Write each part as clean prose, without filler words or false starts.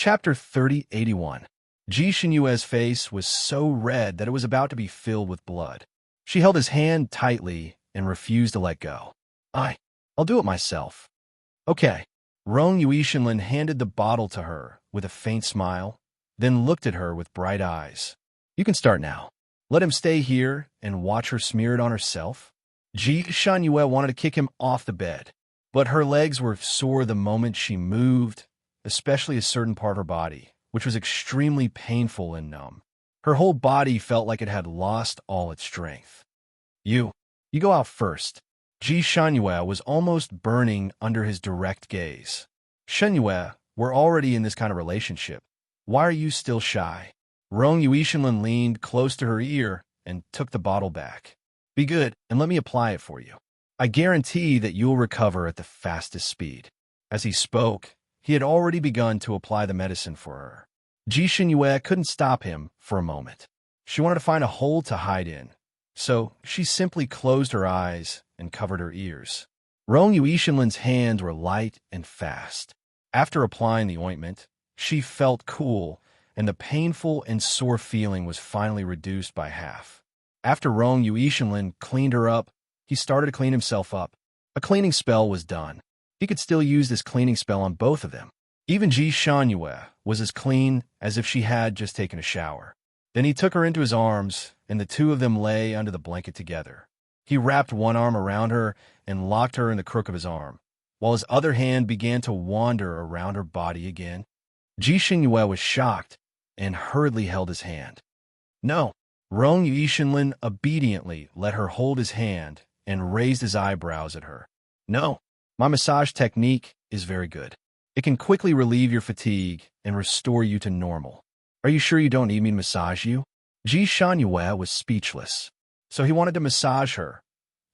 Chapter 3081. Ji Xinyue's face was so red that it was about to be filled with blood. She held his hand tightly and refused to let go. I'll do it myself. Okay. Rong Yuishinlin handed the bottle to her with a faint smile, then looked at her with bright eyes. You can start now. Let him stay here and watch her smear it on herself. Ji Xinyue wanted to kick him off the bed, but her legs were sore the moment she moved, especially a certain part of her body, which was extremely painful and numb. Her whole body felt like it had lost all its strength. You go out first. Ji Xinyue was almost burning under his direct gaze. Xinyue, we're already in this kind of relationship. Why are you still shy? Rong Yuishinlin leaned close to her ear and took the bottle back. Be good and let me apply it for you. I guarantee that you'll recover at the fastest speed. As he spoke, he had already begun to apply the medicine for her. Ji Xinyue couldn't stop him for a moment. She wanted to find a hole to hide in, so she simply closed her eyes and covered her ears. Rong Yuishinlin's hands were light and fast. After applying the ointment, she felt cool, and the painful and sore feeling was finally reduced by half. After Rong Yuishinlin cleaned her up, he started to clean himself up. A cleaning spell was done. He could still use this cleaning spell on both of them. Even Ji Xinyue was as clean as if she had just taken a shower. Then he took her into his arms, and the two of them lay under the blanket together. He wrapped one arm around her and locked her in the crook of his arm, while his other hand began to wander around her body again. Ji Xinyue was shocked and hurriedly held his hand. No. Rong Yuishinlin obediently let her hold his hand and raised his eyebrows at her. No. My massage technique is very good. It can quickly relieve your fatigue and restore you to normal. Are you sure you don't need me to massage you? Ji Xinyue was speechless, so he wanted to massage her.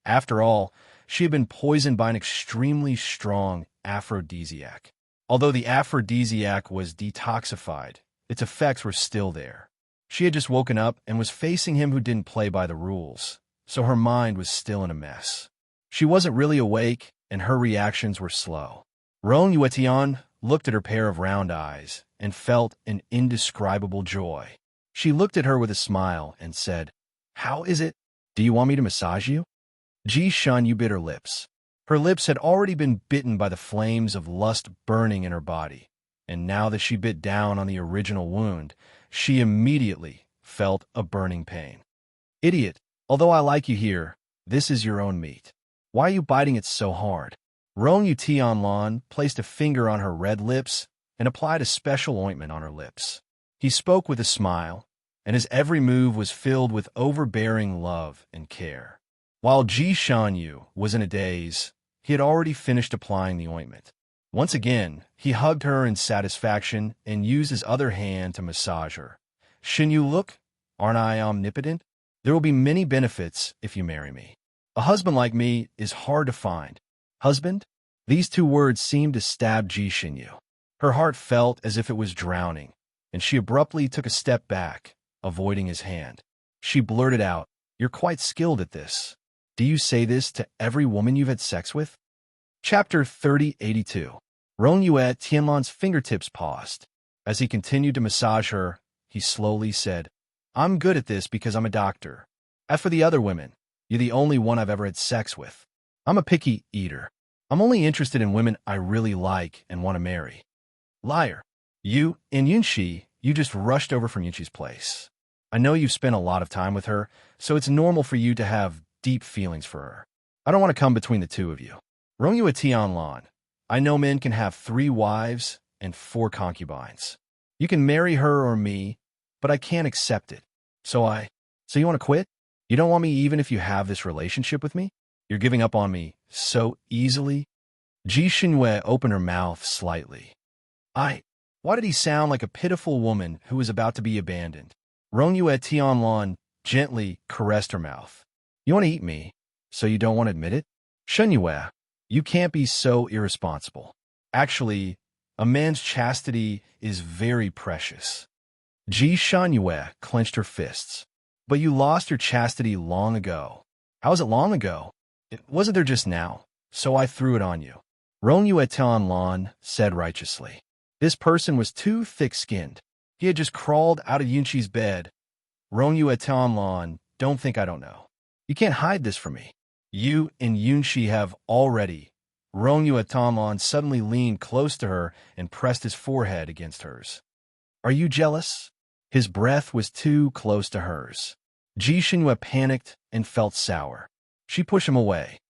After all, she had been poisoned by an extremely strong aphrodisiac. Although the aphrodisiac was detoxified, its effects were still there. She had just woken up and was facing him who didn't play by the rules, so her mind was still in a mess. She wasn't really awake, and her reactions were slow. Rong Yuetian looked at her pair of round eyes and felt an indescribable joy. She looked at her with a smile and said, How is it? Do you want me to massage you? Ji Xinyue bit her lips. Her lips had already been bitten by the flames of lust burning in her body, and now that she bit down on the original wound, she immediately felt a burning pain. Idiot, although I like you here, this is your own meat. Why are you biting it so hard? Rong Yuetianlan placed a finger on her red lips and applied a special ointment on her lips. He spoke with a smile, and his every move was filled with overbearing love and care. While Ji Xinyue was in a daze, he had already finished applying the ointment. Once again, he hugged her in satisfaction and used his other hand to massage her. Xinyue, look, aren't I omnipotent? There will be many benefits if you marry me. A husband like me is hard to find. Husband? These two words seemed to stab Ji Xinyue. Her heart felt as if it was drowning, and she abruptly took a step back, avoiding his hand. She blurted out, You're quite skilled at this. Do you say this to every woman you've had sex with? Chapter 3082. Rong Yuetianlan's fingertips paused. As he continued to massage her, he slowly said, I'm good at this because I'm a doctor. As for the other women, you're the only one I've ever had sex with. I'm a picky eater. I'm only interested in women I really like and want to marry. Liar. You, and Yunxi, you just rushed over from Yunxi's place. I know you've spent a lot of time with her, so it's normal for you to have deep feelings for her. I don't want to come between the two of you. Rong Yuetianlan, I know men can have 3 wives and 4 concubines. You can marry her or me, but I can't accept it. So you want to quit? You don't want me even if you have this relationship with me? You're giving up on me so easily? Ji Xinyue opened her mouth slightly. Why did he sound like a pitiful woman who was about to be abandoned? Rong Yuetianlan gently caressed her mouth. You want to eat me, so you don't want to admit it? Xinyue, you can't be so irresponsible. Actually, a man's chastity is very precious. Ji Xinyue clenched her fists. But you lost your chastity long ago. How was it long ago? It wasn't there just now, so I threw it on you. Rong Yuetianlan said righteously. This person was too thick-skinned. He had just crawled out of Yunqi's bed. Rong Yue Tianlan, don't think I don't know. You can't hide this from me. You and Yunqi have already. Rong Yue Tianlan suddenly leaned close to her and pressed his forehead against hers. Are you jealous? His breath was too close to hers. Ji Xinyue panicked and felt sour. She pushed him away.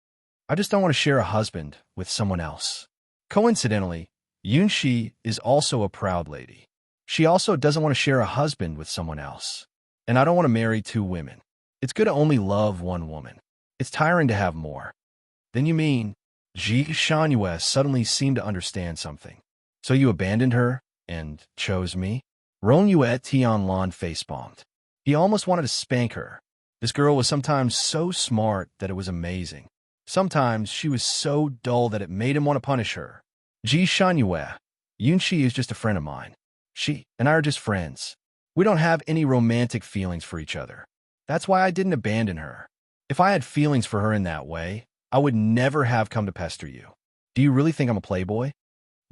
I just don't want to share a husband with someone else. Coincidentally, Yunqi is also a proud lady. She also doesn't want to share a husband with someone else. And I don't want to marry two women. It's good to only love one woman. It's tiring to have more. Then you mean, Ji Xinyue suddenly seemed to understand something. So you abandoned her and chose me? Rong Yue Tianlan facepalmed. He almost wanted to spank her. This girl was sometimes so smart that it was amazing. Sometimes she was so dull that it made him want to punish her. Ji Xinyue, Yunqi is just a friend of mine. She and I are just friends. We don't have any romantic feelings for each other. That's why I didn't abandon her. If I had feelings for her in that way, I would never have come to pester you. Do you really think I'm a playboy?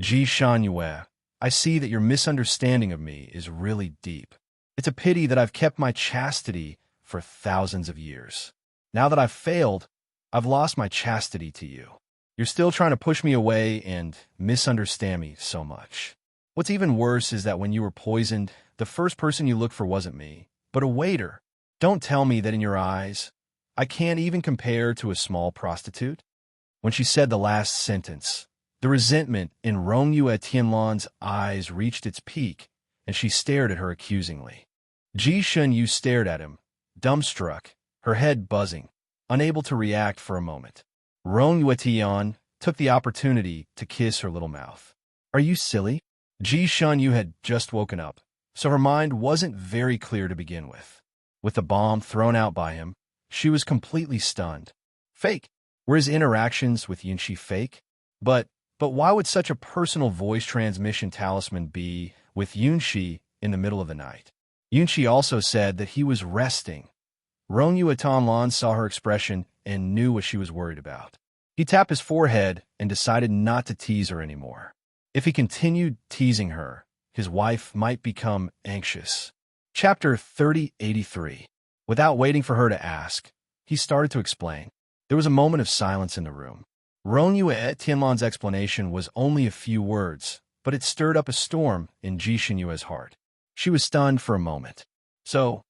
Ji Xinyue, I see that your misunderstanding of me is really deep. It's a pity that I've kept my chastity for thousands of years. Now that I've failed, I've lost my chastity to you. You're still trying to push me away and misunderstand me so much. What's even worse is that when you were poisoned, the first person you looked for wasn't me, but a waiter. Don't tell me that in your eyes, I can't even compare to a small prostitute. When she said the last sentence, the resentment in Rong Yue Tianlan's eyes reached its peak, and she stared at her accusingly. Ji Xinyue stared at him, dumbstruck, her head buzzing, unable to react for a moment. Rong Yue Tian took the opportunity to kiss her little mouth. Are you silly? Ji Xinyue had just woken up, so her mind wasn't very clear to begin with. With the bomb thrown out by him, she was completely stunned. Fake. Were his interactions with Yunqi fake? But why would such a personal voice transmission talisman be with Yunqi in the middle of the night? Yunqi also said that he was resting. Rong Yue Tianlan saw her expression and knew what she was worried about. He tapped his forehead and decided not to tease her anymore. If he continued teasing her, his wife might become anxious. Chapter 3083. Without waiting for her to ask, he started to explain. There was a moment of silence in the room. Rong Yue Tianlan's explanation was only a few words, but it stirred up a storm in Ji Xinyue's heart. She was stunned for a moment. So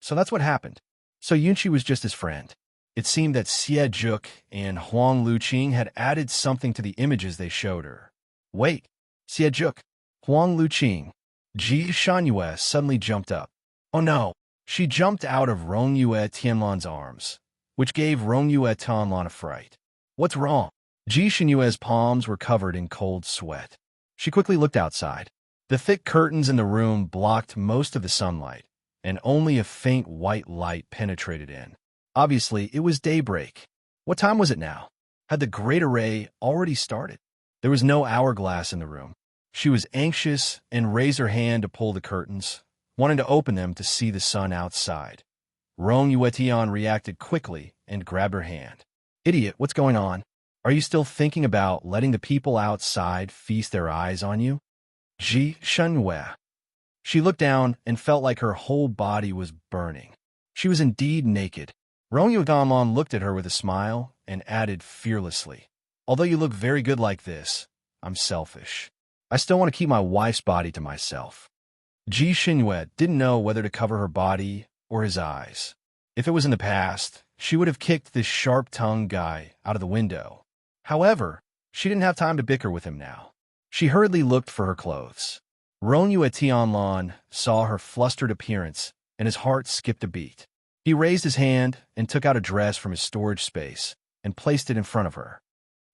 that's what happened. So Yunqi was just his friend. It seemed that Xie Zhuk and Huang Luqing had added something to the images they showed her. Wait, Xie Zhuk, Huang Luqing. Ji Xinyue suddenly jumped up. Oh no! She jumped out of Rong Yue Tianlan's arms, which gave Rong Yue Tianlan a fright. What's wrong? Ji Xinyue's palms were covered in cold sweat. She quickly looked outside. The thick curtains in the room blocked most of the sunlight, and only a faint white light penetrated in. Obviously, it was daybreak. What time was it now? Had the great array already started? There was no hourglass in the room. She was anxious and raised her hand to pull the curtains, wanting to open them to see the sun outside. Rong Yue Tian reacted quickly and grabbed her hand. Idiot, what's going on? Are you still thinking about letting the people outside feast their eyes on you? Ji Xinyue. She looked down and felt like her whole body was burning. She was indeed naked. Rong Yue Tianlan looked at her with a smile and added fearlessly, although you look very good like this, I'm selfish. I still want to keep my wife's body to myself. Ji Xinyue didn't know whether to cover her body or his eyes. If it was in the past, she would have kicked this sharp-tongued guy out of the window. However, she didn't have time to bicker with him now. She hurriedly looked for her clothes. Rong Yue Tianlan saw her flustered appearance, and his heart skipped a beat. He raised his hand and took out a dress from his storage space and placed it in front of her.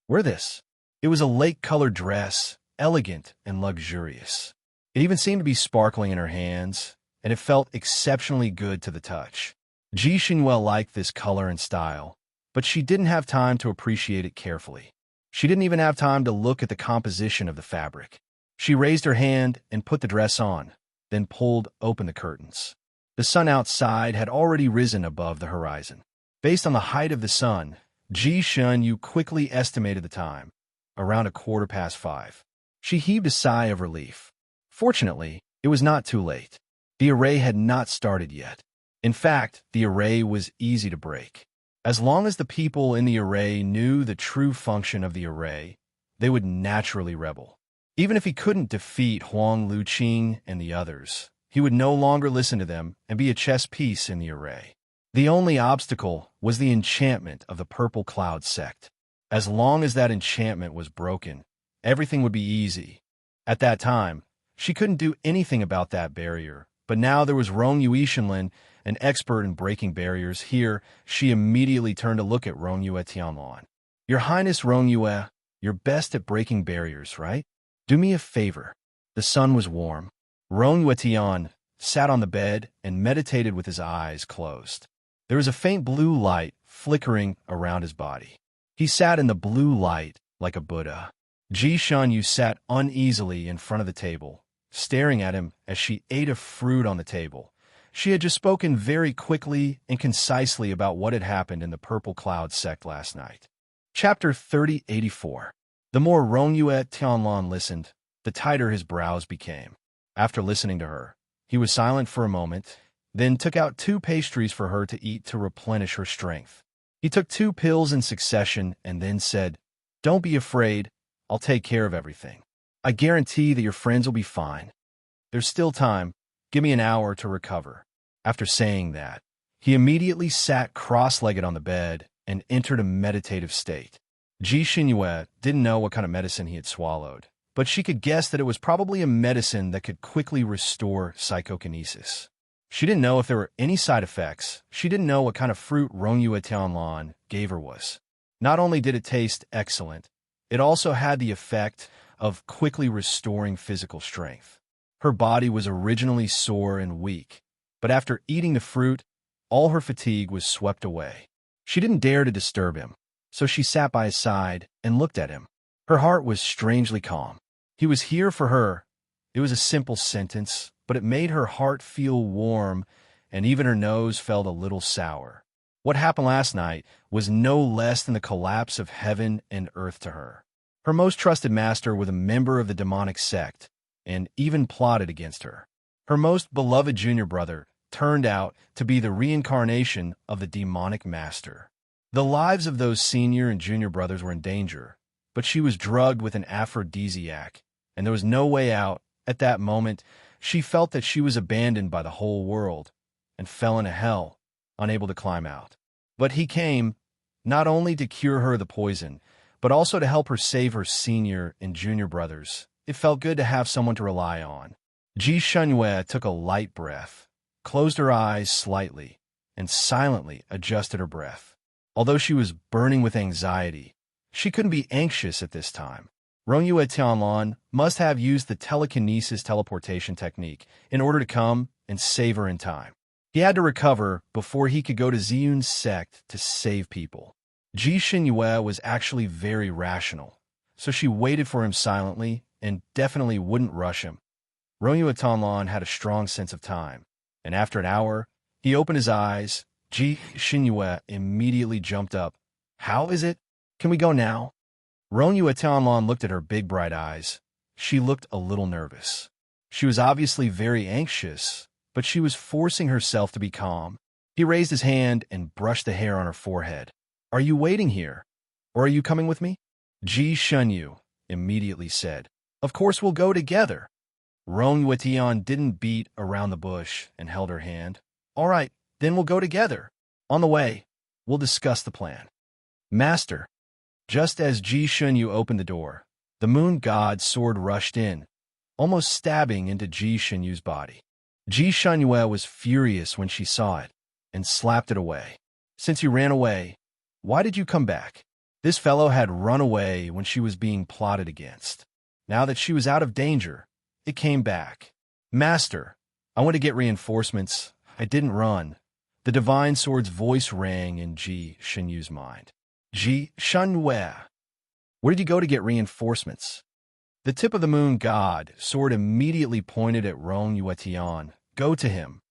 Wear this. It was a lake-colored dress, elegant and luxurious. It even seemed to be sparkling in her hands, and it felt exceptionally good to the touch. Ji Xinyue liked this color and style, but she didn't have time to appreciate it carefully. She didn't even have time to look at the composition of the fabric. She raised her hand and put the dress on, then pulled open the curtains. The sun outside had already risen above the horizon. Based on the height of the sun, Ji Xinyue quickly estimated the time, around 5:15. She heaved a sigh of relief. Fortunately, it was not too late. The array had not started yet. In fact, the array was easy to break. As long as the people in the array knew the true function of the array, they would naturally rebel. Even if he couldn't defeat Huang Luqing and the others, he would no longer listen to them and be a chess piece in the array. The only obstacle was the enchantment of the Purple Cloud sect. As long as that enchantment was broken, everything would be easy. At that time, she couldn't do anything about that barrier, but now there was Rong Yuishenlin, an expert in breaking barriers. Here, she immediately turned to look at Rong Yue Tianlan. Your Highness Rong Yue, you're best at breaking barriers, right? Do me a favor. The sun was warm. Rong Yue Tian sat on the bed and meditated with his eyes closed. There was a faint blue light flickering around his body. He sat in the blue light like a Buddha. Ji Shanyu sat uneasily in front of the table, staring at him as she ate a fruit on the table. She had just spoken very quickly and concisely about what had happened in the Purple Cloud sect last night. Chapter 3084. The more Rong Yue Tianlan listened, the tighter his brows became. After listening to her, he was silent for a moment, then took out 2 pastries for her to eat to replenish her strength. He took 2 pills in succession and then said, "Don't be afraid, I'll take care of everything. I guarantee that your friends will be fine. There's still time, give me an hour to recover." After saying that, he immediately sat cross-legged on the bed and entered a meditative state. Ji Xinyue didn't know what kind of medicine he had swallowed, but she could guess that it was probably a medicine that could quickly restore psychokinesis. She didn't know if there were any side effects. She didn't know what kind of fruit Rong Yue Tianlan gave her was. Not only did it taste excellent, it also had the effect of quickly restoring physical strength. Her body was originally sore and weak, but after eating the fruit, all her fatigue was swept away. She didn't dare to disturb him, so she sat by his side and looked at him. Her heart was strangely calm. He was here for her. It was a simple sentence, but it made her heart feel warm, and even her nose felt a little sour. What happened last night was no less than the collapse of heaven and earth to her. Her most trusted master was a member of the demonic sect, and even plotted against her. Her most beloved junior brother turned out to be the reincarnation of the demonic master. The lives of those senior and junior brothers were in danger, but she was drugged with an aphrodisiac, and there was no way out. At that moment, she felt that she was abandoned by the whole world and fell into hell, unable to climb out. But he came, not only to cure her of the poison, but also to help her save her senior and junior brothers. It felt good to have someone to rely on. Ji Shunyue took a light breath, closed her eyes slightly, and silently adjusted her breath. Although she was burning with anxiety, she couldn't be anxious at this time. Rong Yue Tianlan must have used the telekinesis teleportation technique in order to come and save her in time. He had to recover before he could go to Ziyun's sect to save people. Ji Xinyue was actually very rational, so she waited for him silently and definitely wouldn't rush him. Rong Yue Tianlan had a strong sense of time, and after an hour, he opened his eyes. Ji Xinyue immediately jumped up. "How is it? Can we go now?" Rong Yue Tianlan looked at her big bright eyes. She looked a little nervous. She was obviously very anxious, but she was forcing herself to be calm. He raised his hand and brushed the hair on her forehead. "Are you waiting here, or are you coming with me?" Ji Shunyu immediately said, "Of course we'll go together." Rong Yue Tian didn't beat around the bush and held her hand. "All right, then we'll go together. On the way, we'll discuss the plan." "Master." Just as Ji Shunyu opened the door, the moon god's sword rushed in, almost stabbing into Ji Shunyu's body. Ji Shunyue was furious when she saw it, and slapped it away. "Since you ran away, why did you come back?" This fellow had run away when she was being plotted against. Now that she was out of danger, it came back. "Master, I went to get reinforcements. I didn't run." The divine sword's voice rang in Ji Shunyu's mind. "Ji Shunyue, where did you go to get reinforcements?" The tip of the moon god sword immediately pointed at Rong Yue Tian. "Go to him."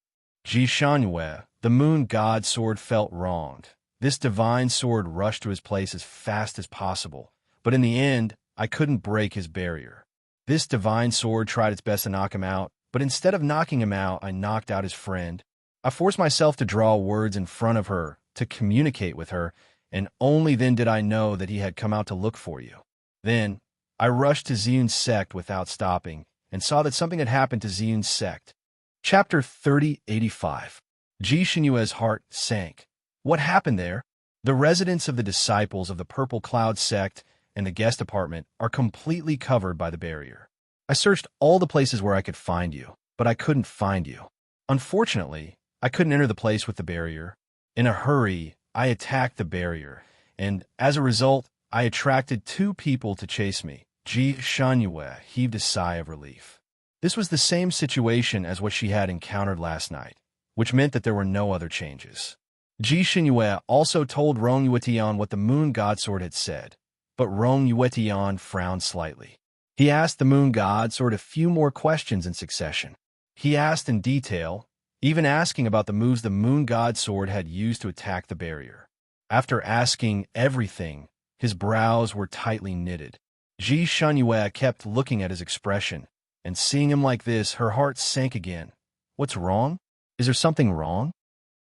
Ji Shunyue, the moon god sword, felt wronged. This divine sword rushed to his place as fast as possible, but in the end, I couldn't break his barrier. This divine sword tried its best to knock him out, but instead of knocking him out, I knocked out his friend. I forced myself to draw words in front of her, to communicate with her, and only then did I know that he had come out to look for you. Then, I rushed to Ziyun's sect without stopping, and saw that something had happened to Ziyun's sect. Chapter 3085. Ji Xinyue's heart sank. What happened there? The residents of the disciples of the Purple Cloud sect and the guest apartment are completely covered by the barrier. I searched all the places where I could find you, but I couldn't find you. Unfortunately, I couldn't enter the place with the barrier. In a hurry, I attacked the barrier, and as a result, I attracted 2 people to chase me. Ji Xinyue heaved a sigh of relief. This was the same situation as what she had encountered last night, which meant that there were no other changes. Ji Xinyue also told Rong Yuetian what the Moon Godsword had said, but Rong Yuetian frowned slightly. He asked the Moon Godsword a few more questions in succession. He asked in detail, even asking about the moves the Moon Godsword had used to attack the barrier. After asking everything, his brows were tightly knitted. Ji Xinyue kept looking at his expression, and seeing him like this, her heart sank again. What's wrong? Is there something wrong?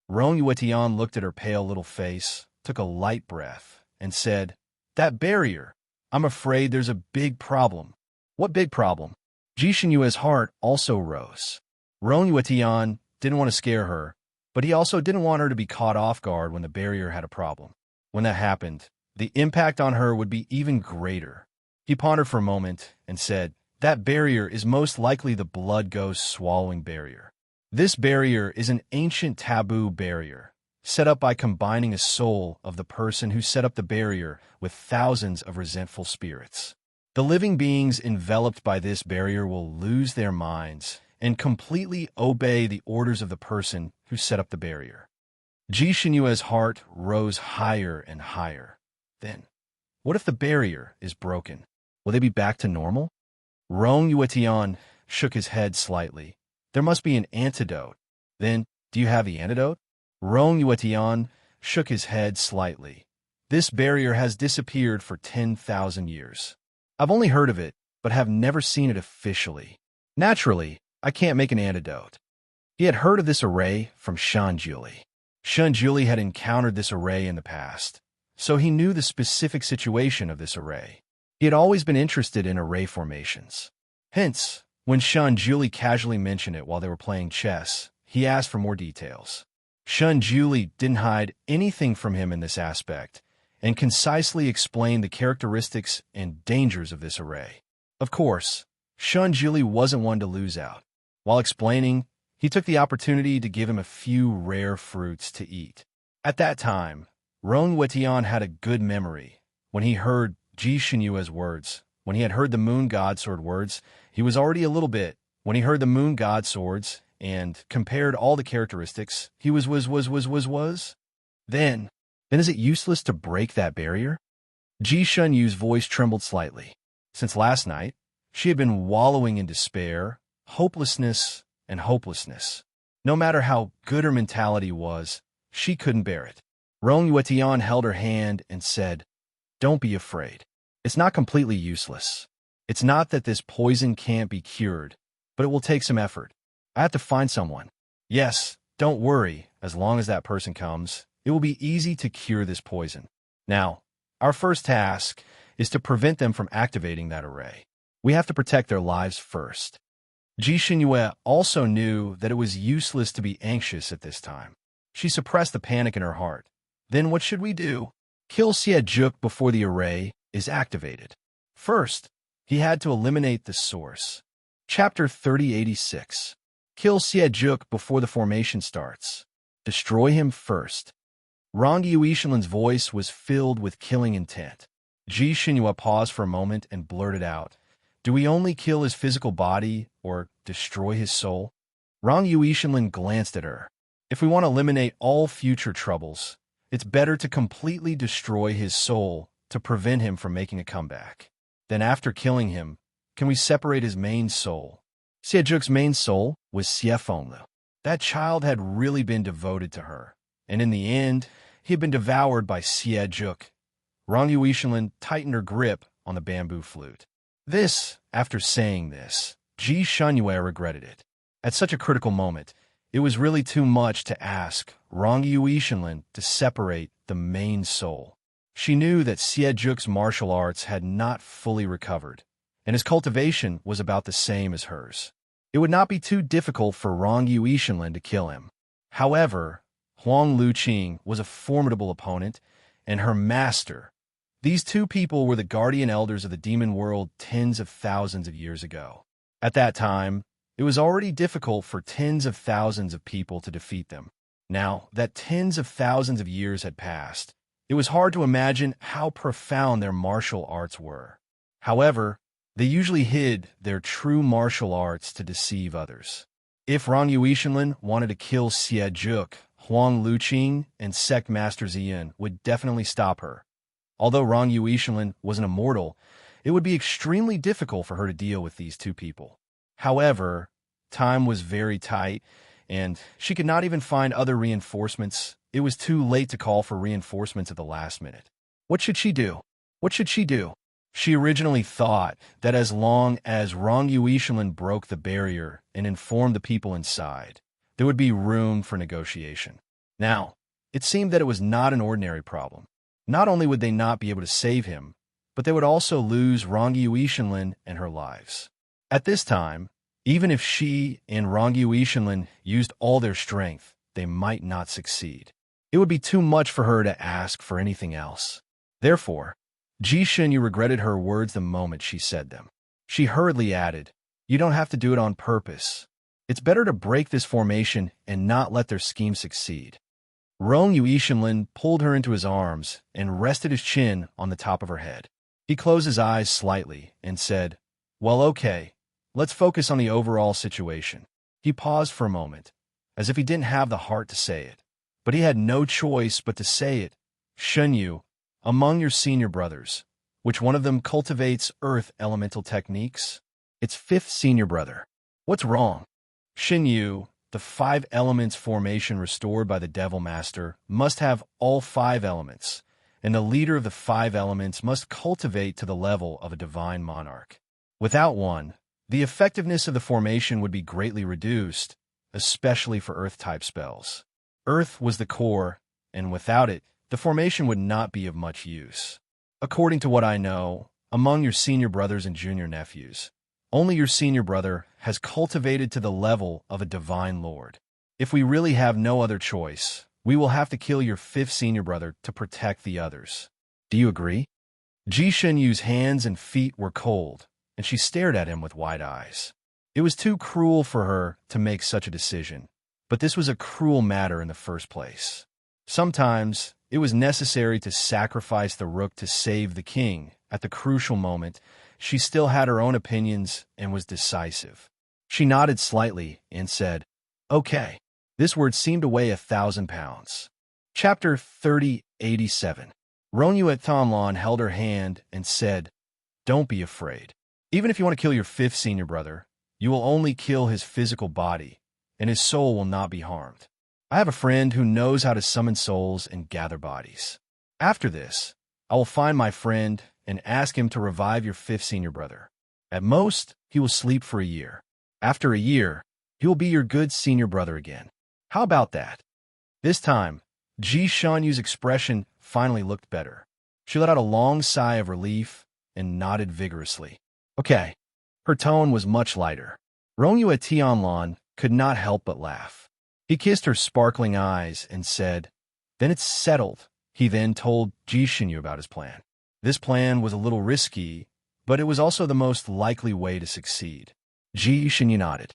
Rong Yuetian looked at her pale little face, took a light breath, and said, "That barrier. I'm afraid there's a big problem." What big problem? Ji Xinyue's heart also rose. Rong Yuetian didn't want to scare her, but he also didn't want her to be caught off guard when the barrier had a problem. When that happened, the impact on her would be even greater. He pondered for a moment and said, "That barrier is most likely the blood ghost swallowing barrier. This barrier is an ancient taboo barrier, set up by combining a soul of the person who set up the barrier with thousands of resentful spirits. The living beings enveloped by this barrier will lose their minds and completely obey the orders of the person who set up the barrier." Ji Xinyue's heart rose higher and higher. Then, what if the barrier is broken? Will they be back to normal? Rong Yuetian shook his head slightly. There must be an antidote. Then, do you have the antidote? Rong Yuetian shook his head slightly. This barrier has disappeared for 10,000 years. I've only heard of it, but have never seen it officially. Naturally, I can't make an antidote. He had heard of this array from Shanjuli. Shanjuli had encountered this array in the past, so he knew the specific situation of this array. He had always been interested in array formations. Hence, when Shanjuli casually mentioned it while they were playing chess, he asked for more details. Shanjuli didn't hide anything from him in this aspect, and concisely explained the characteristics and dangers of this array. Of course, Shanjuli wasn't one to lose out. While explaining, he took the opportunity to give him a few rare fruits to eat. At that time, Rong Yuetian had a good memory. When he heard Ji Xinyue's words, when he had heard the Moon Godsword words, he was already a little bit. When he heard the Moon Godswords and compared all the characteristics, he was. Then is it useless to break that barrier? Ji Xinyue's voice trembled slightly. Since last night, she had been wallowing in despair, hopelessness, and hopelessness. No matter how good her mentality was, she couldn't bear it. Rong Yuetian held her hand and said, "Don't be afraid. It's not completely useless. It's not that this poison can't be cured, but it will take some effort. I have to find someone. Yes, don't worry, as long as that person comes, it will be easy to cure this poison. Now, our first task is to prevent them from activating that array. We have to protect their lives first." Ji Xinyue also knew that it was useless to be anxious at this time. She suppressed the panic in her heart. Then what should we do? Kill Xie before the array is activated. First, he had to eliminate the source. Chapter 3086. Kill Xie before the formation starts. Destroy him first. Rong Yuishilin's voice was filled with killing intent. Ji Xinyue paused for a moment and blurted out, "Do we only kill his physical body or destroy his soul?" Rong Yuishilin glanced at her. "If we want to eliminate all future troubles, it's better to completely destroy his soul to prevent him from making a comeback. Then after killing him, can we separate his main soul?" Xie main soul was Xie Fenglu. That child had really been devoted to her, and in the end, he had been devoured by Xie. Rong Yuishilin tightened her grip on the bamboo flute. After saying this, Ji Shunyue regretted it. At such a critical moment, it was really too much to ask Rongyu Ishinlin to separate the main soul. She knew that Xie martial arts had not fully recovered, and his cultivation was about the same as hers. It would not be too difficult for Rongyu Ishinlin to kill him. However, Huang Luqing was a formidable opponent, and her master. These two people were the guardian elders of the demon world tens of thousands of years ago. At that time, it was already difficult for tens of thousands of people to defeat them. Now that tens of thousands of years had passed, it was hard to imagine how profound their martial arts were. However, they usually hid their true martial arts to deceive others. If Rongyu Ishinlin wanted to kill Xie, Huang Luqing and Sect Master Ziyun would definitely stop her. Although Rongyu Ishinlin was an immortal, it would be extremely difficult for her to deal with these two people. However, time was very tight, and she could not even find other reinforcements. It was too late to call for reinforcements at the last minute. What should she do? What should she do? She originally thought that as long as Rongyu Ishinlin broke the barrier and informed the people inside, there would be room for negotiation. Now, it seemed that it was not an ordinary problem. Not only would they not be able to save him, but they would also lose Rongyu Ishinlin and her lives. At this time, even if she and Rongyu Ishinlin used all their strength, they might not succeed. It would be too much for her to ask for anything else. Therefore, Ji Shunyue regretted her words the moment she said them. She hurriedly added, "You don't have to do it on purpose. It's better to break this formation and not let their scheme succeed." Rongyu Ishinlin pulled her into his arms and rested his chin on the top of her head. He closed his eyes slightly and said, "Well, okay, let's focus on the overall situation." He paused for a moment, as if he didn't have the heart to say it. But he had no choice but to say it. "Shunyue, among your senior brothers, which one of them cultivates earth elemental techniques?" "It's fifth senior brother." "What's wrong?" "Shunyue, the 5 elements formation restored by the Devil Master must have all 5 elements, and the leader of the 5 elements must cultivate to the level of a divine monarch. Without one, the effectiveness of the formation would be greatly reduced, especially for earth-type spells. Earth was the core, and without it, the formation would not be of much use. According to what I know, among your senior brothers and junior nephews, only your senior brother has cultivated to the level of a divine lord. If we really have no other choice, we will have to kill your 5th senior brother to protect the others. Do you agree?" Ji Shunyue's hands and feet were cold, and she stared at him with wide eyes. It was too cruel for her to make such a decision, but this was a cruel matter in the first place. Sometimes, it was necessary to sacrifice the rook to save the king. At the crucial moment, she still had her own opinions and was decisive. She nodded slightly and said, "Okay." This word seemed to weigh 1,000 pounds. Chapter 3087. Rongyu Tanlan held her hand and said, "Don't be afraid. Even if you want to kill your 5th senior brother, you will only kill his physical body, and his soul will not be harmed. I have a friend who knows how to summon souls and gather bodies. After this, I will find my friend and ask him to revive your 5th senior brother. At most, he will sleep for a year. After a year, he will be your good senior brother again. How about that?" This time, Ji Shunyue's expression finally looked better. She let out a long sigh of relief and nodded vigorously. "Okay." Her tone was much lighter. Rongyu Tianlan could not help but laugh. He kissed her sparkling eyes and said, "Then it's settled." He then told Ji Shunyue about his plan. This plan was a little risky, but it was also the most likely way to succeed. Ji Shunyue nodded.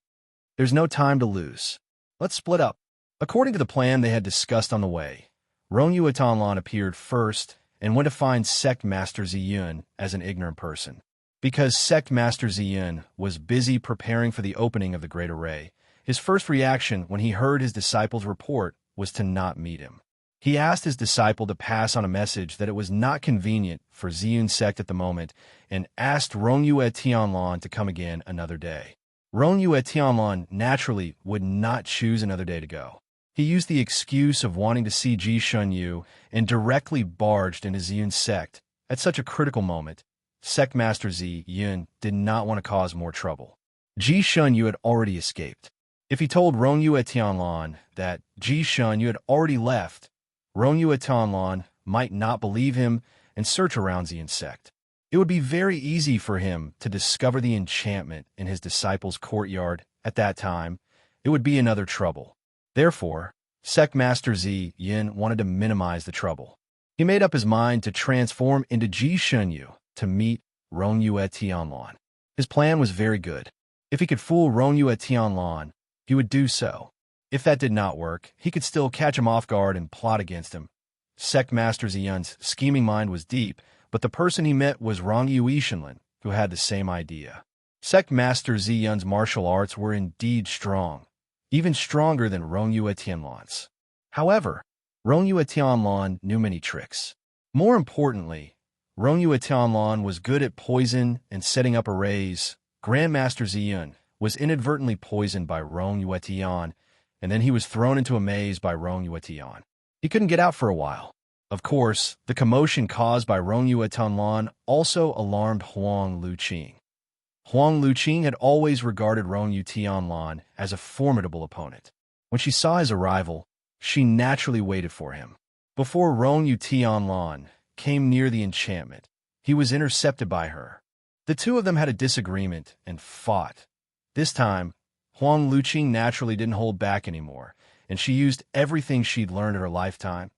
"There's no time to lose. Let's split up." According to the plan they had discussed on the way, Rongyu Tanlan appeared first and went to find Sect Master Ziyun as an ignorant person. Because Sect Master Ziyun was busy preparing for the opening of the Great Array, his first reaction when he heard his disciple's report was to not meet him. He asked his disciple to pass on a message that it was not convenient for Ziyun's sect at the moment and asked Rongyu Tianlan to come again another day. Rongyu Tianlan naturally would not choose another day to go. He used the excuse of wanting to see Ji Shunyue and directly barged into Ziyun's sect at such a critical moment, Sect Master Zi Yun did not want to cause more trouble. Ji Shunyu had already escaped. If he told Rongyue Tianlan that Ji Shunyu had already left, Rongyue Tianlan might not believe him and search around the insect. It would be very easy for him to discover the enchantment in his disciple's courtyard at that time. It would be another trouble. Therefore, Sect Master Zi Yin wanted to minimize the trouble. He made up his mind to transform into Ji Shunyu to meet Rongyue Tianlan. His plan was very good. If he could fool Rongyue Tianlan, he would do so. If that did not work, he could still catch him off guard and plot against him. Sect Master Zi Yun's scheming mind was deep, but the person he met was Rongyue Shenlin, who had the same idea. Sect Master Zi Yun's martial arts were indeed strong, even stronger than Rongyue Tianlan's. However, Rongyue Tianlan knew many tricks. More importantly, Rongyue Tianlan was good at poison and setting up arrays. Grandmaster Zi Yun was inadvertently poisoned by Rongyue Tian, and then he was thrown into a maze by Rongyue Tian. He couldn't get out for a while. Of course, the commotion caused by Rongyue Tianlan also alarmed Huang Luqing. Huang Luqing had always regarded Rongyue Tianlan as a formidable opponent. When she saw his arrival, she naturally waited for him. Before Rongyue Tianlan came near the enchantment, he was intercepted by her. The two of them had a disagreement and fought. This time, Huang Luqing naturally didn't hold back anymore, and she used everything she'd learned in her lifetime.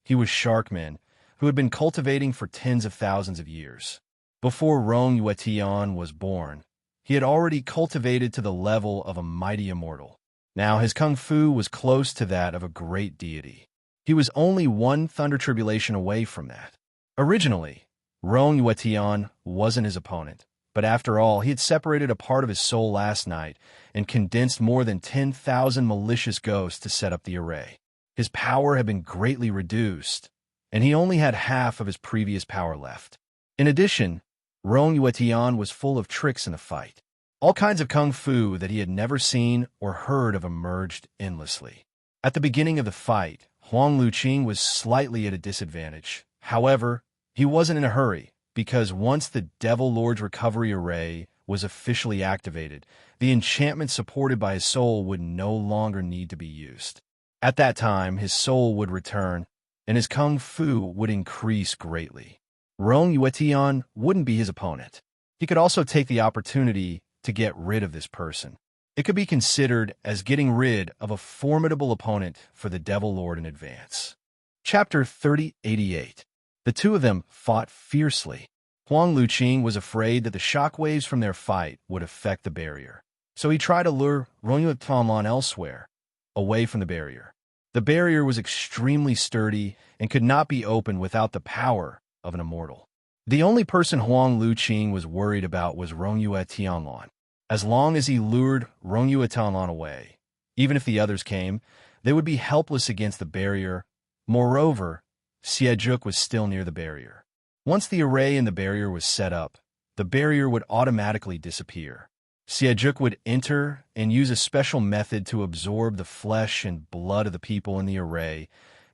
He was Sharkman, who had been cultivating for tens of thousands of years. Before Rongyue Tian was born, he had already cultivated to the level of a mighty immortal. Now his kung fu was close to that of a great deity. He was only one thunder tribulation away from that. Originally, Rongyue Tian wasn't his opponent, but after all, he had separated a part of his soul last night and condensed more than 10,000 malicious ghosts to set up the array. His power had been greatly reduced, and he only had half of his previous power left. In addition, Rongyue Tian was full of tricks in the fight. All kinds of kung fu that he had never seen or heard of emerged endlessly. At the beginning of the fight, Huang Luqing was slightly at a disadvantage. However, he wasn't in a hurry, because once the Devil Lord's recovery array was officially activated, the enchantment supported by his soul would no longer need to be used. At that time, his soul would return, and his kung fu would increase greatly. Rongyue Tian wouldn't be his opponent. He could also take the opportunity to get rid of this person. It could be considered as getting rid of a formidable opponent for the Devil Lord in advance. Chapter 3088. The two of them fought fiercely. Huang Luqing was afraid that the shockwaves from their fight would affect the barrier, so he tried to lure Rongyue Tianlan elsewhere, away from the barrier. The barrier was extremely sturdy and could not be opened without the power of an immortal. The only person Huang Luqing was worried about was Rongyue Tianlan. As long as he lured Rongyue Tianlan away, even if the others came, they would be helpless against the barrier. Moreover, Xiejuk was still near the barrier. Once the array in the barrier was set up, the barrier would automatically disappear. Xiejuk would enter and use a special method to absorb the flesh and blood of the people in the array,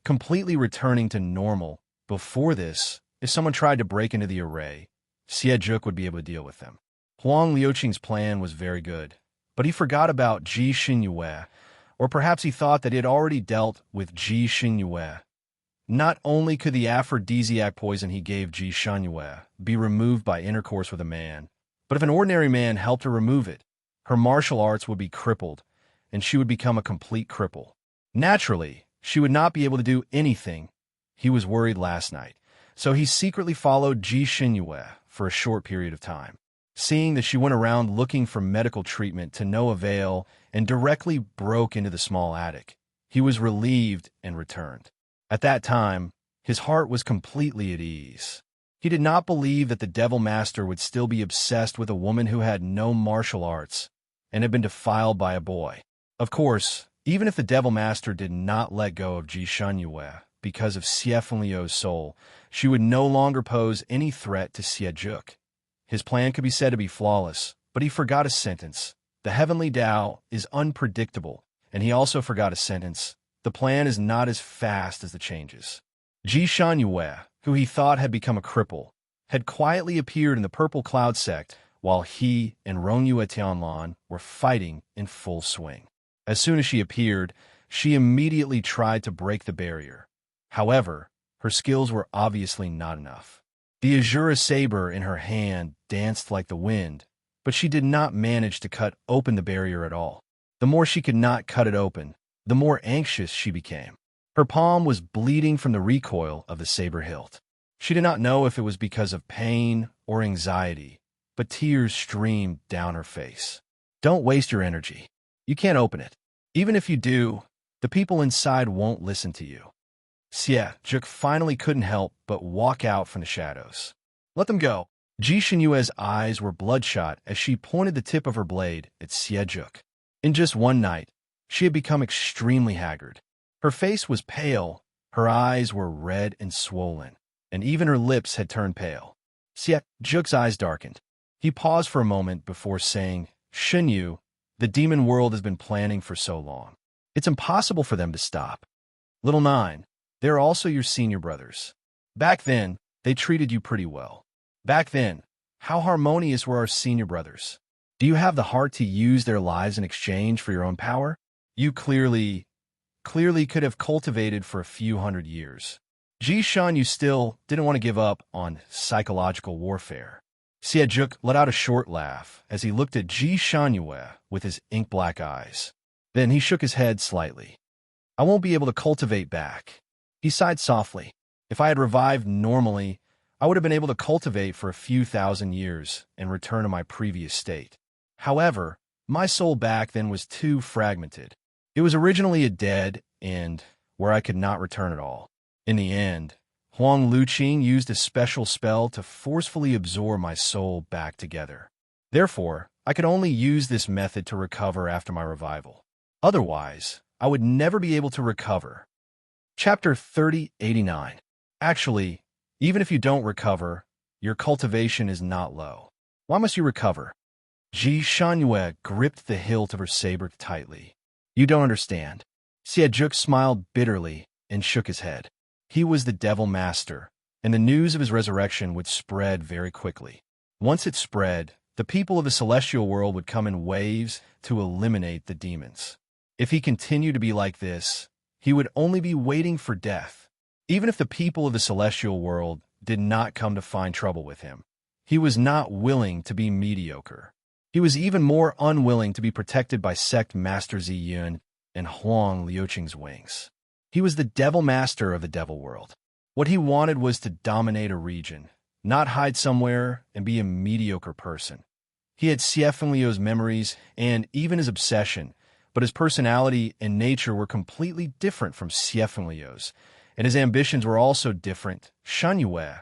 completely returning to normal. Before this, if someone tried to break into the array, Xiejuk would be able to deal with them. Huang Luqing's plan was very good, but he forgot about Ji Xinyue, or perhaps he thought that he had already dealt with Ji Xinyue. Not only could the aphrodisiac poison he gave Ji Xinyue be removed by intercourse with a man, but if an ordinary man helped her remove it, her martial arts would be crippled, and she would become a complete cripple. Naturally, she would not be able to do anything. He was worried last night, so he secretly followed Ji Xinyue for a short period of time. Seeing that she went around looking for medical treatment to no avail and directly broke into the small attic, he was relieved and returned. At that time, his heart was completely at ease. He did not believe that the Devil Master would still be obsessed with a woman who had no martial arts and had been defiled by a boy. Of course, even if the Devil Master did not let go of Ji Xinyue because of Xie Fenliu's soul, she would no longer pose any threat to Xiejuk. His plan could be said to be flawless, but he forgot a sentence. The heavenly Tao is unpredictable, and he also forgot a sentence. The plan is not as fast as the changes. Ji Xinyue, who he thought had become a cripple, had quietly appeared in the purple cloud sect while he and Rongyue Tianlan were fighting in full swing. As soon as she appeared, she immediately tried to break the barrier. However, her skills were obviously not enough. The Azura saber in her hand danced like the wind, but she did not manage to cut open the barrier at all. The more she could not cut it open, the more anxious she became. Her palm was bleeding from the recoil of the saber hilt. She did not know if it was because of pain or anxiety, but tears streamed down her face. Don't waste your energy. You can't open it. Even if you do, the people inside won't listen to you. Xie Zhuk finally couldn't help but walk out from the shadows. Let them go. Ji Xinyue's eyes were bloodshot as she pointed the tip of her blade at Xie Zhuk. In just one night, she had become extremely haggard. Her face was pale, her eyes were red and swollen, and even her lips had turned pale. Xie Zhuk's eyes darkened. He paused for a moment before saying, Xinyu, the demon world has been planning for so long. It's impossible for them to stop. Little Nine, they're also your senior brothers. Back then, they treated you pretty well. Back then, how harmonious were our senior brothers? Do you have the heart to use their lives in exchange for your own power? You clearly could have cultivated for a few hundred years. Ji Shan, you still didn't want to give up on psychological warfare. Xie Zhuk let out a short laugh as he looked at Ji Shanyue with his ink-black eyes. Then he shook his head slightly. I won't be able to cultivate back. He sighed softly. If I had revived normally, I would have been able to cultivate for a few thousand years and return to my previous state. However, my soul back then was too fragmented. It was originally a dead end where I could not return at all. In the end, Huang Luqing used a special spell to forcefully absorb my soul back together. Therefore, I could only use this method to recover after my revival. Otherwise, I would never be able to recover. Chapter 3089. Actually, even if you don't recover, your cultivation is not low. Why must you recover? Ji Shanyue gripped the hilt of her saber tightly. You don't understand. Xie Zhuk smiled bitterly and shook his head. He was the Devil Master, and the news of his resurrection would spread very quickly. Once it spread, the people of the celestial world would come in waves to eliminate the demons. If he continued to be like this, he would only be waiting for death. Even if the people of the celestial world did not come to find trouble with him, he was not willing to be mediocre. He was even more unwilling to be protected by Sect Master Ziyun and Huang Liuqing's wings. He was the Devil Master of the Devil World. What he wanted was to dominate a region, not hide somewhere and be a mediocre person. He had Xie Fengliu's memories and even his obsession, but his personality and nature were completely different from Xie Fengliu's, and his ambitions were also different. Shanyue,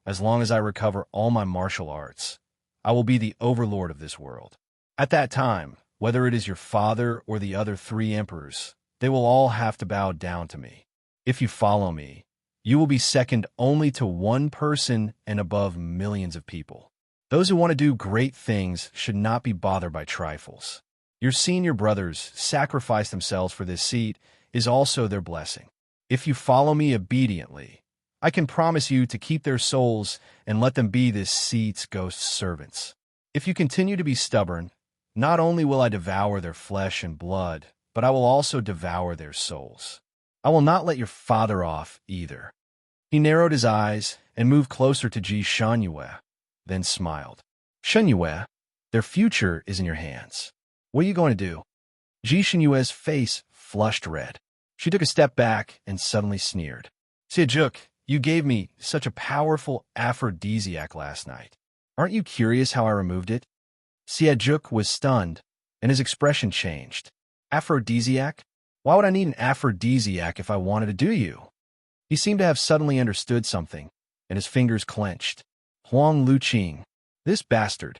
as long as I recover all my martial arts, I will be the overlord of this world. At that time, whether it is your father or the other 3 emperors, they will all have to bow down to me. If you follow me, you will be second only to one person and above millions of people. Those who want to do great things should not be bothered by trifles. Your senior brothers sacrifice themselves for this seat is also their blessing. If you follow me obediently, I can promise you to keep their souls and let them be this seat's ghost servants. If you continue to be stubborn, not only will I devour their flesh and blood, but I will also devour their souls. I will not let your father off either. He narrowed his eyes and moved closer to Ji Shanyue, then smiled. Shanyue, their future is in your hands. What are you going to do? Ji Shanyue's face flushed red. She took a step back and suddenly sneered. Xie Zhuk, you gave me such a powerful aphrodisiac last night. Aren't you curious how I removed it? Xie Zhuk was stunned, and his expression changed. Aphrodisiac? Why would I need an aphrodisiac if I wanted to do you? He seemed to have suddenly understood something, and his fingers clenched. Huang Luqing, this bastard.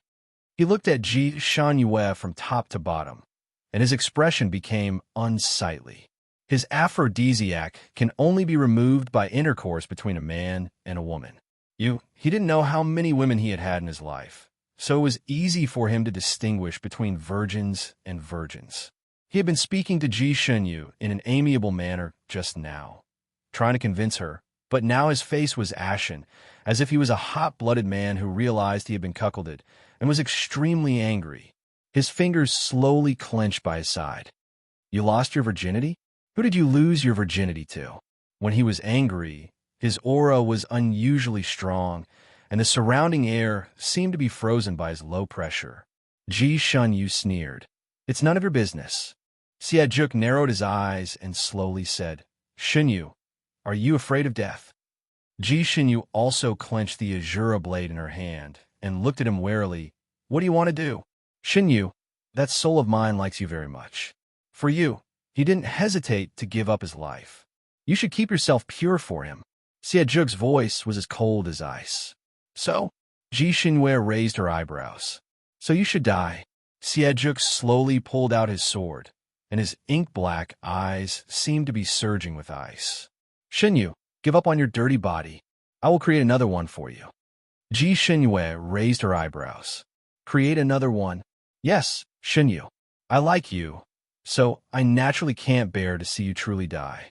He looked at Ji Shanyue from top to bottom, and his expression became unsightly. His aphrodisiac can only be removed by intercourse between a man and a woman. He didn't know how many women he had had in his life, so it was easy for him to distinguish between virgins and virgins. He had been speaking to Ji Shunyu in an amiable manner just now, trying to convince her, but now his face was ashen, as if he was a hot-blooded man who realized he had been cuckolded and was extremely angry. His fingers slowly clenched by his side. You lost your virginity? Who did you lose your virginity to? When he was angry, his aura was unusually strong, and the surrounding air seemed to be frozen by his low pressure. Ji Shunyu sneered. It's none of your business. Xie narrowed his eyes and slowly said, Shunyu, are you afraid of death? Ji Shunyu also clenched the Azura blade in her hand and looked at him warily. What do you want to do? Shunyu, that soul of mine likes you very much. For you, he didn't hesitate to give up his life. You should keep yourself pure for him. Xie voice was as cold as ice. So? Ji Xinwei raised her eyebrows. So you should die. Xie slowly pulled out his sword, and his ink-black eyes seemed to be surging with ice. Xinyu, give up on your dirty body. I will create another one for you. Ji Xinwei raised her eyebrows. Create another one? Yes, Xinyu. I like you, so I naturally can't bear to see you truly die.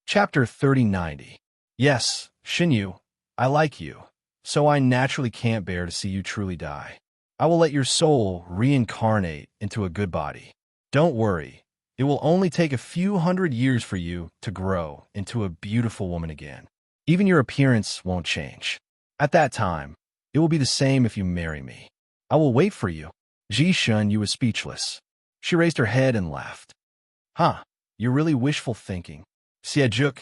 Chapter 3090. Yes, Xinyu, I like you, so I naturally can't bear to see you truly die. I will let your soul reincarnate into a good body. Don't worry, it will only take a few hundred years for you to grow into a beautiful woman again. Even your appearance won't change. At that time, it will be the same if you marry me. I will wait for you. Ji Shunyu was speechless. She raised her head and laughed. Huh, you're really wishful thinking. Xie,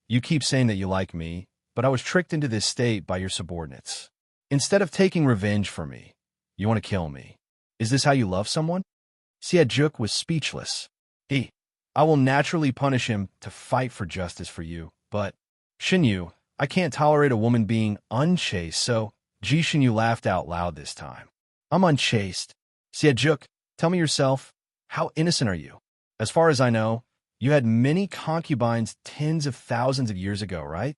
you keep saying that you like me, but I was tricked into this state by your subordinates. Instead of taking revenge for me, you want to kill me. Is this how you love someone? Xie was speechless. I will naturally punish him to fight for justice for you, but Xinyu, I can't tolerate a woman being unchaste, so Ji Xinyu laughed out loud this time. I'm unchaste. Xie, tell me yourself, how innocent are you? As far as I know, you had many concubines tens of thousands of years ago, right?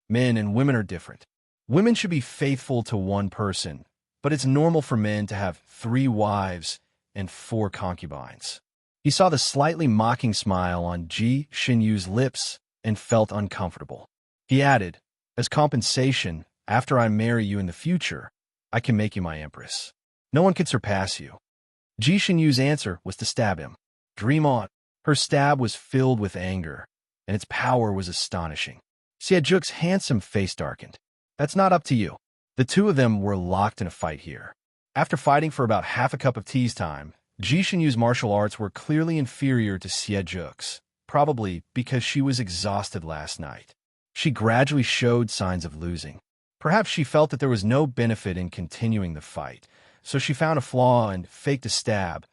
Men and women are different. Women should be faithful to one person, but it's normal for men to have 3 wives and 4 concubines. He saw the slightly mocking smile on Ji Xinyu's lips and felt uncomfortable. He added, as compensation, after I marry you in the future, I can make you my empress. No one can surpass you. Ji Xinyu's answer was to stab him. Dream on. Her stab was filled with anger, and its power was astonishing. Xie handsome face darkened. That's not up to you. The two of them were locked in a fight here. After fighting for about half a cup of tea's time, Ji Xinyu's martial arts were clearly inferior to Xie, probably because she was exhausted last night. She gradually showed signs of losing. Perhaps she felt that there was no benefit in continuing the fight, so she found a flaw and faked a stab,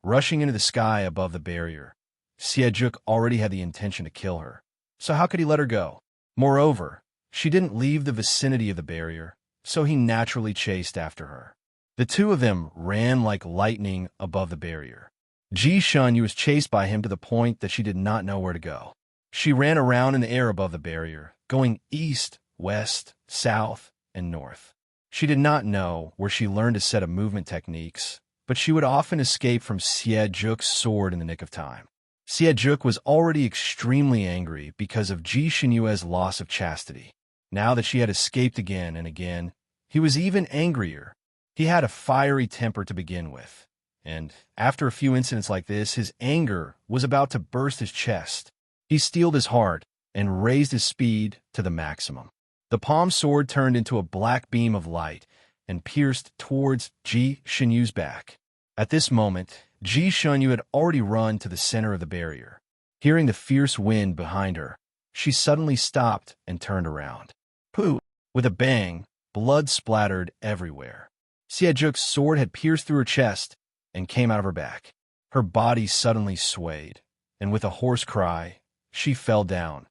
rushing into the sky above the barrier. Xie already had the intention to kill her, so how could he let her go? Moreover, she didn't leave the vicinity of the barrier, so he naturally chased after her. The two of them ran like lightning above the barrier. Ji Shunyu was chased by him to the point that she did not know where to go. She ran around in the air above the barrier, going east, west, south, and north. She did not know where she learned a set of movement techniques, but she would often escape from Xie sword in the nick of time. Xie was already extremely angry because of Ji Xinyu's loss of chastity. Now that she had escaped again and again, he was even angrier. He had a fiery temper to begin with, and after a few incidents like this, his anger was about to burst his chest. He steeled his heart and raised his speed to the maximum. The palm sword turned into a black beam of light and pierced towards Ji Xinyu's back. At this moment, Ji Xinyu had already run to the center of the barrier. Hearing the fierce wind behind her, she suddenly stopped and turned around. Pooh! With a bang, blood splattered everywhere. Xie sword had pierced through her chest and came out of her back. Her body suddenly swayed, and with a hoarse cry, she fell down.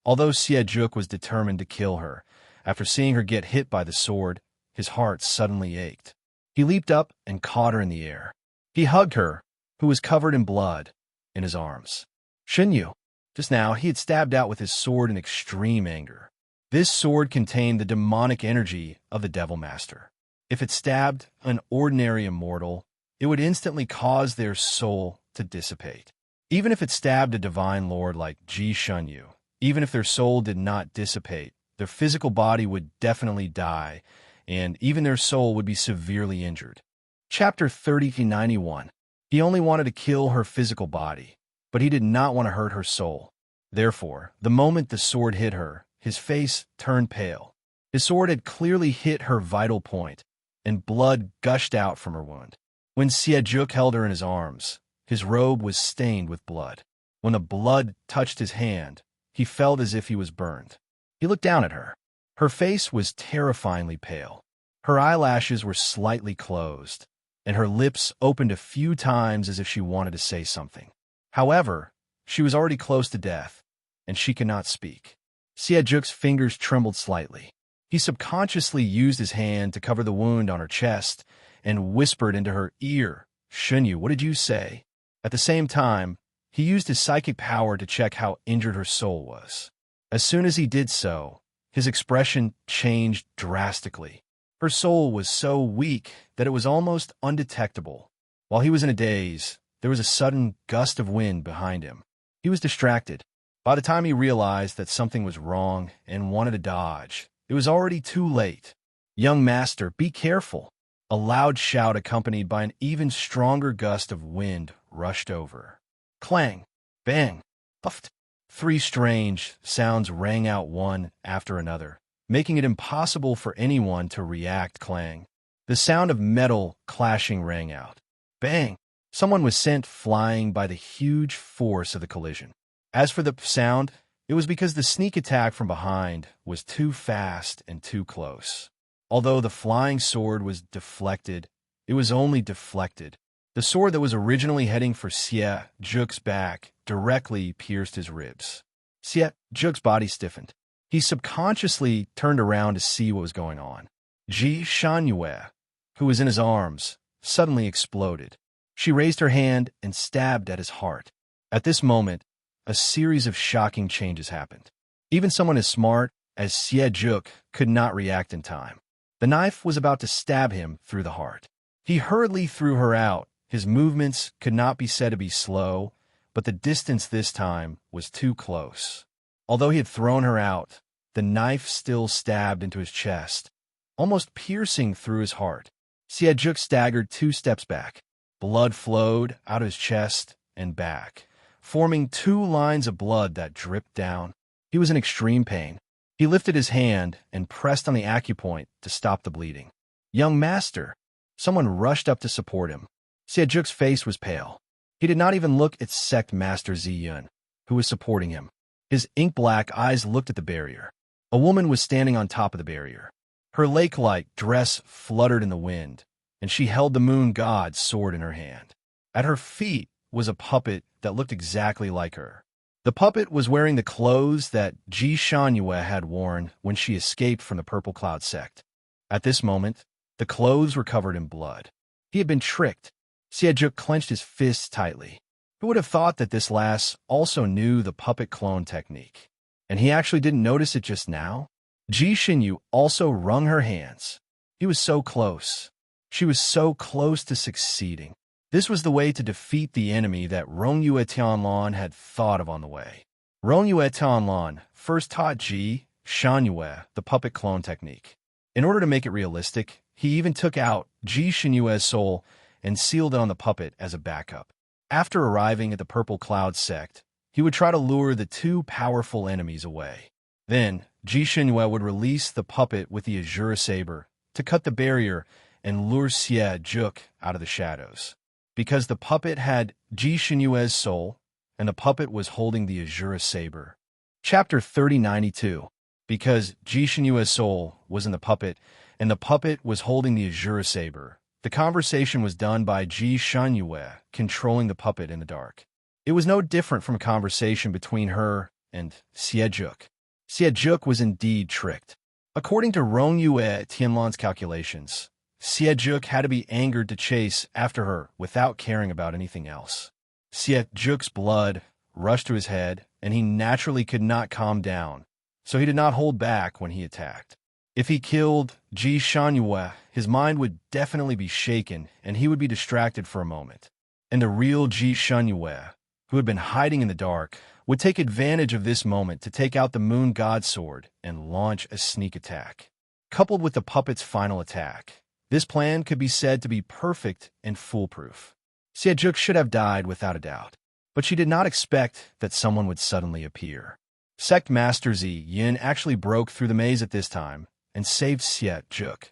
Although Xie was determined to kill her, after seeing her get hit by the sword, his heart suddenly ached. He leaped up and caught her in the air. He hugged her, who was covered in blood, in his arms. Xinyu. Just now, he had stabbed out with his sword in extreme anger. This sword contained the demonic energy of the Devil Master. If it stabbed an ordinary immortal, it would instantly cause their soul to dissipate. Even if it stabbed a divine lord like Ji Shunyu, Even if their soul did not dissipate, their physical body would definitely die, and even their soul would be severely injured. Chapter 30-91. He only wanted to kill her physical body, but he did not want to hurt her soul. Therefore, the moment the sword hit her, his face turned pale. His sword had clearly hit her vital point, and blood gushed out from her wound. When Siejuk held her in his arms, his robe was stained with blood. When the blood touched his hand, he felt as if he was burned. He looked down at her. Her face was terrifyingly pale. Her eyelashes were slightly closed, and her lips opened a few times as if she wanted to say something. However, she was already close to death, and she could not speak. Siejuk's fingers trembled slightly. He subconsciously used his hand to cover the wound on her chest and whispered into her ear, "Shunyu, what did you say?" At the same time, he used his psychic power to check how injured her soul was. As soon as he did so, his expression changed drastically. Her soul was so weak that it was almost undetectable. While he was in a daze, there was a sudden gust of wind behind him. He was distracted. By the time he realized that something was wrong and wanted to dodge, it was already too late. "Young master, be careful!" A loud shout accompanied by an even stronger gust of wind rushed over. Clang! Bang! Puffed! 3 strange sounds rang out one after another, making it impossible for anyone to react. Clang! The sound of metal clashing rang out. Bang! Someone was sent flying by the huge force of the collision. As for the sound, it was because the sneak attack from behind was too fast and too close. Although the flying sword was deflected, it was only deflected. The sword that was originally heading for Siejuk's back directly pierced his ribs. Siejuk's body stiffened. He subconsciously turned around to see what was going on. Ji Shanyue, who was in his arms, suddenly exploded. She raised her hand and stabbed at his heart. At this moment, a series of shocking changes happened. Even someone as smart as Siejuk could not react in time. The knife was about to stab him through the heart. He hurriedly threw her out. His movements could not be said to be slow, but the distance this time was too close. Although he had thrown her out, the knife still stabbed into his chest, almost piercing through his heart. Siejuk staggered 2 steps back. Blood flowed out of his chest and back, forming 2 lines of blood that dripped down. He was in extreme pain. He lifted his hand and pressed on the acupoint to stop the bleeding. "Young master!" Someone rushed up to support him. Siejuk's face was pale. He did not even look at Sect Master Ziyun, who was supporting him. His ink-black eyes looked at the barrier. A woman was standing on top of the barrier. Her lake-like dress fluttered in the wind, and she held the moon god's sword in her hand. At her feet was a puppet that looked exactly like her. The puppet was wearing the clothes that Ji Shanyue had worn when she escaped from the Purple Cloud sect. At this moment, the clothes were covered in blood. He had been tricked. Siejuk clenched his fists tightly. Who would have thought that this lass also knew the puppet clone technique? And he actually didn't notice it just now? Ji Shinyu also wrung her hands. He was so close. She was so close to succeeding. This was the way to defeat the enemy that Rongyue Tianlan had thought of on the way. Rongyue Tianlan first taught Ji Shanyue the puppet clone technique. In order to make it realistic, he even took out Ji Shinyue's soul and sealed it on the puppet as a backup. After arriving at the Purple Cloud sect, he would try to lure the 2 powerful enemies away. Then, Ji Shinyue would release the puppet with the Azure Saber to cut the barrier and lure Siejuk out of the shadows. Because the puppet had Ji Shinyue's soul, and the puppet was holding the Azure Saber. Chapter 30-92. Because Ji Shinyue's soul was in the puppet, and the puppet was holding the Azure Saber, the conversation was done by Ji Shanyue, controlling the puppet in the dark. It was no different from a conversation between her and Siejuk. Siejuk was indeed tricked. According to Rongyue Tianlan's calculations, Siejuk had to be angered to chase after her without caring about anything else. Siejuk's blood rushed to his head, and he naturally could not calm down, so he did not hold back when he attacked. If he killed Ji Shanyue, his mind would definitely be shaken, and he would be distracted for a moment. And the real Ji Shanyue, who had been hiding in the dark, would take advantage of this moment to take out the moon god sword and launch a sneak attack. Coupled with the puppet's final attack, this plan could be said to be perfect and foolproof. Sejuk should have died without a doubt, but she did not expect that someone would suddenly appear. Sect Master Zi Yin actually broke through the maze at this time and saved Sejuk.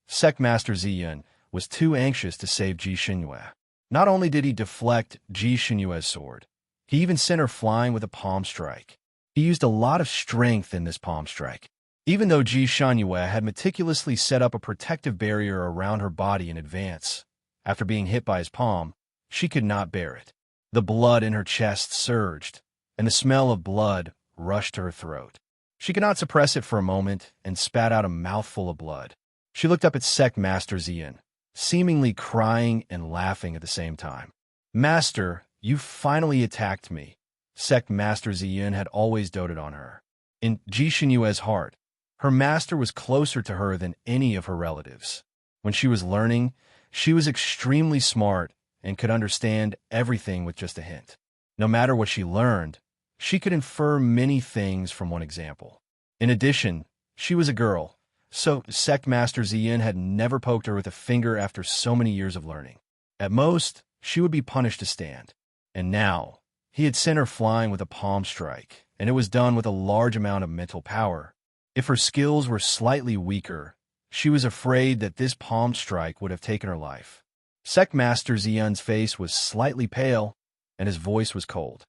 Sect Master Zi Yin was too anxious to save Ji Xinyue. Not only did he deflect Ji Xinyue's sword, he even sent her flying with a palm strike. He used a lot of strength in this palm strike. Even though Ji Xinyue had meticulously set up a protective barrier around her body in advance, after being hit by his palm, she could not bear it. The blood in her chest surged, and the smell of blood rushed to her throat. She could not suppress it for a moment and spat out a mouthful of blood. She looked up at Sect Master Ziyin, seemingly crying and laughing at the same time. "Master, you finally attacked me." Sect Master Ziyin had always doted on her. In Ji Xinyue's heart, her master was closer to her than any of her relatives. When she was learning, she was extremely smart and could understand everything with just a hint. No matter what she learned, she could infer many things from one example. In addition, she was a girl, so Sect Master Ziyin had never poked her with a finger after so many years of learning. At most, she would be punished to stand. And now, he had sent her flying with a palm strike, and it was done with a large amount of mental power. If her skills were slightly weaker, she was afraid that this palm strike would have taken her life. Sect Master Ziyun's face was slightly pale, and his voice was cold.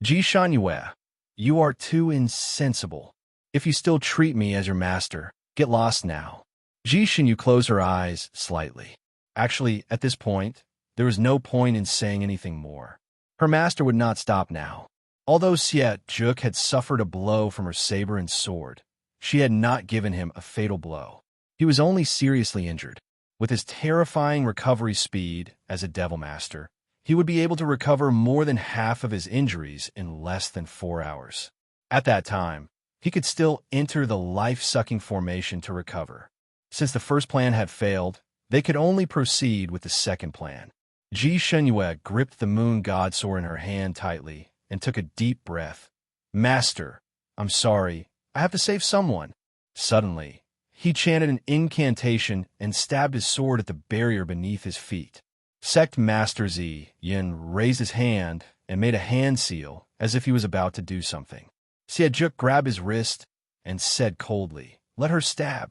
"Ji Xinyue, you are too insensible. If you still treat me as your master, get lost now." Ji Xinyu closed her eyes slightly. Actually, at this point, there was no point in saying anything more. Her master would not stop now. Although Sejuk had suffered a blow from her saber and sword, she had not given him a fatal blow. He was only seriously injured. With his terrifying recovery speed as a Devil Master, he would be able to recover more than half of his injuries in less than 4 hours. At that time, he could still enter the life-sucking formation to recover. Since the first plan had failed, they could only proceed with the second plan. Ji Xinyue gripped the moon god sword in her hand tightly and took a deep breath. "Master, I'm sorry. I have to save someone." Suddenly, he chanted an incantation and stabbed his sword at the barrier beneath his feet. Sect Master Zi Yin raised his hand and made a hand seal as if he was about to do something. Sejuk grabbed his wrist and said coldly, "Let her stab."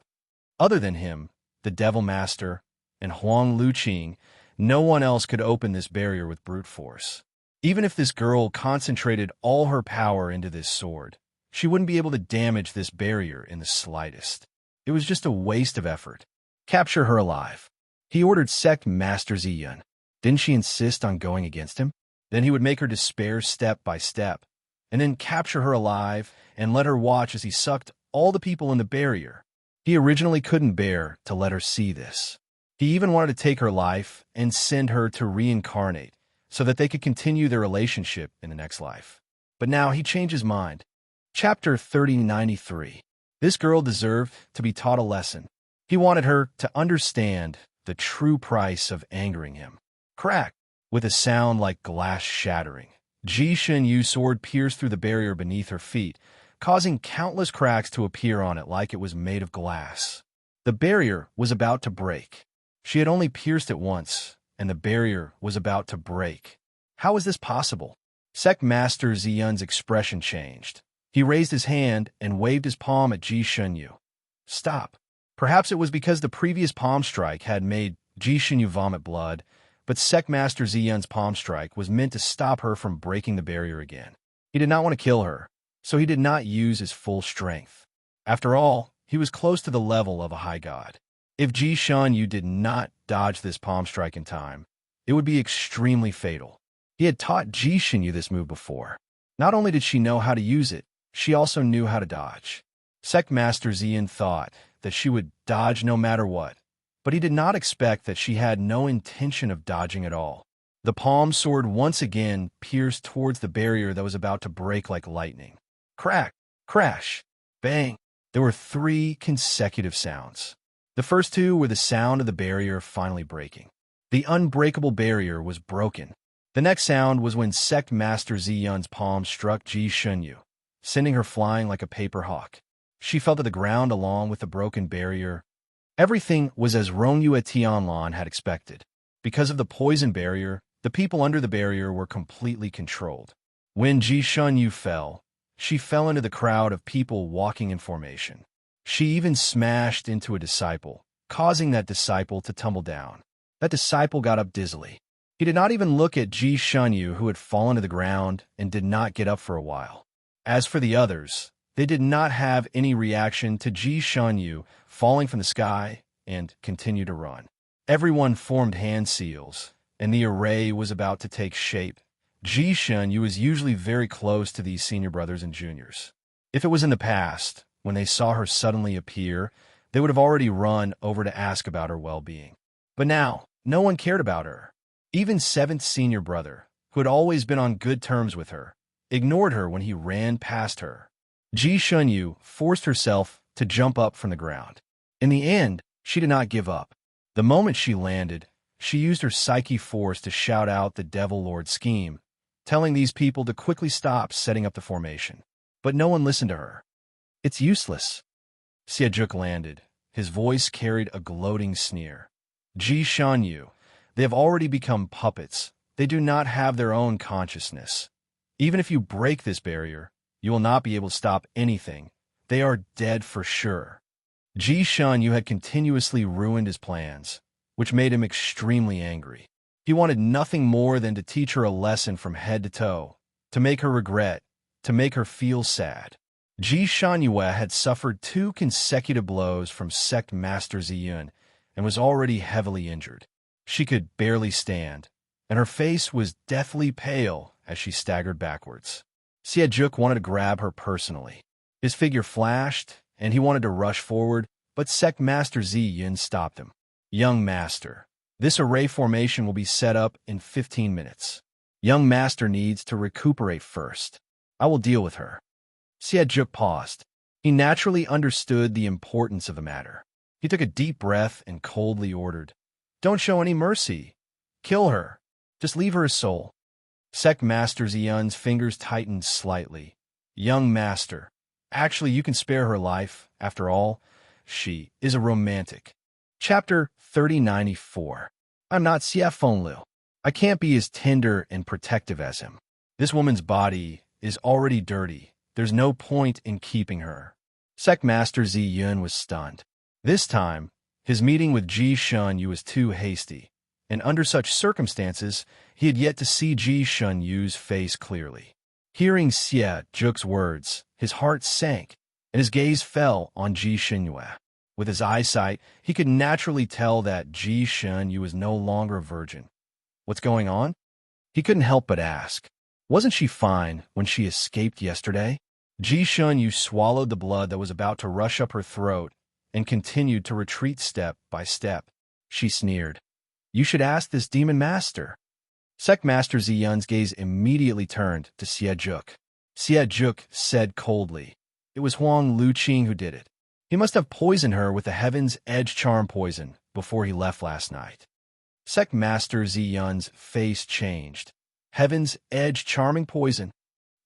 Other than him, the Devil Master, and Huang Luqing, no one else could open this barrier with brute force. Even if this girl concentrated all her power into this sword, she wouldn't be able to damage this barrier in the slightest. It was just a waste of effort. "Capture her alive," he ordered Sect Master Ziyin. Didn't she insist on going against him? Then he would make her despair step by step, and then capture her alive and let her watch as he sucked all the people in the barrier. He originally couldn't bear to let her see this. He even wanted to take her life and send her to reincarnate so that they could continue their relationship in the next life. But now he changed his mind. Chapter 3093. This girl deserved to be taught a lesson. He wanted her to understand the true price of angering him. Crack! With a sound like glass shattering, Ji Xinyu's sword pierced through the barrier beneath her feet, causing countless cracks to appear on it like it was made of glass. The barrier was about to break. She had only pierced it once, and the barrier was about to break. How was this possible? Sect Master Ziyun's expression changed. He raised his hand and waved his palm at Ji Xinyu. "Stop." Perhaps it was because the previous palm strike had made Ji Xinyu vomit blood, but Sect Master Ziyun's palm strike was meant to stop her from breaking the barrier again. He did not want to kill her, so he did not use his full strength. After all, he was close to the level of a high god. If Ji Xinyue did not dodge this palm strike in time, it would be extremely fatal. He had taught Ji Xinyu this move before. Not only did she know how to use it, she also knew how to dodge. Sect Master Ziyin thought that she would dodge no matter what, but he did not expect that she had no intention of dodging at all. The palm sword once again pierced towards the barrier that was about to break like lightning. Crack! Crash! Bang! There were 3 consecutive sounds. The first 2 were the sound of the barrier finally breaking. The unbreakable barrier was broken. The next sound was when Sect Master Ziyun's palm struck Ji Shunyu, sending her flying like a paper hawk. She fell to the ground along with the broken barrier. Everything was as Rongyue Tianlan had expected. Because of the poison barrier, the people under the barrier were completely controlled. When Ji Shunyu fell, she fell into the crowd of people walking in formation. She even smashed into a disciple, causing that disciple to tumble down. That disciple got up dizzily. He did not even look at Ji Shunyu, who had fallen to the ground and did not get up for a while. As for the others, they did not have any reaction to Ji Shunyu falling from the sky and continued to run. Everyone formed hand seals, and the array was about to take shape. Ji Shunyu was usually very close to these senior brothers and juniors. If it was in the past, when they saw her suddenly appear, they would have already run over to ask about her well-being. But now, no one cared about her. Even 7th senior brother, who had always been on good terms with her, ignored her when he ran past her. Ji Shunyu forced herself to jump up from the ground. In the end, she did not give up. The moment she landed, she used her psyche force to shout out the Devil Lord scheme, telling these people to quickly stop setting up the formation. But no one listened to her. It's useless. Xiejuk landed. His voice carried a gloating sneer. Ji Shunyu, they have already become puppets. They do not have their own consciousness. Even if you break this barrier, you will not be able to stop anything. They are dead for sure. Ji Shunyu had continuously ruined his plans, which made him extremely angry. He wanted nothing more than to teach her a lesson from head to toe, to make her regret, to make her feel sad. Ji Shunyu had suffered 2 consecutive blows from Sect Master Ziyun and was already heavily injured. She could barely stand, and her face was deathly pale as she staggered backwards. Xiejuk wanted to grab her personally. His figure flashed, and he wanted to rush forward, but Sect Master Ziyun stopped him. Young Master, this array formation will be set up in 15 minutes. Young Master needs to recuperate first. I will deal with her. Xiejuk paused. He naturally understood the importance of the matter. He took a deep breath and coldly ordered, "Don't show any mercy. Kill her. Just leave her a soul." Sect Master Ziyun's fingers tightened slightly. "Young Master, actually you can spare her life. After all, she is a romantic." Chapter 3094. I'm not Xie Fengliu. I can't be as tender and protective as him. This woman's body is already dirty. There's no point in keeping her. Sect Master Ziyun was stunned. This time, his meeting with Ji Shunyu was too hasty, and under such circumstances, he had yet to see Ji Shunyu's face clearly. Hearing Xiejuk's words, his heart sank, and his gaze fell on Ji Shunyu. With his eyesight, he could naturally tell that Ji Shunyu was no longer a virgin. What's going on? He couldn't help but ask. Wasn't she fine when she escaped yesterday? Ji Shunyu swallowed the blood that was about to rush up her throat and continued to retreat step by step. She sneered. You should ask this demon master. Sect Master Ziyun's gaze immediately turned to Xiejuk. Xiejuk said coldly, "It was Huang Luqing who did it. He must have poisoned her with the Heaven's Edge charm poison before he left last night." Sect Master Ziyun's face changed. Heaven's Edge charming poison.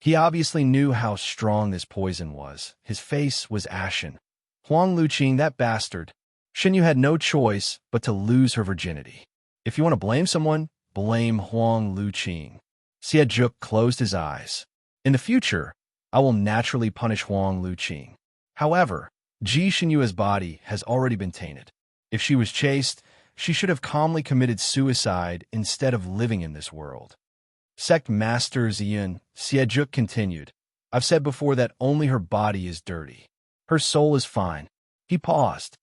He obviously knew how strong this poison was. His face was ashen. Huang Luqing, that bastard. Shunyu had no choice but to lose her virginity. If you want to blame someone, blame Huang Luqing. Xiejuk closed his eyes. In the future, I will naturally punish Huang Luqing. However, Ji Shunyu's body has already been tainted. If she was chaste, she should have calmly committed suicide instead of living in this world. Sect Master Ziyun, Xiejuk continued, I've said before that only her body is dirty. Her soul is fine. He paused.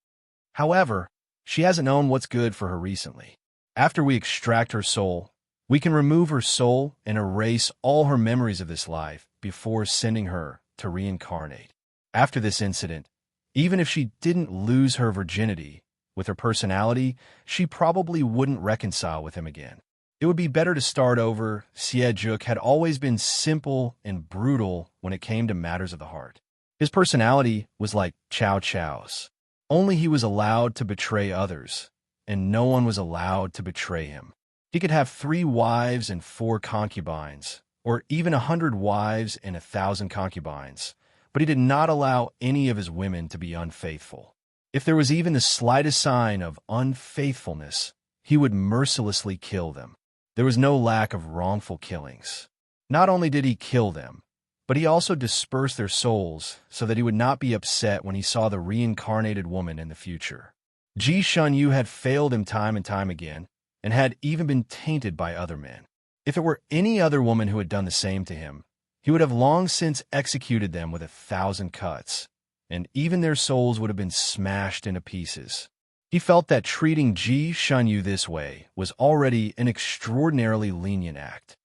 However, she hasn't known what's good for her recently. After we extract her soul, we can remove her soul and erase all her memories of this life before sending her to reincarnate. After this incident, even if she didn't lose her virginity, with her personality, she probably wouldn't reconcile with him again. It would be better to start over. Xiejuk had always been simple and brutal when it came to matters of the heart. His personality was like Chow Chow's. Only he was allowed to betray others, and no one was allowed to betray him. He could have 3 wives and 4 concubines, or even 100 wives and 1,000 concubines, but he did not allow any of his women to be unfaithful. If there was even the slightest sign of unfaithfulness, he would mercilessly kill them. There was no lack of wrongful killings. Not only did he kill them, but he also dispersed their souls so that he would not be upset when he saw the reincarnated woman in the future. Ji Shunyu had failed him time and time again, and had even been tainted by other men. If it were any other woman who had done the same to him, he would have long since executed them with 1,000 cuts, and even their souls would have been smashed into pieces. He felt that treating Ji Shunyu this way was already an extraordinarily lenient act.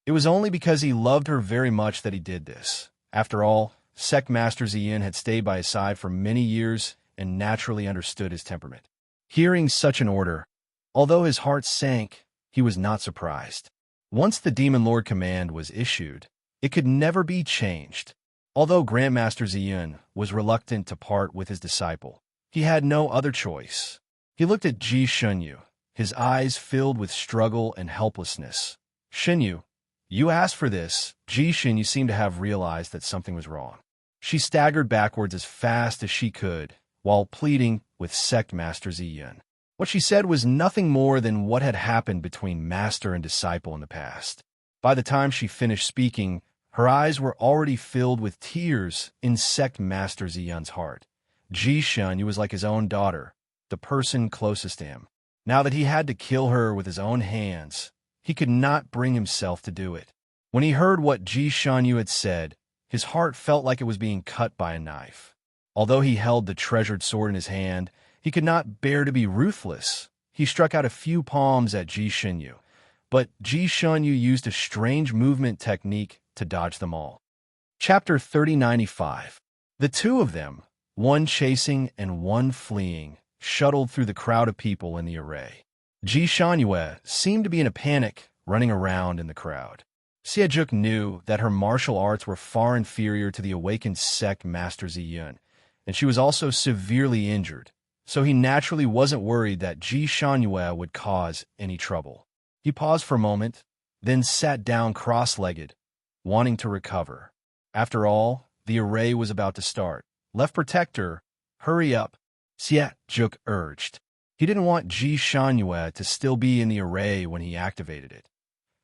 It was only because he loved her very much that he did this. After all, Sect Master Ziyin had stayed by his side for many years and naturally understood his temperament. Hearing such an order, although his heart sank, he was not surprised. Once the Demon Lord command was issued, it could never be changed. Although Grandmaster Ziyin was reluctant to part with his disciple, he had no other choice. He looked at Ji Shunyu, his eyes filled with struggle and helplessness. "Shunyu, you asked for this." Ji Shunyu seemed to have realized that something was wrong. She staggered backwards as fast as she could, while pleading with Sect Master Ziyin. What she said was nothing more than what had happened between master and disciple in the past. By the time she finished speaking, her eyes were already filled with tears in Sect Master Ziyun's heart. Ji Shunyu was like his own daughter, the person closest to him. Now that he had to kill her with his own hands, he could not bring himself to do it. When he heard what Ji Shunyu had said, his heart felt like it was being cut by a knife. Although he held the treasured sword in his hand, he could not bear to be ruthless. He struck out a few palms at Ji Shunyu, but Ji Shunyu used a strange movement technique to dodge them all. Chapter 3095. The two of them, one chasing and one fleeing, shuttled through the crowd of people in the array. Ji Shunyu seemed to be in a panic, running around in the crowd. Xiejuk knew that her martial arts were far inferior to the awakened Sect Master Ziyin, and she was also severely injured, so he naturally wasn't worried that Ji Shunyu would cause any trouble. He paused for a moment, then sat down cross-legged, wanting to recover. After all, the array was about to start. "Left Protector, hurry up," Xiejuk urged. He didn't want Ji Shunyu to still be in the array when he activated it.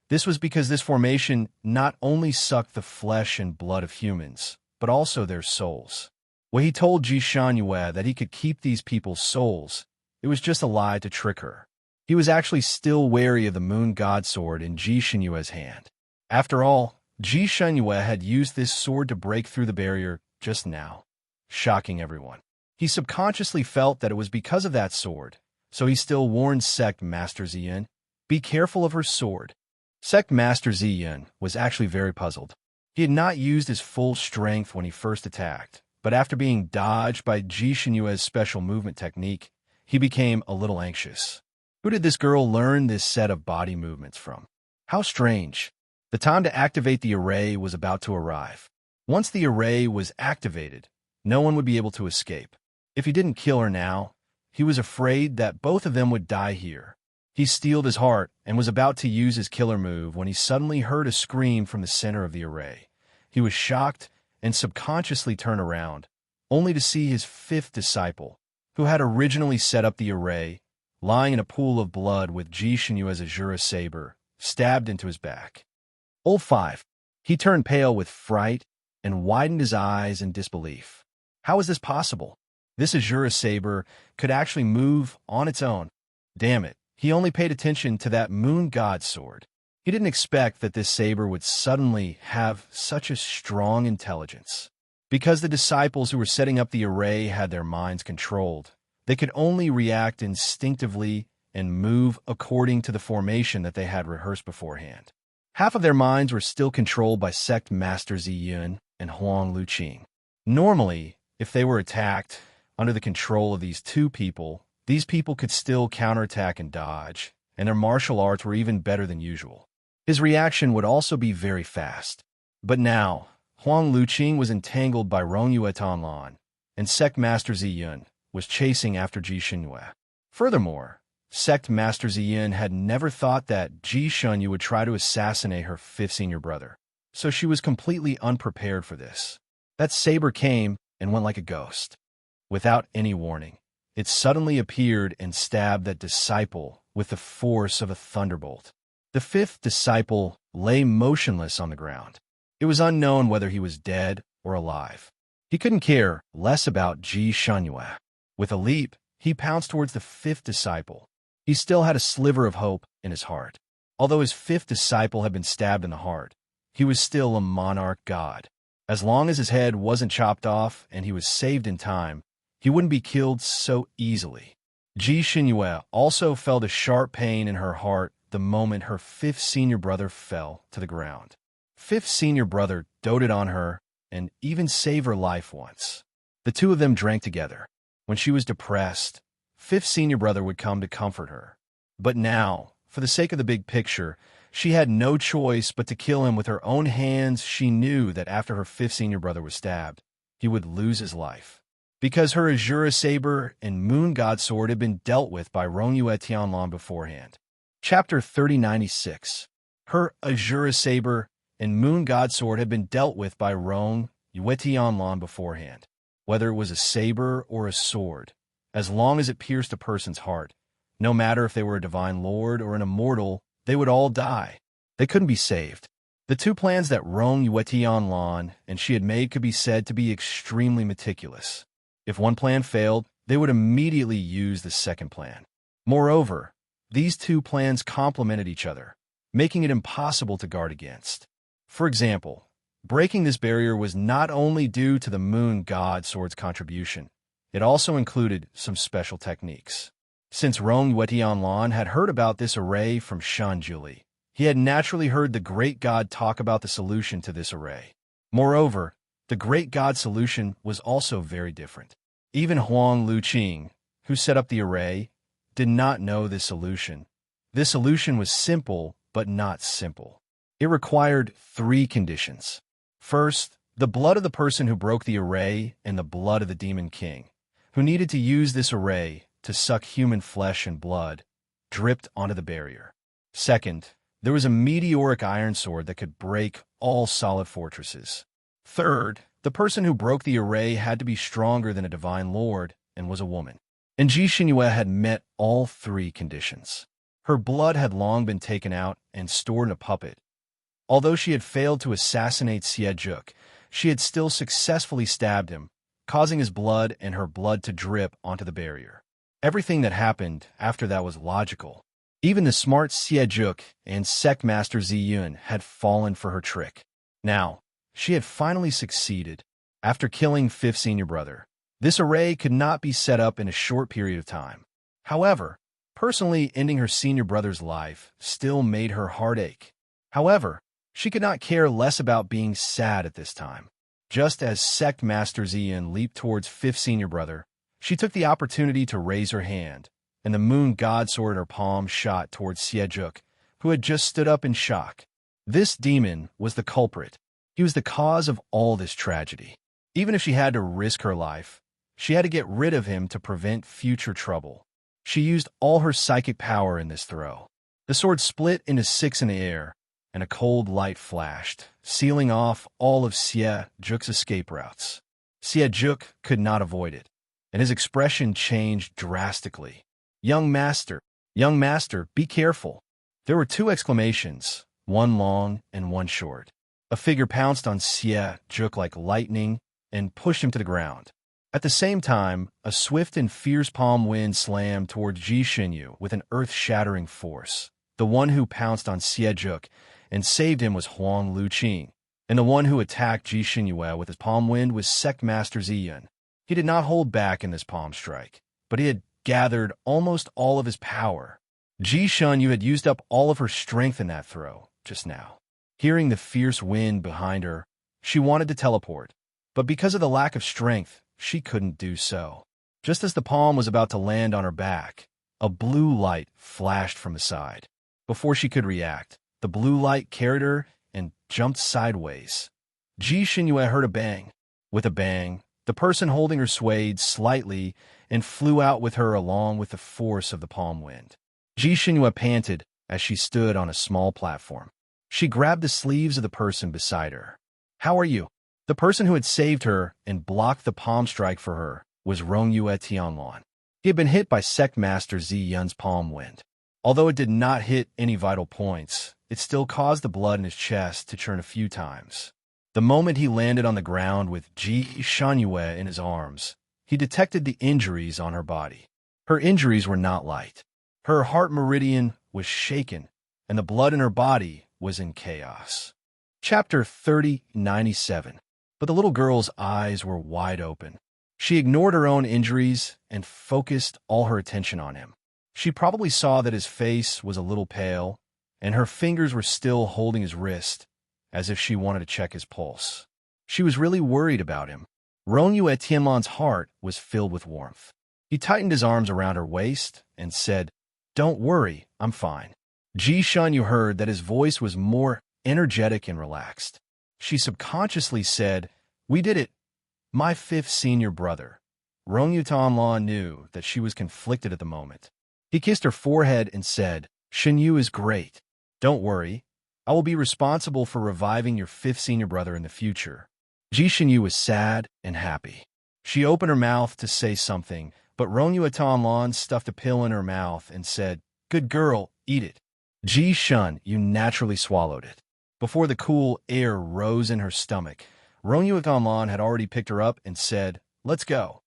This was because this formation not only sucked the flesh and blood of humans, but also their souls. When he told Ji Shunyu that he could keep these people's souls, it was just a lie to trick her. He was actually still wary of the Moon God Sword in Ji Shunyu's hand. After all, Ji Shunyu had used this sword to break through the barrier just now, shocking everyone. He subconsciously felt that it was because of that sword, so he still warned Sect Master Ziyin, "Be careful of her sword." Sect Master Ziyin was actually very puzzled. He had not used his full strength when he first attacked, but after being dodged by Ji Shunyu's special movement technique, he became a little anxious. Who did this girl learn this set of body movements from? How strange. The time to activate the array was about to arrive. Once the array was activated, no one would be able to escape. If he didn't kill her now, he was afraid that both of them would die here. He steeled his heart and was about to use his killer move when he suddenly heard a scream from the center of the array. He was shocked and subconsciously turned around, only to see his fifth disciple, who had originally set up the array, lying in a pool of blood with Ji Shunyu's Azura saber stabbed into his back. Old 5. He turned pale with fright and widened his eyes in disbelief. How was this possible? This Azura saber could actually move on its own. Damn it, he only paid attention to that Moon God Sword. He didn't expect that this saber would suddenly have such a strong intelligence. Because the disciples who were setting up the array had their minds controlled, they could only react instinctively and move according to the formation that they had rehearsed beforehand. Half of their minds were still controlled by Sect Master Ziyin and Huang Luqing. Normally, if they were attacked under the control of these two people, these people could still counterattack and dodge, and their martial arts were even better than usual. His reaction would also be very fast. But now, Huang Luqing was entangled by Rongyue Tanlan, and Sect Master Ziyin was chasing after Ji Shunyue. Furthermore, Sect Master Ziyin had never thought that Ji Shunyu would try to assassinate her fifth senior brother, so she was completely unprepared for this. That saber came and went like a ghost. Without any warning, it suddenly appeared and stabbed that disciple with the force of a thunderbolt. The fifth disciple lay motionless on the ground. It was unknown whether he was dead or alive. He couldn't care less about Ji Shunyu. With a leap, he pounced towards the fifth disciple. He still had a sliver of hope in his heart. Although his fifth disciple had been stabbed in the heart, he was still a monarch god. As long as his head wasn't chopped off and he was saved in time, he wouldn't be killed so easily. Ji Shunyu also felt a sharp pain in her heart the moment her fifth senior brother fell to the ground. Fifth senior brother doted on her and even saved her life once. The two of them drank together. When she was depressed, fifth senior brother would come to comfort her. But now, for the sake of the big picture, she had no choice but to kill him with her own hands. She knew that after her fifth senior brother was stabbed, he would lose his life. Because her Azure Saber and Moon God Sword had been dealt with by Rong Yue Tianlan beforehand. Chapter 3096. Her Azure Saber and Moon God Sword had been dealt with by Rong Yue Tianlan beforehand. Whether it was a saber or a sword, as long as it pierced a person's heart, no matter if they were a divine lord or an immortal, they would all die. They couldn't be saved. The two plans that Rong Yue Tianlan and she had made could be said to be extremely meticulous. If one plan failed, they would immediately use the second plan. Moreover, these two plans complemented each other, making it impossible to guard against. For example, breaking this barrier was not only due to the Moon God Sword's contribution, it also included some special techniques. Since Rong Yue Tianlan had heard about this array from Shan Juli, he had naturally heard the great god talk about the solution to this array. Moreover, the great god's solution was also very different. Even Huang Luqing, who set up the array, did not know this solution. This solution was simple, but not simple. It required 3 conditions. First, the blood of the person who broke the array and the blood of the Demon King, who needed to use this array to suck human flesh and blood, dripped onto the barrier. Second, there was a meteoric iron sword that could break all solid fortresses. Third, the person who broke the array had to be stronger than a divine lord and was a woman. And Ji Shunyu had met all 3 conditions. Her blood had long been taken out and stored in a puppet. Although she had failed to assassinate Xie Juk, she had still successfully stabbed him, causing his blood and her blood to drip onto the barrier. Everything that happened after that was logical. Even the smart Xie Juk and Sect Master Ziyun had fallen for her trick. Now, she had finally succeeded. After killing fifth senior brother, this array could not be set up in a short period of time. However, personally ending her senior brother's life still made her heart ache. However, she could not care less about being sad at this time. Just as Sect Master Ziyin leaped towards fifth senior brother, she took the opportunity to raise her hand, and the Moon God Sword in her palm shot towards Xie Juk, who had just stood up in shock. This demon was the culprit. He was the cause of all this tragedy. Even if she had to risk her life, she had to get rid of him to prevent future trouble. She used all her psychic power in this throw. The sword split into 6 in the air, and a cold light flashed, sealing off all of Xie Juk's escape routes. Xie Juk could not avoid it, and his expression changed drastically. Young master, be careful." There were 2 exclamations, one long and one short. A figure pounced on Xie Juk like lightning and pushed him to the ground. At the same time, a swift and fierce palm wind slammed toward Ji Shunyu with an earth-shattering force. The one who pounced on Xie Juk and saved him was Huang Luqing, and the one who attacked Ji Shunyu with his palm wind was Sect Master Ziyun. He did not hold back in this palm strike, but he had gathered almost all of his power. Ji Shunyu had used up all of her strength in that throw just now. Hearing the fierce wind behind her, she wanted to teleport, but because of the lack of strength, she couldn't do so. Just as the palm was about to land on her back, a blue light flashed from the side. Before she could react, the blue light carried her and jumped sideways. Ji Shunyu heard a bang. With a bang, the person holding her swayed slightly and flew out with her along with the force of the palm wind. Ji Xinyue panted as she stood on a small platform. She grabbed the sleeves of the person beside her. "How are you?" The person who had saved her and blocked the palm strike for her was Rongyue Tianlan. He had been hit by Sect Master Zi Yun's palm wind. Although it did not hit any vital points, it still caused the blood in his chest to churn a few times. The moment he landed on the ground with Ji Xinyue in his arms, he detected the injuries on her body. Her injuries were not light. Her heart meridian was shaken, and the blood in her body was in chaos. Chapter 3097. But the little girl's eyes were wide open. She ignored her own injuries and focused all her attention on him. She probably saw that his face was a little pale, and her fingers were still holding his wrist, as if she wanted to check his pulse. She was really worried about him. Rongyue Tianlan's heart was filled with warmth. He tightened his arms around her waist and said, "Don't worry, I'm fine." Ji Xinyue heard that his voice was more energetic and relaxed. She subconsciously said, "We did it. My fifth senior brother." Rongyue Tianlan knew that she was conflicted at the moment. He kissed her forehead and said, "Xinyue is great. Don't worry. I will be responsible for reviving your fifth senior brother in the future." Ji Xinyue was sad and happy. She opened her mouth to say something, but Rongyue Tianlan stuffed a pill in her mouth and said, "Good girl, eat it." Ji Xinyue naturally swallowed it. Before the cool air rose in her stomach, Rongyue Tianlan had already picked her up and said, "Let's go."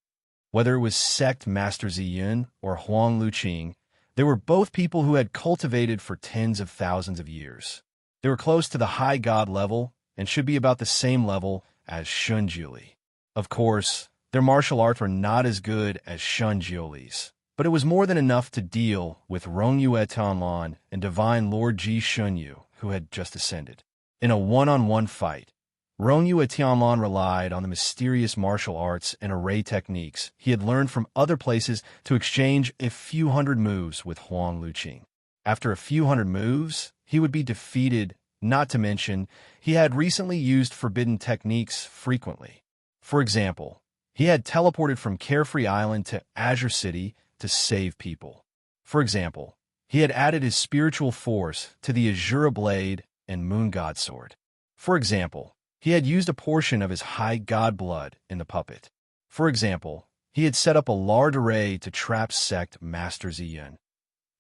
Whether it was Sect Master Zi Yun or Huang Luqing, they were both people who had cultivated for tens of thousands of years. They were close to the high god level and should be about the same level as Shunjiuli. Of course, their martial arts were not as good as Shunjiuli's, but it was more than enough to deal with Rongyue Tianlan and Divine Lord Ji Xinyue, who had just ascended. In a one-on-one fight, Rongyue Tianlan relied on the mysterious martial arts and array techniques he had learned from other places to exchange a few hundred moves with Huang Luqing. After a few hundred moves, he would be defeated, not to mention, he had recently used forbidden techniques frequently. For example, he had teleported from Carefree Island to Azure City to save people. For example, he had added his spiritual force to the Azura Blade and Moon God Sword. For example, he had used a portion of his high god blood in the puppet. For example, he had set up a large array to trap Sect Master Zi Yun.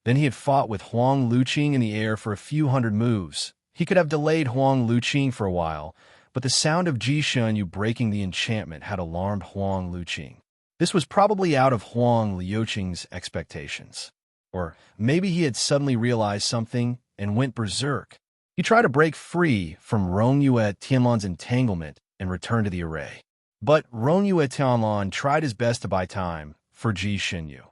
Then he had fought with Huang Luqing in the air for a few hundred moves. He could have delayed Huang Luqing for a while, but the sound of Ji Xinyue breaking the enchantment had alarmed Huang Luqing. This was probably out of Huang Luqing's expectations. Or maybe he had suddenly realized something and went berserk. He tried to break free from Rongyue Tianlan's entanglement and return to the array. But Rongyue Tianlan tried his best to buy time for Ji Xinyue,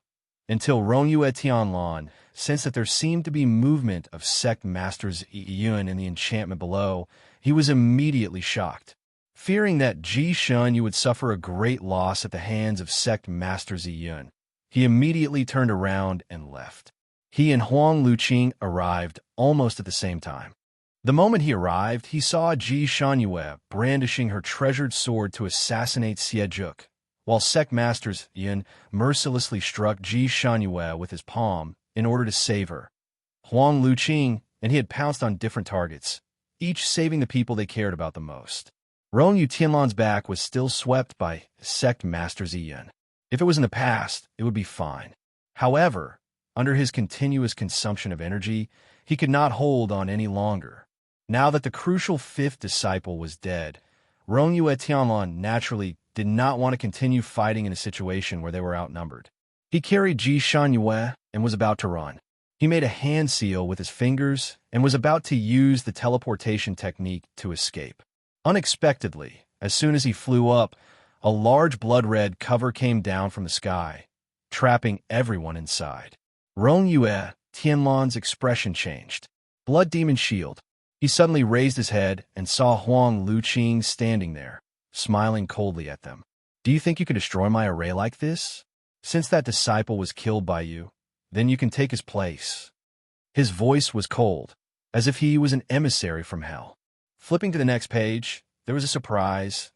until Rongyue Tianlan sensed that there seemed to be movement of Sect Masters Yun in the enchantment below. He was immediately shocked. Fearing that Ji Xinyue would suffer a great loss at the hands of Sect Master Zi Yun, he immediately turned around and left. He and Huang Luqing arrived almost at the same time. The moment he arrived, he saw Ji Xinyue brandishing her treasured sword to assassinate Xiejuk, while Sect Masters Yun mercilessly struck Ji Xinyue with his palm in order to save her. Huang Luqing and he had pounced on different targets, each saving the people they cared about the most. Rongyue Tianlan's back was still swept by Sect Master Zi Yun. If it was in the past, it would be fine. However, under his continuous consumption of energy, he could not hold on any longer. Now that the crucial fifth disciple was dead, Rongyue Tianlan naturally did not want to continue fighting in a situation where they were outnumbered. He carried Ji Xinyue and was about to run. He made a hand seal with his fingers and was about to use the teleportation technique to escape. Unexpectedly, as soon as he flew up, a large blood-red cover came down from the sky, trapping everyone inside. Rongyue Tianlan's expression changed. Blood Demon Shield. He suddenly raised his head and saw Huang Luqing standing there, smiling coldly at them. "Do you think you can destroy my array like this? Since that disciple was killed by you, then you can take his place." His voice was cold, as if he was an emissary from hell. Flipping to the next page, there was a surprise.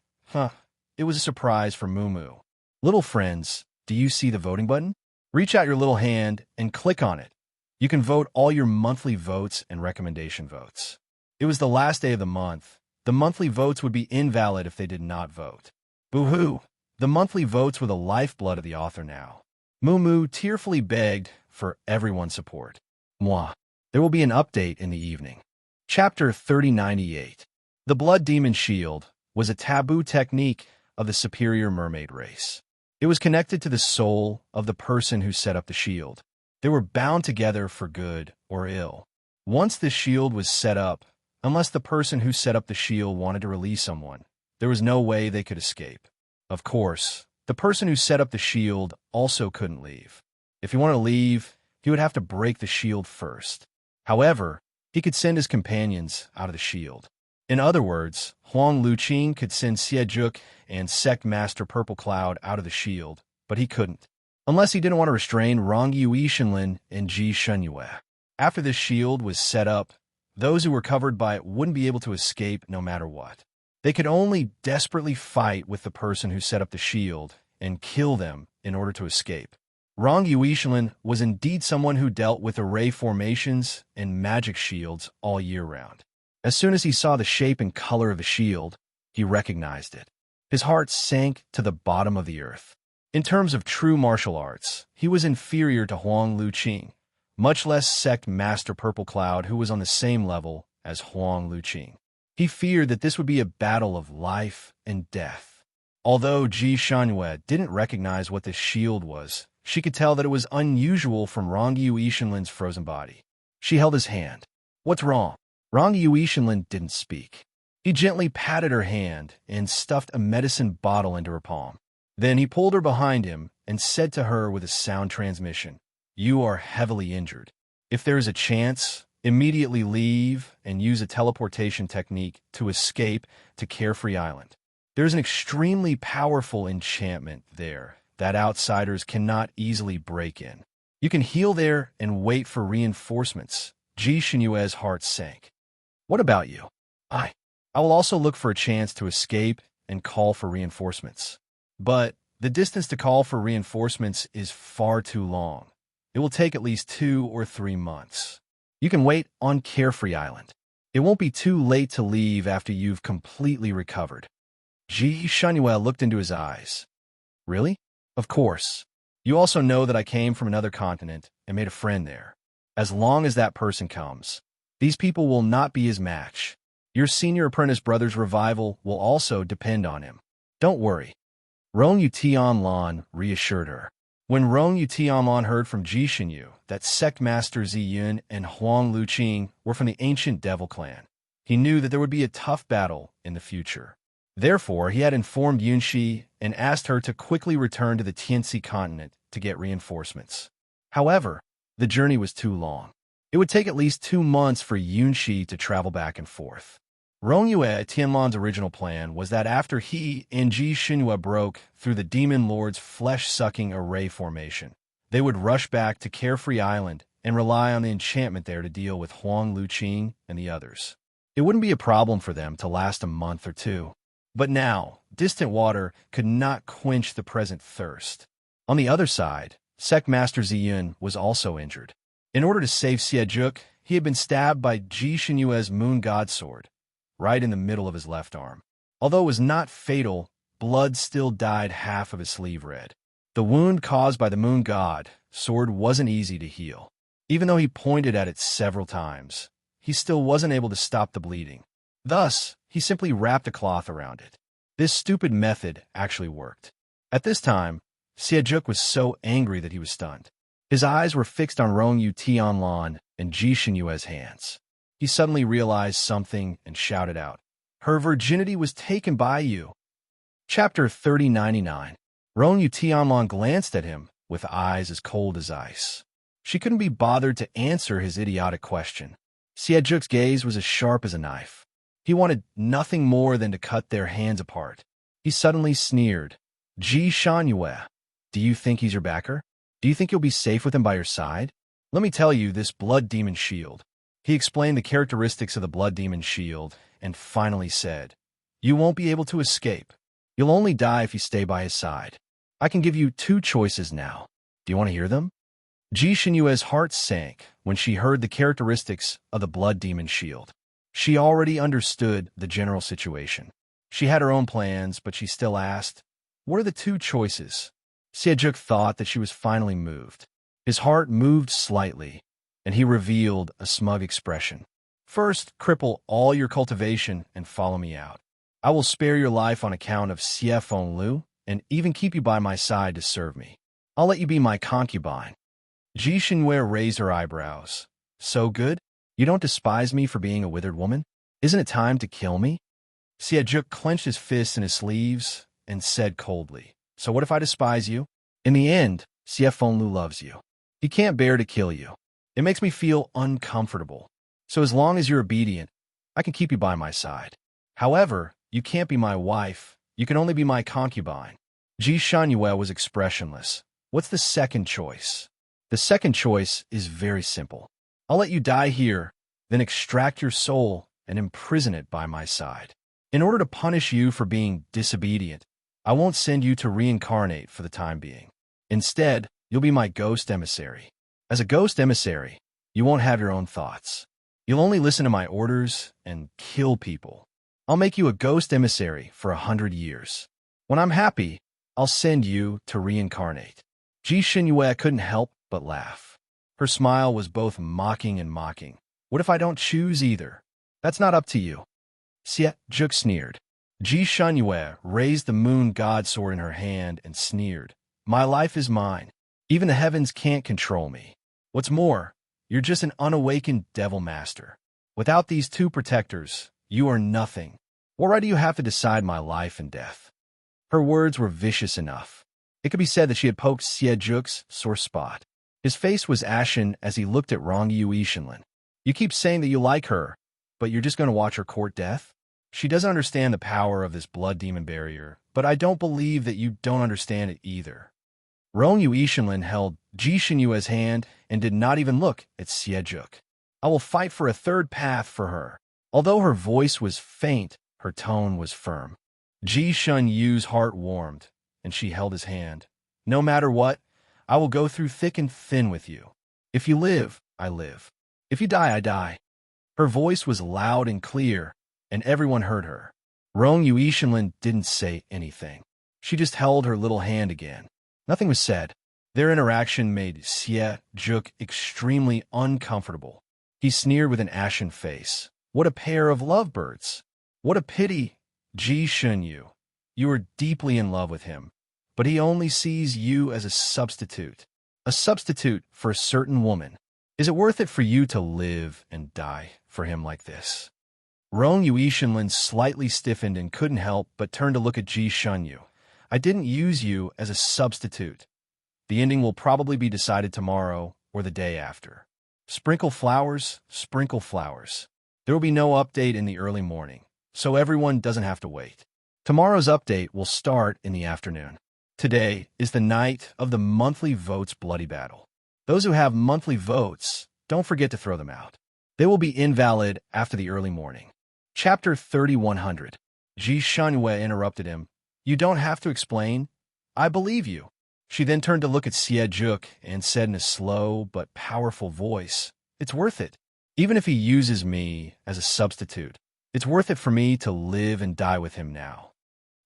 It was a surprise for Mumu. "Little friends, do you see the voting button? Reach out your little hand and click on it. You can vote all your monthly votes and recommendation votes. It was the last day of the month. The monthly votes would be invalid if they did not vote. Boo-hoo! The monthly votes were the lifeblood of the author now. Moo Moo tearfully begged for everyone's support. Mwah. There will be an update in the evening. Chapter 3098. The Blood Demon Shield was a taboo technique of the superior mermaid race. It was connected to the soul of the person who set up the shield. They were bound together for good or ill. Once the shield was set up, unless the person who set up the shield wanted to release someone, there was no way they could escape. Of course, the person who set up the shield also couldn't leave. If he wanted to leave, he would have to break the shield first. However, he could send his companions out of the shield. In other words, Huang Luqing could send Xiejuk and Sect Master Purple Cloud out of the shield, but he couldn't, unless he didn't want to restrain Rongyu Yishinlin and Ji Shenyue. After this shield was set up, those who were covered by it wouldn't be able to escape no matter what. They could only desperately fight with the person who set up the shield and kill them in order to escape. Rongyu Yishinlin was indeed someone who dealt with array formations and magic shields all year round. As soon as he saw the shape and color of the shield, he recognized it. His heart sank to the bottom of the earth. In terms of true martial arts, he was inferior to Huang Luqing, much less Sect Master Purple Cloud, who was on the same level as Huang Luqing. He feared that this would be a battle of life and death. Although Ji Shenyue didn't recognize what this shield was, she could tell that it was unusual from Rongyu Yishinlin's frozen body. She held his hand. "What's wrong?" Rongyu Yishinlin didn't speak. He gently patted her hand and stuffed a medicine bottle into her palm. Then he pulled her behind him and said to her with a sound transmission, "You are heavily injured. If there is a chance, immediately leave and use a teleportation technique to escape to Carefree Island. There's an extremely powerful enchantment there that outsiders cannot easily break in. You can heal there and wait for reinforcements." Ji Shenyue's heart sank. "What about you?" I will also look for a chance to escape and call for reinforcements. But the distance to call for reinforcements is far too long. It will take at least 2 or 3 months. You can wait on Carefree Island. It won't be too late to leave after you've completely recovered. Ji Shenyue looked into his eyes. "Really? Of course. You also know that I came from another continent and made a friend there. As long as that person comes, these people will not be his match. Your senior apprentice brother's revival will also depend on him. Don't worry." Rongyu Tianlan reassured her. When Rongyu Tianlan heard from Ji Shenyu that Sect Master Ziyun and Huang Luqing were from the ancient Devil Clan, he knew that there would be a tough battle in the future. Therefore, he had informed Yunxi and asked her to quickly return to the Tianxi continent to get reinforcements. However, the journey was too long. It would take at least 2 months for Yunxi to travel back and forth. Rongyu Tianlan's original plan was that after he and Ji Shenyu broke through the Demon Lord's flesh-sucking array formation, they would rush back to Carefree Island and rely on the enchantment there to deal with Huang Luqing and the others. It wouldn't be a problem for them to last a month or 2. But now, distant water could not quench the present thirst. On the other side, Sect Master Ziyun was also injured. In order to save Xiejuk, he had been stabbed by Ji Shenyue's Moon God Sword, right in the middle of his left arm. Although it was not fatal, blood still dyed half of his sleeve red. The wound caused by the Moon God Sword wasn't easy to heal. Even though he pointed at it several times, he still wasn't able to stop the bleeding. Thus, he simply wrapped a cloth around it. This stupid method actually worked. At this time, Xiejuk was so angry that he was stunned. His eyes were fixed on Rongyu Tianlan and Ji Shenyue's hands. He suddenly realized something and shouted out, "Her virginity was taken by you." Chapter 3099. Rongyu Tianlan glanced at him with eyes as cold as ice. She couldn't be bothered to answer his idiotic question. Xiejuk's gaze was as sharp as a knife. He wanted nothing more than to cut their hands apart. He suddenly sneered, "Ji Shenyue, do you think he's your backer? Do you think you'll be safe with him by your side? Let me tell you this Blood Demon Shield." He explained the characteristics of the Blood Demon Shield and finally said, "You won't be able to escape. You'll only die if you stay by his side. I can give you 2 choices now. Do you want to hear them?" Ji Xinyue's heart sank when she heard the characteristics of the blood demon shield. She already understood the general situation. She had her own plans, but she still asked, "What are the two choices?" Siejuk thought that she was finally moved. His heart moved slightly, and he revealed a smug expression. "First, cripple all your cultivation and follow me out. I will spare your life on account of Xie Fenglu, and even keep you by my side to serve me. I'll let you be my concubine." Ji Xinhue raised her eyebrows. "So good? You don't despise me for being a withered woman? Isn't it time to kill me?" Siejuk clenched his fists in his sleeves and said coldly, "So what if I despise you? In the end, Xie Fenglu loves you. He can't bear to kill you. It makes me feel uncomfortable. So as long as you're obedient, I can keep you by my side. However, you can't be my wife. You can only be my concubine." Ji Xinyue was expressionless. "What's the second choice?" "The second choice is very simple. I'll let you die here, then extract your soul and imprison it by my side. In order to punish you for being disobedient, I won't send you to reincarnate for the time being. Instead, you'll be my ghost emissary. As a ghost emissary, you won't have your own thoughts. You'll only listen to my orders and kill people. I'll make you a ghost emissary for 100 years. When I'm happy, I'll send you to reincarnate." Ji Xinyue couldn't help but laugh. Her smile was both mocking and mocking. "What if I don't choose either? That's not up to you." Siejuk sneered. Ji Xinyue raised the moon god sword in her hand and sneered. "My life is mine. Even the heavens can't control me. What's more, you're just an unawakened devil master. Without these two protectors, you are nothing. Why do you have to decide my life and death?" Her words were vicious enough. It could be said that she had poked Siejuk's sore spot. His face was ashen as he looked at Rendezvous Audiobook. "You keep saying that you like her, but you're just going to watch her court death? She doesn't understand the power of this blood demon barrier, but I don't believe that you don't understand it either." Rendezvous Audiobook held Ji Xinyue's hand and did not even look at Siejuk. "I will fight for a third path for her." Although her voice was faint, her tone was firm. Ji Xinyue's heart warmed, and she held his hand. "No matter what, I will go through thick and thin with you. If you live, I live. If you die, I die." Her voice was loud and clear, and everyone heard her. Rendezvous Audiobook didn't say anything. She just held her little hand again. Nothing was said. Their interaction made Siejuk extremely uncomfortable. He sneered with an ashen face. "What a pair of lovebirds! What a pity, Ji Xinyue. You are deeply in love with him, but he only sees you as a substitute for a certain woman. Is it worth it for you to live and die for him like this?" Rendezvous Audiobook slightly stiffened and couldn't help but turn to look at Ji Xinyue. "I didn't use you as a substitute. The ending will probably be decided tomorrow or the day after. Sprinkle flowers, sprinkle flowers. There will be no update in the early morning, so everyone doesn't have to wait. Tomorrow's update will start in the afternoon. Today is the night of the monthly votes bloody battle. Those who have monthly votes, don't forget to throw them out. They will be invalid after the early morning." Chapter 3100. Ji Xinyue interrupted him. "You don't have to explain. I believe you." She then turned to look at Siejuk and said in a slow but powerful voice, "It's worth it. Even if he uses me as a substitute, it's worth it for me to live and die with him now."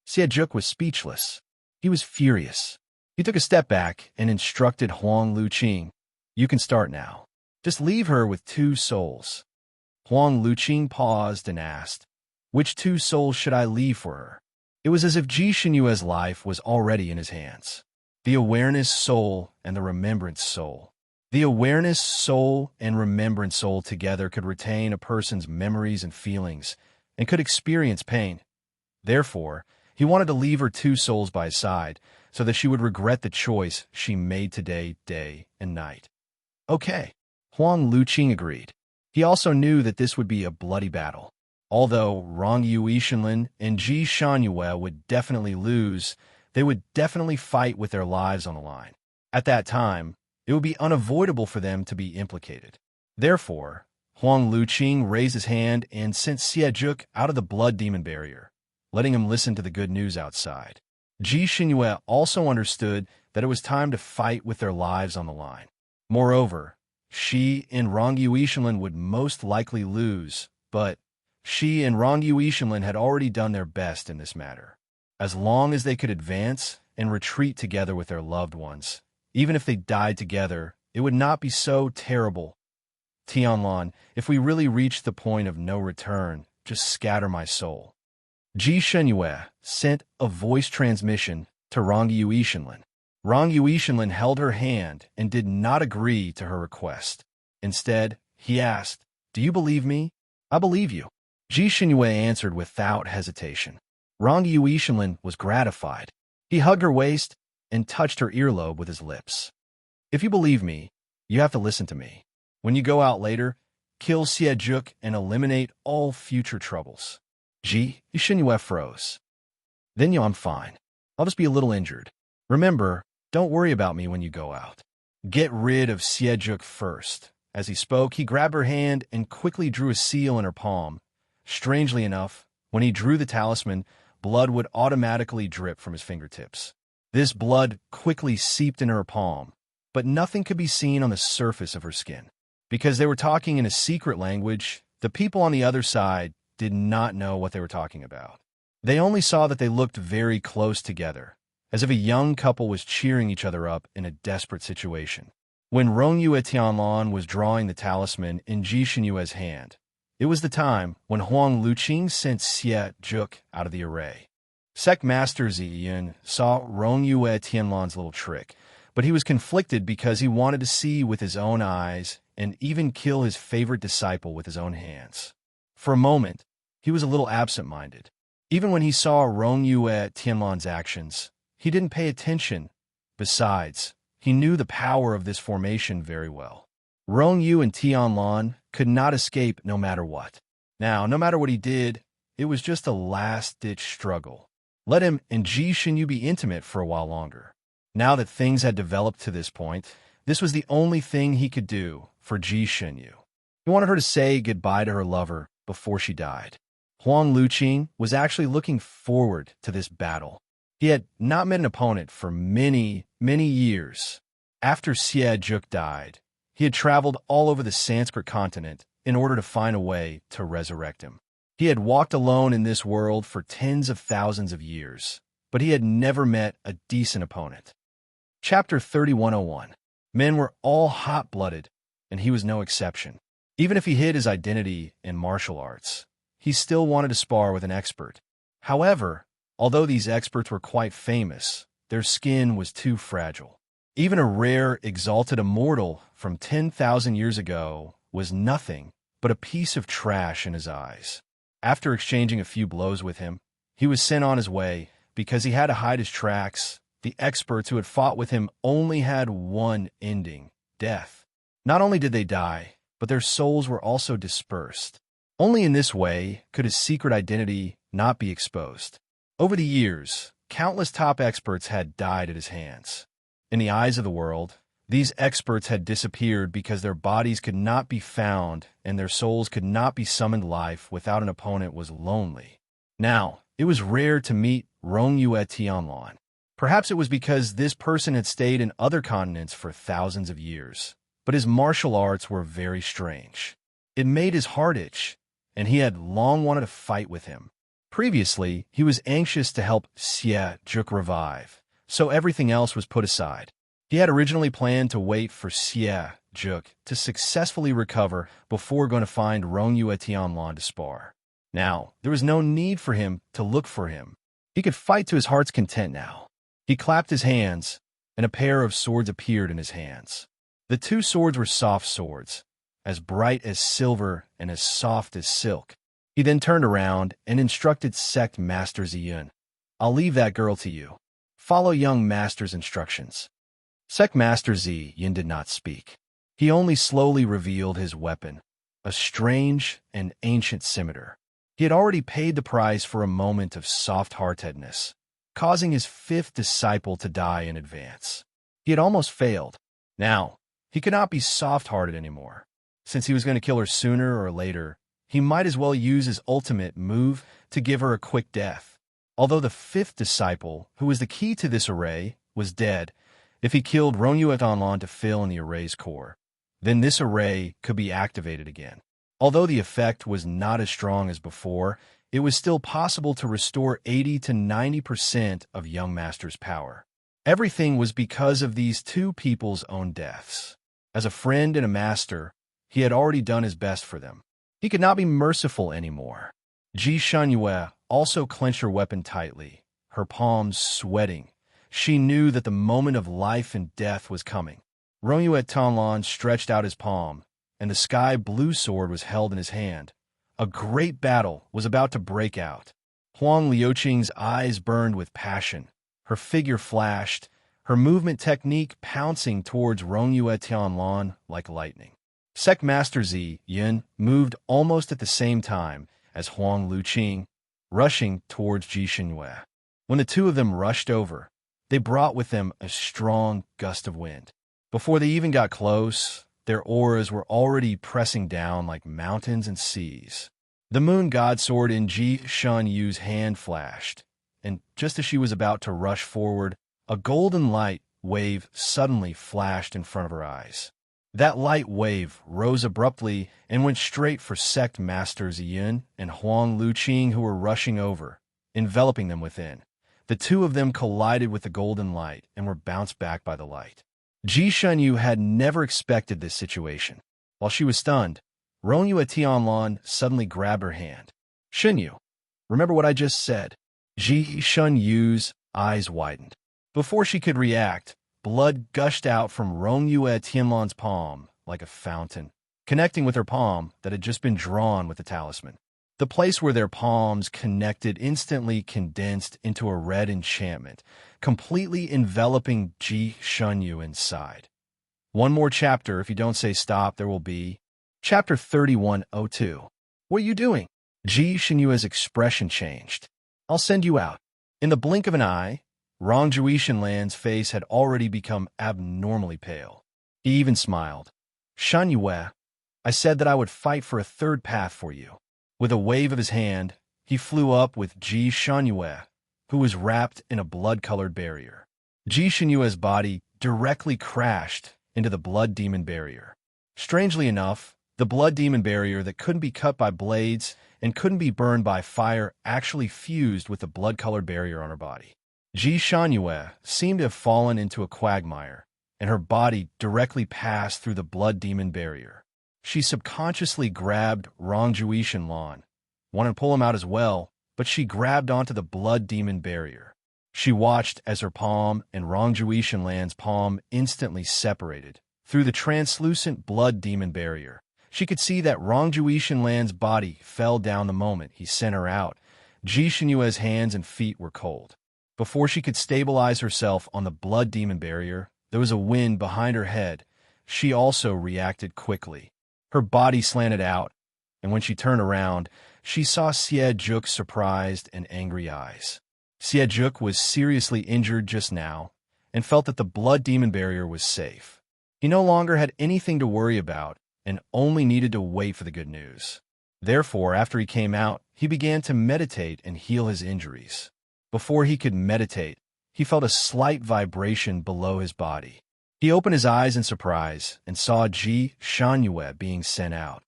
Siejuk was speechless. He was furious. He took a step back and instructed Huang Luqing, "You can start now. Just leave her with 2 souls." Huang Luqing paused and asked, "Which 2 souls should I leave for her?" It was as if Ji Xinyue's life was already in his hands. The awareness soul and the remembrance soul. The awareness soul and remembrance soul together could retain a person's memories and feelings and could experience pain. Therefore, he wanted to leave her 2 souls by his side so that she would regret the choice she made today, day and night. "Okay." Huang Luqing agreed. He also knew that this would be a bloody battle. Although Rendezvous Audiobook and Ji Xinyue would definitely lose, they would definitely fight with their lives on the line. At that time, it would be unavoidable for them to be implicated. Therefore, Huang Luqing raised his hand and sent Siejuk out of the blood demon barrier, letting him listen to the good news outside. Ji Xinyue also understood that it was time to fight with their lives on the line. Moreover, she and Rongyu Ishinlin would most likely lose, but she and Rongyu Ishinlin had already done their best in this matter. As long as they could advance and retreat together with their loved ones, even if they died together, it would not be so terrible. Tianlan, if we really reach the point of no return, just scatter my soul. Ji Shenyue sent a voice transmission to Rongyu Ishinlin. Rongyu Ishinlin held her hand and did not agree to her request. Instead, he asked, "Do you believe me?" "I believe you," Ji Shenyue answered without hesitation. Rongyu Ishinlin was gratified. He hugged her waist and touched her earlobe with his lips. "If you believe me, you have to listen to me. When you go out later, kill Xie Juk and eliminate all future troubles." Ji Shenyue froze. "Then I'm fine. I'll just be a little injured. Remember, don't worry about me when you go out. Get rid of Xie Juk first." As he spoke, he grabbed her hand and quickly drew a seal in her palm. Strangely enough, when he drew the talisman, blood would automatically drip from his fingertips. This blood quickly seeped in her palm, but nothing could be seen on the surface of her skin. Because they were talking in a secret language, the people on the other side did not know what they were talking about. They only saw that they looked very close together, as if a young couple was cheering each other up in a desperate situation. When Rongyu Tianlan was drawing the talisman in Ji Shenyue's hand, it was the time when Huang Luqing sent Xie Juk out of the array. Sect Master Ziyun saw Rongyu Tianlan's little trick, but he was conflicted because he wanted to see with his own eyes and even kill his favorite disciple with his own hands. For a moment, he was a little absent-minded. Even when he saw Rongyu Tianlan's actions, he didn't pay attention. Besides, he knew the power of this formation very well. Rongyu and Tianlan could not escape no matter what. Now, no matter what he did, it was just a last-ditch struggle. Let him and Ji Shenyu be intimate for a while longer. Now that things had developed to this point, this was the only thing he could do for Ji Shenyu. He wanted her to say goodbye to her lover before she died. Huang Luqing was actually looking forward to this battle. He had not met an opponent for many, many years. After Xie Juk died, he had traveled all over the Sanskrit continent in order to find a way to resurrect him. He had walked alone in this world for tens of thousands of years, but he had never met a decent opponent. Chapter 3101. Men were all hot-blooded, and he was no exception. Even if he hid his identity in martial arts, he still wanted to spar with an expert. However, although these experts were quite famous, their skin was too fragile. Even a rare, exalted immortal from 10,000 years ago was nothing but a piece of trash in his eyes. After exchanging a few blows with him, he was sent on his way because he had to hide his tracks. The experts who had fought with him only had one ending: death. Not only did they die, but their souls were also dispersed. Only in this way could his secret identity not be exposed. Over the years, countless top experts had died at his hands. In the eyes of the world, these experts had disappeared because their bodies could not be found and their souls could not be summoned life without an opponent was lonely. Now, it was rare to meet Rongyu Tianlan. Perhaps it was because this person had stayed in other continents for thousands of years, but his martial arts were very strange. It made his heart itch, and he had long wanted to fight with him. Previously, he was anxious to help Xie Juk revive, so everything else was put aside. He had originally planned to wait for Xie Juk to successfully recover before going to find Rongyu Tianlan to spar. Now, there was no need for him to look for him. He could fight to his heart's content now. He clapped his hands, and a pair of swords appeared in his hands. The two swords were soft swords, as bright as silver and as soft as silk. He then turned around and instructed Sect Master Ziyun. "I'll leave that girl to you. Follow young master's instructions." Sect Master Ziyun did not speak. He only slowly revealed his weapon, a strange and ancient scimitar. He had already paid the price for a moment of soft-heartedness, causing his fifth disciple to die in advance. He had almost failed. Now, he could not be soft-hearted anymore. Since he was going to kill her sooner or later, he might as well use his ultimate move to give her a quick death. Although the fifth disciple, who was the key to this array, was dead, If he killed Rongyue Tianlan to fill in the array's core, then this array could be activated again. Although the effect was not as strong as before, it was still possible to restore 80 to 90% of Young Master's power. Everything was because of these two people's own deaths. As a friend and a master, he had already done his best for them. He could not be merciful anymore. Ji Shunyue also clenched her weapon tightly, her palms sweating. She knew that the moment of life and death was coming. Rongyue Tianlan stretched out his palm, and the sky-blue sword was held in his hand. A great battle was about to break out. Huang Liuqing's eyes burned with passion. Her figure flashed, her movement technique pouncing towards Rongyue Tianlan like lightning. Sect Master Zi Yin moved almost at the same time as Huang Liuqing, rushing towards Ji Shunyue. When the two of them rushed over, they brought with them a strong gust of wind. Before they even got close, their auras were already pressing down like mountains and seas. The moon god sword in Ji Shunyue's hand flashed, and just as she was about to rush forward, a golden light wave suddenly flashed in front of her eyes. That light wave rose abruptly and went straight for Sect Masters Yin and Huang Liuqing, who were rushing over, enveloping them within. The two of them collided with the golden light and were bounced back by the light. Ji Shunyue had never expected this situation. While she was stunned, Rongyue Tianlan suddenly grabbed her hand. "Shunyue, remember what I just said?" Ji Shunyue's eyes widened. Before she could react, blood gushed out from Rongyue Tianlan's palm like a fountain, connecting with her palm that had just been drawn with the talisman. The place where their palms connected instantly condensed into a red enchantment, completely enveloping Ji Shunyue inside. One more chapter, if you don't say stop, there will be. Chapter 3102. "What are you doing?" Ji Shunyue's expression changed. "I'll send you out." In the blink of an eye, Rongyue Tianlan's face had already become abnormally pale. He even smiled. "Shunyue, I said that I would fight for a third path for you." With a wave of his hand, he flew up with Ji Shunyue, who was wrapped in a blood-colored barrier. Ji Shunyue's body directly crashed into the blood demon barrier. Strangely enough, the blood demon barrier that couldn't be cut by blades and couldn't be burned by fire actually fused with the blood-colored barrier on her body. Ji Shunyue seemed to have fallen into a quagmire, and her body directly passed through the blood demon barrier. She subconsciously grabbed Rongyue Tianlan, wanted to pull him out as well, but she grabbed onto the blood demon barrier. She watched as her palm and Rongyue Tianlan's palm instantly separated. Through the translucent blood demon barrier, she could see that Rongyue Tianlan's body fell down the moment he sent her out. Ji Shunyue's hands and feet were cold. Before she could stabilize herself on the blood demon barrier, there was a wind behind her head. She also reacted quickly. Her body slanted out, and when she turned around, she saw Xie Zhu's surprised and angry eyes. Xie Zhu was seriously injured just now, and felt that the blood demon barrier was safe. He no longer had anything to worry about, and only needed to wait for the good news. Therefore, after he came out, he began to meditate and heal his injuries. Before he could meditate, he felt a slight vibration below his body. He opened his eyes in surprise and saw Ji Shunyue being sent out.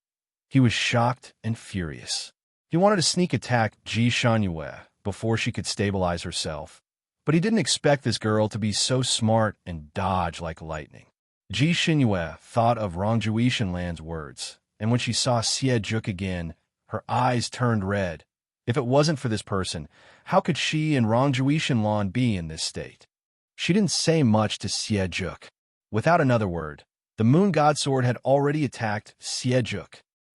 He was shocked and furious. He wanted to sneak attack Ji Shunyue before she could stabilize herself, but he didn't expect this girl to be so smart and dodge like lightning. Ji Shunyue thought of Rongyue Tianlan's words, and when she saw Xie Zhu again, her eyes turned red. If it wasn't for this person, how could she and Rongyue Tianlan be in this state? She didn't say much to Xie Zhu. Without another word, the moon god sword had already attacked Xie Zhu.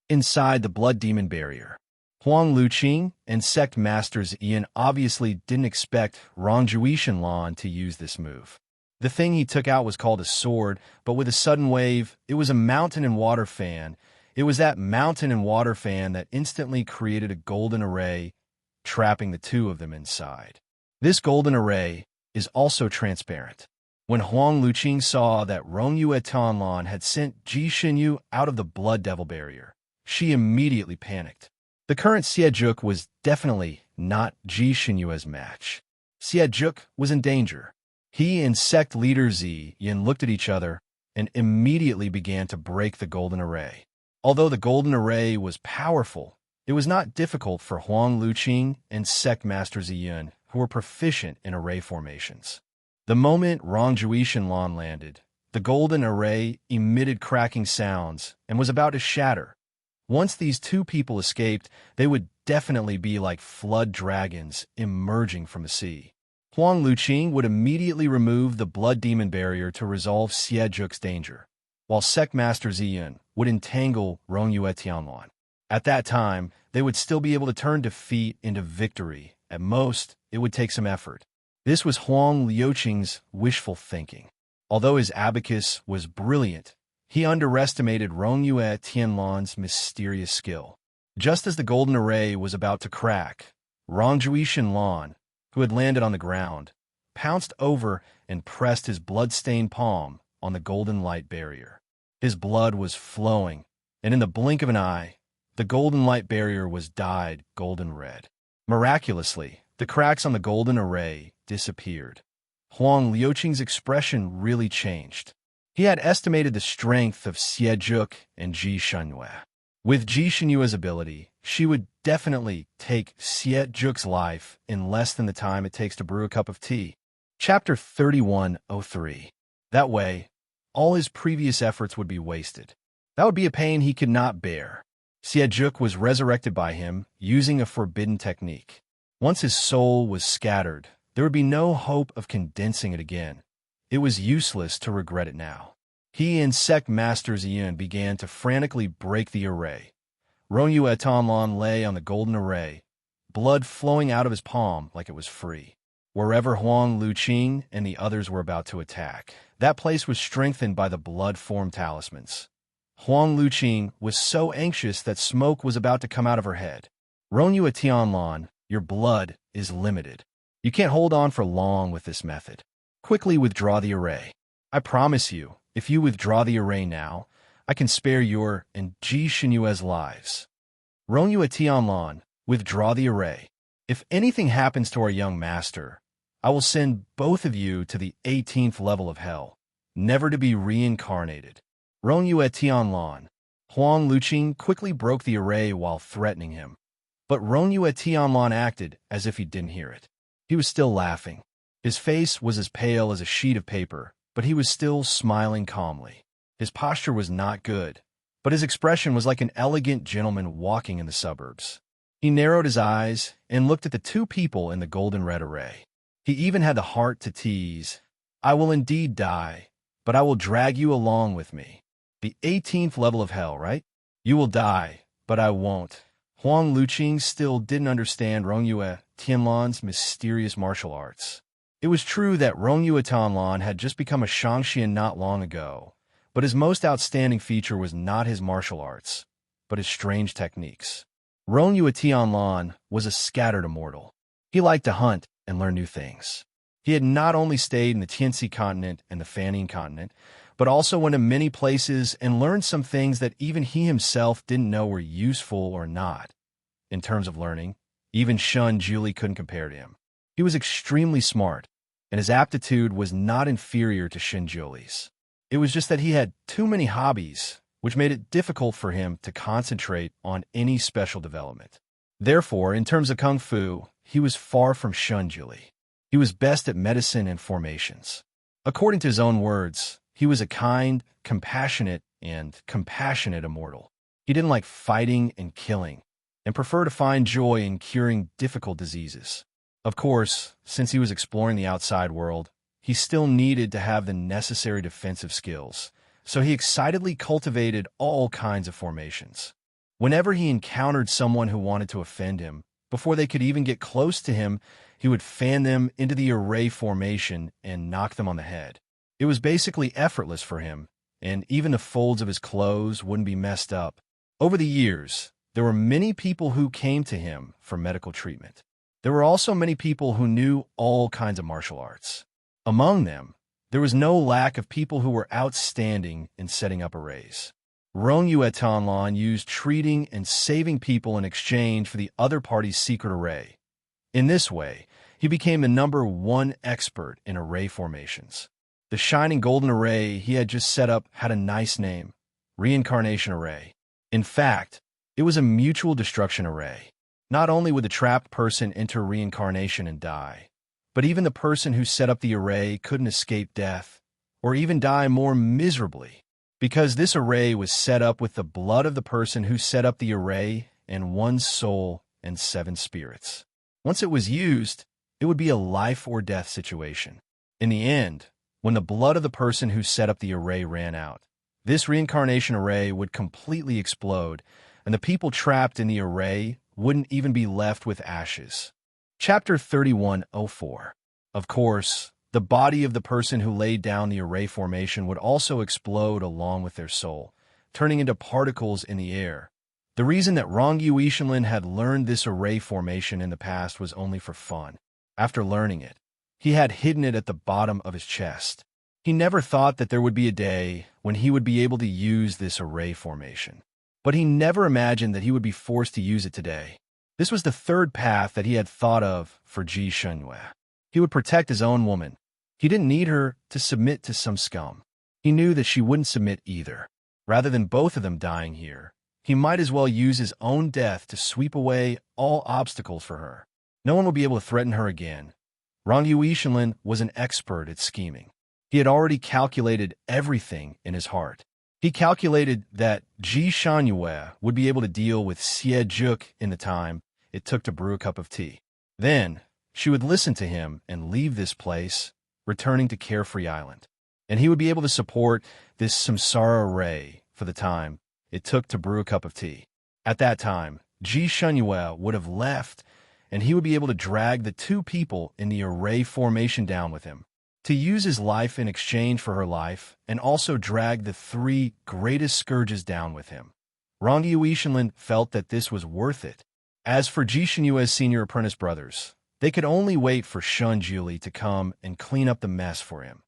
Inside the blood demon barrier, Huang Liuqing and Sect Masters Yin obviously didn't expect Rongyue Tianlan to use this move. The thing he took out was called a sword, but with a sudden wave, it was a mountain and water fan. It was that mountain and water fan that instantly created a golden array, trapping the two of them inside. This golden array is also transparent. When Huang Liuqing saw that Rongyue Tianlan had sent Ji Shunyue out of the blood devil barrier, she immediately panicked. The current Xie Zhu was definitely not Ji Shunyue's match. Xie Zhu was in danger. He and sect leader Zi Yin looked at each other and immediately began to break the golden array. Although the golden array was powerful, it was not difficult for Huang Luqing and sect master Zi Yin, who were proficient in array formations. The moment Rendezvous Shenlan landed, the golden array emitted cracking sounds and was about to shatter. Once these two people escaped, they would definitely be like flood dragons emerging from the sea. Huang Luqing would immediately remove the blood demon barrier to resolve Xie Zhuk's danger, while sect master Zi Yin would entangle Rongyue Tianlan. At that time, they would still be able to turn defeat into victory. At most, it would take some effort. This was Huang Luqing's wishful thinking. Although his abacus was brilliant, he underestimated Rongyue Tianlan's mysterious skill. Just as the golden array was about to crack, Rendezvous Shenlan, who had landed on the ground, pounced over and pressed his blood-stained palm on the golden light barrier. His blood was flowing, and in the blink of an eye, the golden light barrier was dyed golden red. Miraculously, the cracks on the golden array disappeared. Huang Luqing's expression really changed. He had estimated the strength of Xie Zhuk and Ji Shenyue. With Ji Shenyue's ability, she would definitely take Xie Zhuk's life in less than the time it takes to brew a cup of tea. Chapter 3103. That way, all his previous efforts would be wasted. That would be a pain he could not bear. Xie Zhuk was resurrected by him using a forbidden technique. Once his soul was scattered, there would be no hope of condensing it again. It was useless to regret it now. He and sect master Zi Yin began to frantically break the array. Rongyue Tianlan lay on the golden array, blood flowing out of his palm like it was free. Wherever Huang Luqing and the others were about to attack, that place was strengthened by the blood-formed talismans. Huang Luqing was so anxious that smoke was about to come out of her head. Rongyue Tianlan, your blood is limited. You can't hold on for long with this method. Quickly withdraw the array. I promise you, if you withdraw the array now, I can spare your and Ji Shenyue's lives. Rongyue Tianlan, withdraw the array. If anything happens to our young master, I will send both of you to the 18th level of hell, never to be reincarnated. Rongyue Tianlan. Huang Luqing quickly broke the array while threatening him. But Rongyue Tianlan acted as if he didn't hear it. He was still laughing. His face was as pale as a sheet of paper, but he was still smiling calmly. His posture was not good, but his expression was like an elegant gentleman walking in the suburbs. He narrowed his eyes and looked at the two people in the golden red array. He even had the heart to tease, I will indeed die, but I will drag you along with me. The 18th level of hell, right? You will die, but I won't. Huang Luqing still didn't understand Rongyue Tianlan's mysterious martial arts. It was true that Rongyue Tianlan had just become a Shangxian not long ago, but his most outstanding feature was not his martial arts, but his strange techniques. Rongyue Tianlan was a scattered immortal. He liked to hunt and learn new things. He had not only stayed in the Tianxi continent and the Fanning continent, but also went to many places and learned some things that even he himself didn't know were useful or not. In terms of learning, even Shun Juli couldn't compare to him. He was extremely smart, and his aptitude was not inferior to Shin Juli's. It was just that he had too many hobbies, which made it difficult for him to concentrate on any special development. Therefore, in terms of kung fu, he was far from Shun Juli. He was best at medicine and formations. According to his own words, he was a kind, compassionate immortal. He didn't like fighting and killing, and preferred to find joy in curing difficult diseases. Of course, since he was exploring the outside world, he still needed to have the necessary defensive skills, so he excitedly cultivated all kinds of formations. Whenever he encountered someone who wanted to offend him, before they could even get close to him, he would fan them into the array formation and knock them on the head. It was basically effortless for him, and even the folds of his clothes wouldn't be messed up. Over the years, there were many people who came to him for medical treatment. There were also many people who knew all kinds of martial arts. Among them, there was no lack of people who were outstanding in setting up arrays. Rongyue Tianlan used treating and saving people in exchange for the other party's secret array. In this way, He became the #1 expert in array formations. The shining golden array he had just set up had a nice name, Reincarnation Array. In fact, it was a mutual destruction array. Not only would the trapped person enter reincarnation and die, but even the person who set up the array couldn't escape death, or even die more miserably, because this array was set up with the blood of the person who set up the array and 1 soul and 7 spirits. Once it was used, it would be a life or death situation. In the end, when the blood of the person who set up the array ran out, this reincarnation array would completely explode, and the people trapped in the array wouldn't even be left with ashes. Chapter 3104. Of course, the body of the person who laid down the array formation would also explode along with their soul, turning into particles in the air. The reason that Rendezvous Audiobook had learned this array formation in the past was only for fun. After learning it, he had hidden it at the bottom of his chest. He never thought that there would be a day when he would be able to use this array formation. But he never imagined that he would be forced to use it today. This was the third path that he had thought of for Ji Shunyue. He would protect his own woman. He didn't need her to submit to some scum. He knew that she wouldn't submit either. Rather than both of them dying here, he might as well use his own death to sweep away all obstacles for her. No one would be able to threaten her again. Rendezvous Audiobook was an expert at scheming. He had already calculated everything in his heart. He calculated that Ji Shunyue would be able to deal with Xie Juk in the time it took to brew a cup of tea. Then, she would listen to him and leave this place, returning to Carefree Island. And he would be able to support this samsara array for the time it took to brew a cup of tea. At that time, Ji Shunyue would have left, and he would be able to drag the 2 people in the array formation down with him, to use his life in exchange for her life, and also drag the 3 greatest scourges down with him. Rendezvous Audiobook felt that this was worth it. As for Ji Shunyue's senior apprentice brothers, they could only wait for Shun Juli to come and clean up the mess for him.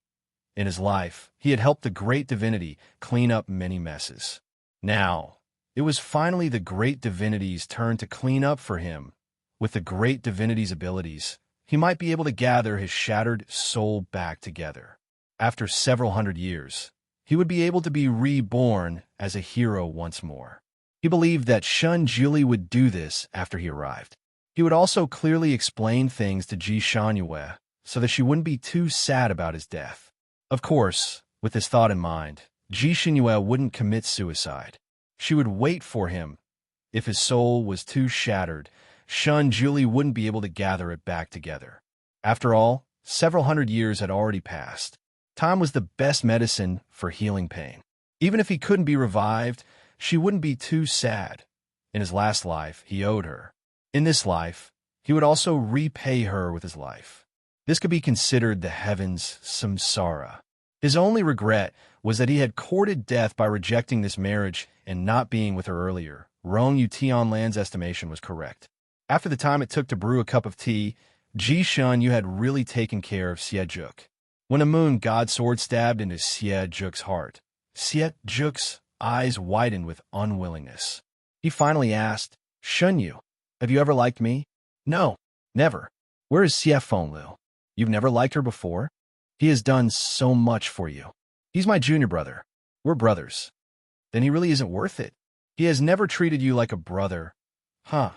In his life, he had helped the great divinity clean up many messes. Now, it was finally the great divinity's turn to clean up for him. With the great divinity's abilities, he might be able to gather his shattered soul back together. After several hundred years, he would be able to be reborn as a hero once more. He believed that Shun Juli would do this after he arrived. He would also clearly explain things to Ji Shunyue so that she wouldn't be too sad about his death. Of course, with this thought in mind, Ji Shunyue wouldn't commit suicide. She would wait for him. If his soul was too shattered, Shun Juli wouldn't be able to gather it back together. After all, several hundred years had already passed. Time was the best medicine for healing pain. Even if he couldn't be revived, she wouldn't be too sad. In his last life, he owed her. In this life, he would also repay her with his life. This could be considered the heavens' samsara. His only regret was that he had courted death by rejecting this marriage and not being with her earlier. Rong Tianlan's estimation was correct. After the time it took to brew a cup of tea, Ji Shun Yu had really taken care of Xie Juk. When a moon god sword stabbed into Xie Juk's heart, Xie Juk's eyes widened with unwillingness. He finally asked, "Shun Yu, have you ever liked me?" "No, never." "Where is Xie Fenglu? You've never liked her before?" "He has done so much for you. He's my junior brother. We're brothers." "Then he really isn't worth it. He has never treated you like a brother." "Huh."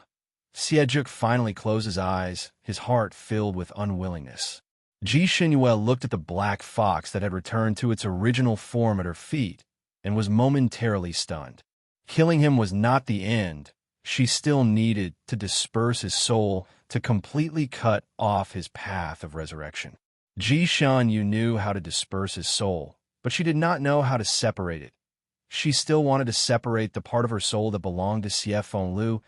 Xie Juk finally closed his eyes, his heart filled with unwillingness. Ji Shunyue looked at the black fox that had returned to its original form at her feet and was momentarily stunned. Killing him was not the end. She still needed to disperse his soul to completely cut off his path of resurrection. Ji Shan Yu knew how to disperse his soul, but she did not know how to separate it. She still wanted to separate the part of her soul that belonged to Xie Fenglu,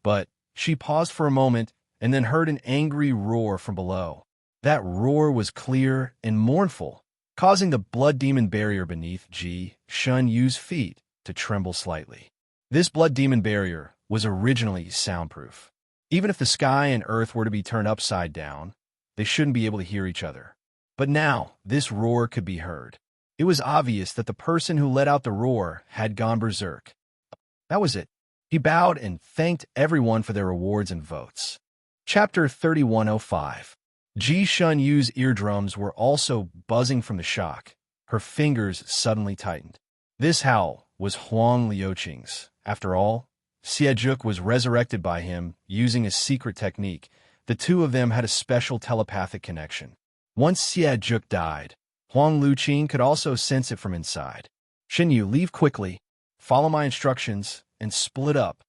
but she paused for a moment and then heard an angry roar from below. That roar was clear and mournful, causing the blood demon barrier beneath Ji Shun Yu's feet to tremble slightly. This blood demon barrier was originally soundproof. Even if the sky and earth were to be turned upside down, they shouldn't be able to hear each other. But now, this roar could be heard. It was obvious that the person who let out the roar had gone berserk. That was it. He bowed and thanked everyone for their rewards and votes. Chapter 3105. Ji Shun Yu's eardrums were also buzzing from the shock. Her fingers suddenly tightened. This howl was Huang Liuqing's. After all, Xiejuk was resurrected by him using a secret technique. The two of them had a special telepathic connection. Once Xiejuk died, Huang Liuqing could also sense it from inside. Xinyu, leave quickly, follow my instructions, and split up.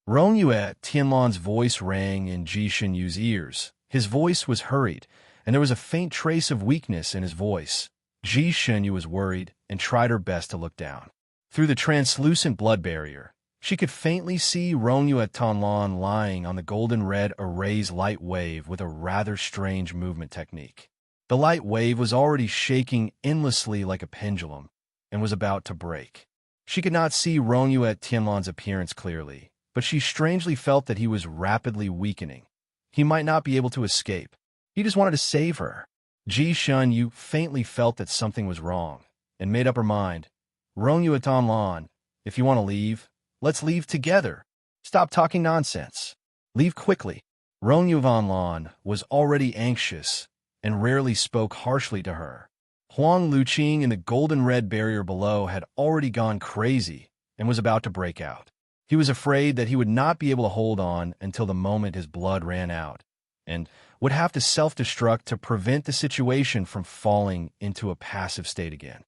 Rongyue Tianlan's voice rang in Ji Xinyu's ears. His voice was hurried, and there was a faint trace of weakness in his voice. Ji Xinyu was worried and tried her best to look down. Through the translucent blood barrier, she could faintly see Rongyue Tianlan lying on the golden-red array's light wave with a rather strange movement technique. The light wave was already shaking endlessly like a pendulum and was about to break. She could not see Rongyue Tianlan's appearance clearly, but she strangely felt that he was rapidly weakening. He might not be able to escape. He just wanted to save her. Ji Shunyu faintly felt that something was wrong and made up her mind. Rongyue Tianlan, if you want to leave, let's leave together. Stop talking nonsense. Leave quickly. Rongyue Tianlan was already anxious and rarely spoke harshly to her. Huang Liuqing in the golden-red barrier below had already gone crazy and was about to break out. He was afraid that he would not be able to hold on until the moment his blood ran out, and would have to self-destruct to prevent the situation from falling into a passive state again.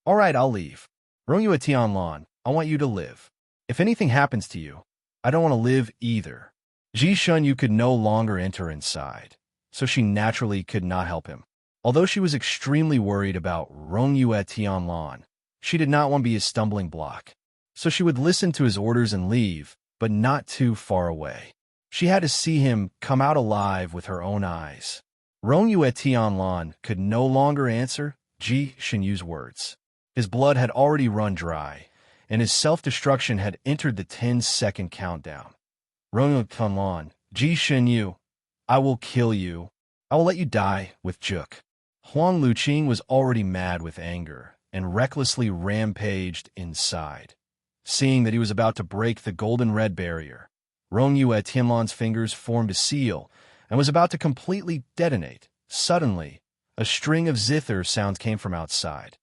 All right, I'll leave. Rongyue Tianlan, I want you to live. If anything happens to you, I don't want to live either. Ji Shunyu could no longer enter inside, so she naturally could not help him. Although she was extremely worried about Rongyue Tianlan, she did not want to be his stumbling block. So she would listen to his orders and leave, but not too far away. She had to see him come out alive with her own eyes. Rongyue Tianlan could no longer answer Ji Xinyu's words. His blood had already run dry, and his self-destruction had entered the 10-second countdown. Rongyue Tianlan, Ji Xinyu, I will kill you. I will let you die with Juk. Huang Liuqing was already mad with anger and recklessly rampaged inside. Seeing that he was about to break the golden-red barrier, Rongyue Tianlan's fingers formed a seal and was about to completely detonate. Suddenly, a string of zither sounds came from outside.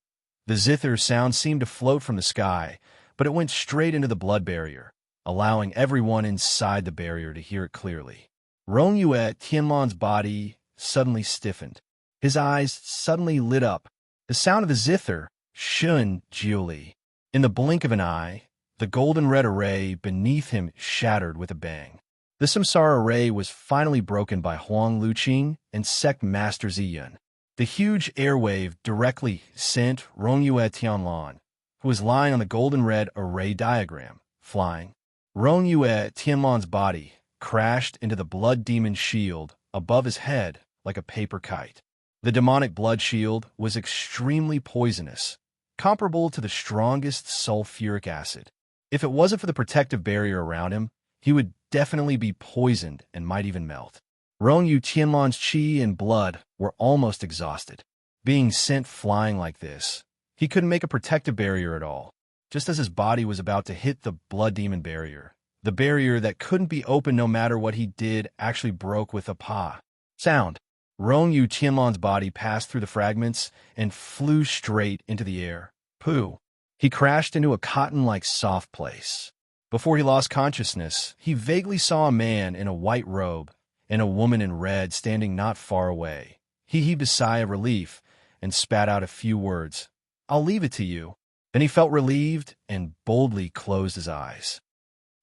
The zither sound seemed to float from the sky, but it went straight into the blood barrier, allowing everyone inside the barrier to hear it clearly. Rongyue Tianlan's body suddenly stiffened. His eyes suddenly lit up. The sound of the zither, Shun Jiuli. In the blink of an eye, the golden-red array beneath him shattered with a bang. The samsara array was finally broken by Huang Liuqing and Sect Master Ziyun. The huge airwave directly sent Rongyue Tianlan, who was lying on the golden-red array diagram, flying. Rongyue Tianlan's body crashed into the blood demon shield above his head like a paper kite. The demonic blood shield was extremely poisonous, comparable to the strongest sulfuric acid. If it wasn't for the protective barrier around him, he would definitely be poisoned and might even melt. Rongyue Tianlan's qi and blood were almost exhausted. Being sent flying like this, he couldn't make a protective barrier at all. Just as his body was about to hit the blood demon barrier, the barrier that couldn't be opened no matter what he did actually broke with a pa sound. Rongyue Tianlan's body passed through the fragments and flew straight into the air. Pooh! He crashed into a cotton-like soft place. Before he lost consciousness, he vaguely saw a man in a white robe and a woman in red standing not far away. He heaved a sigh of relief and spat out a few words. I'll leave it to you. Then he felt relieved and boldly closed his eyes.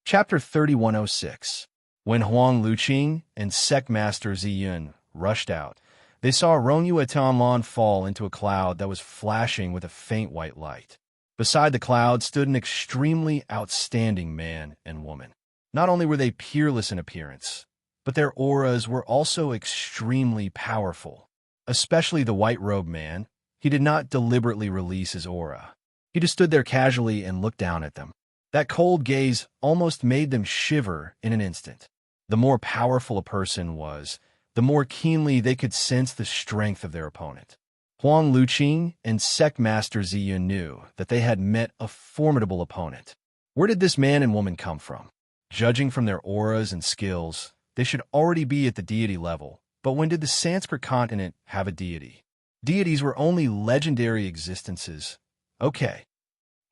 Chapter 3106. When Huang Liuqing and Sect Master Ziyun rushed out, they saw Rongyue Tianlan fall into a cloud that was flashing with a faint white light. Beside the cloud stood an extremely outstanding man and woman. Not only were they peerless in appearance, but their auras were also extremely powerful. Especially the white-robed man. He did not deliberately release his aura. He just stood there casually and looked down at them. That cold gaze almost made them shiver in an instant. The more powerful a person was, the more keenly they could sense the strength of their opponent. Huang Liuqing and Sect Master Ziyun knew that they had met a formidable opponent. Where did this man and woman come from? Judging from their auras and skills, they should already be at the deity level, But when did the Sanskrit continent have a deity? Deities were only legendary existences. Okay.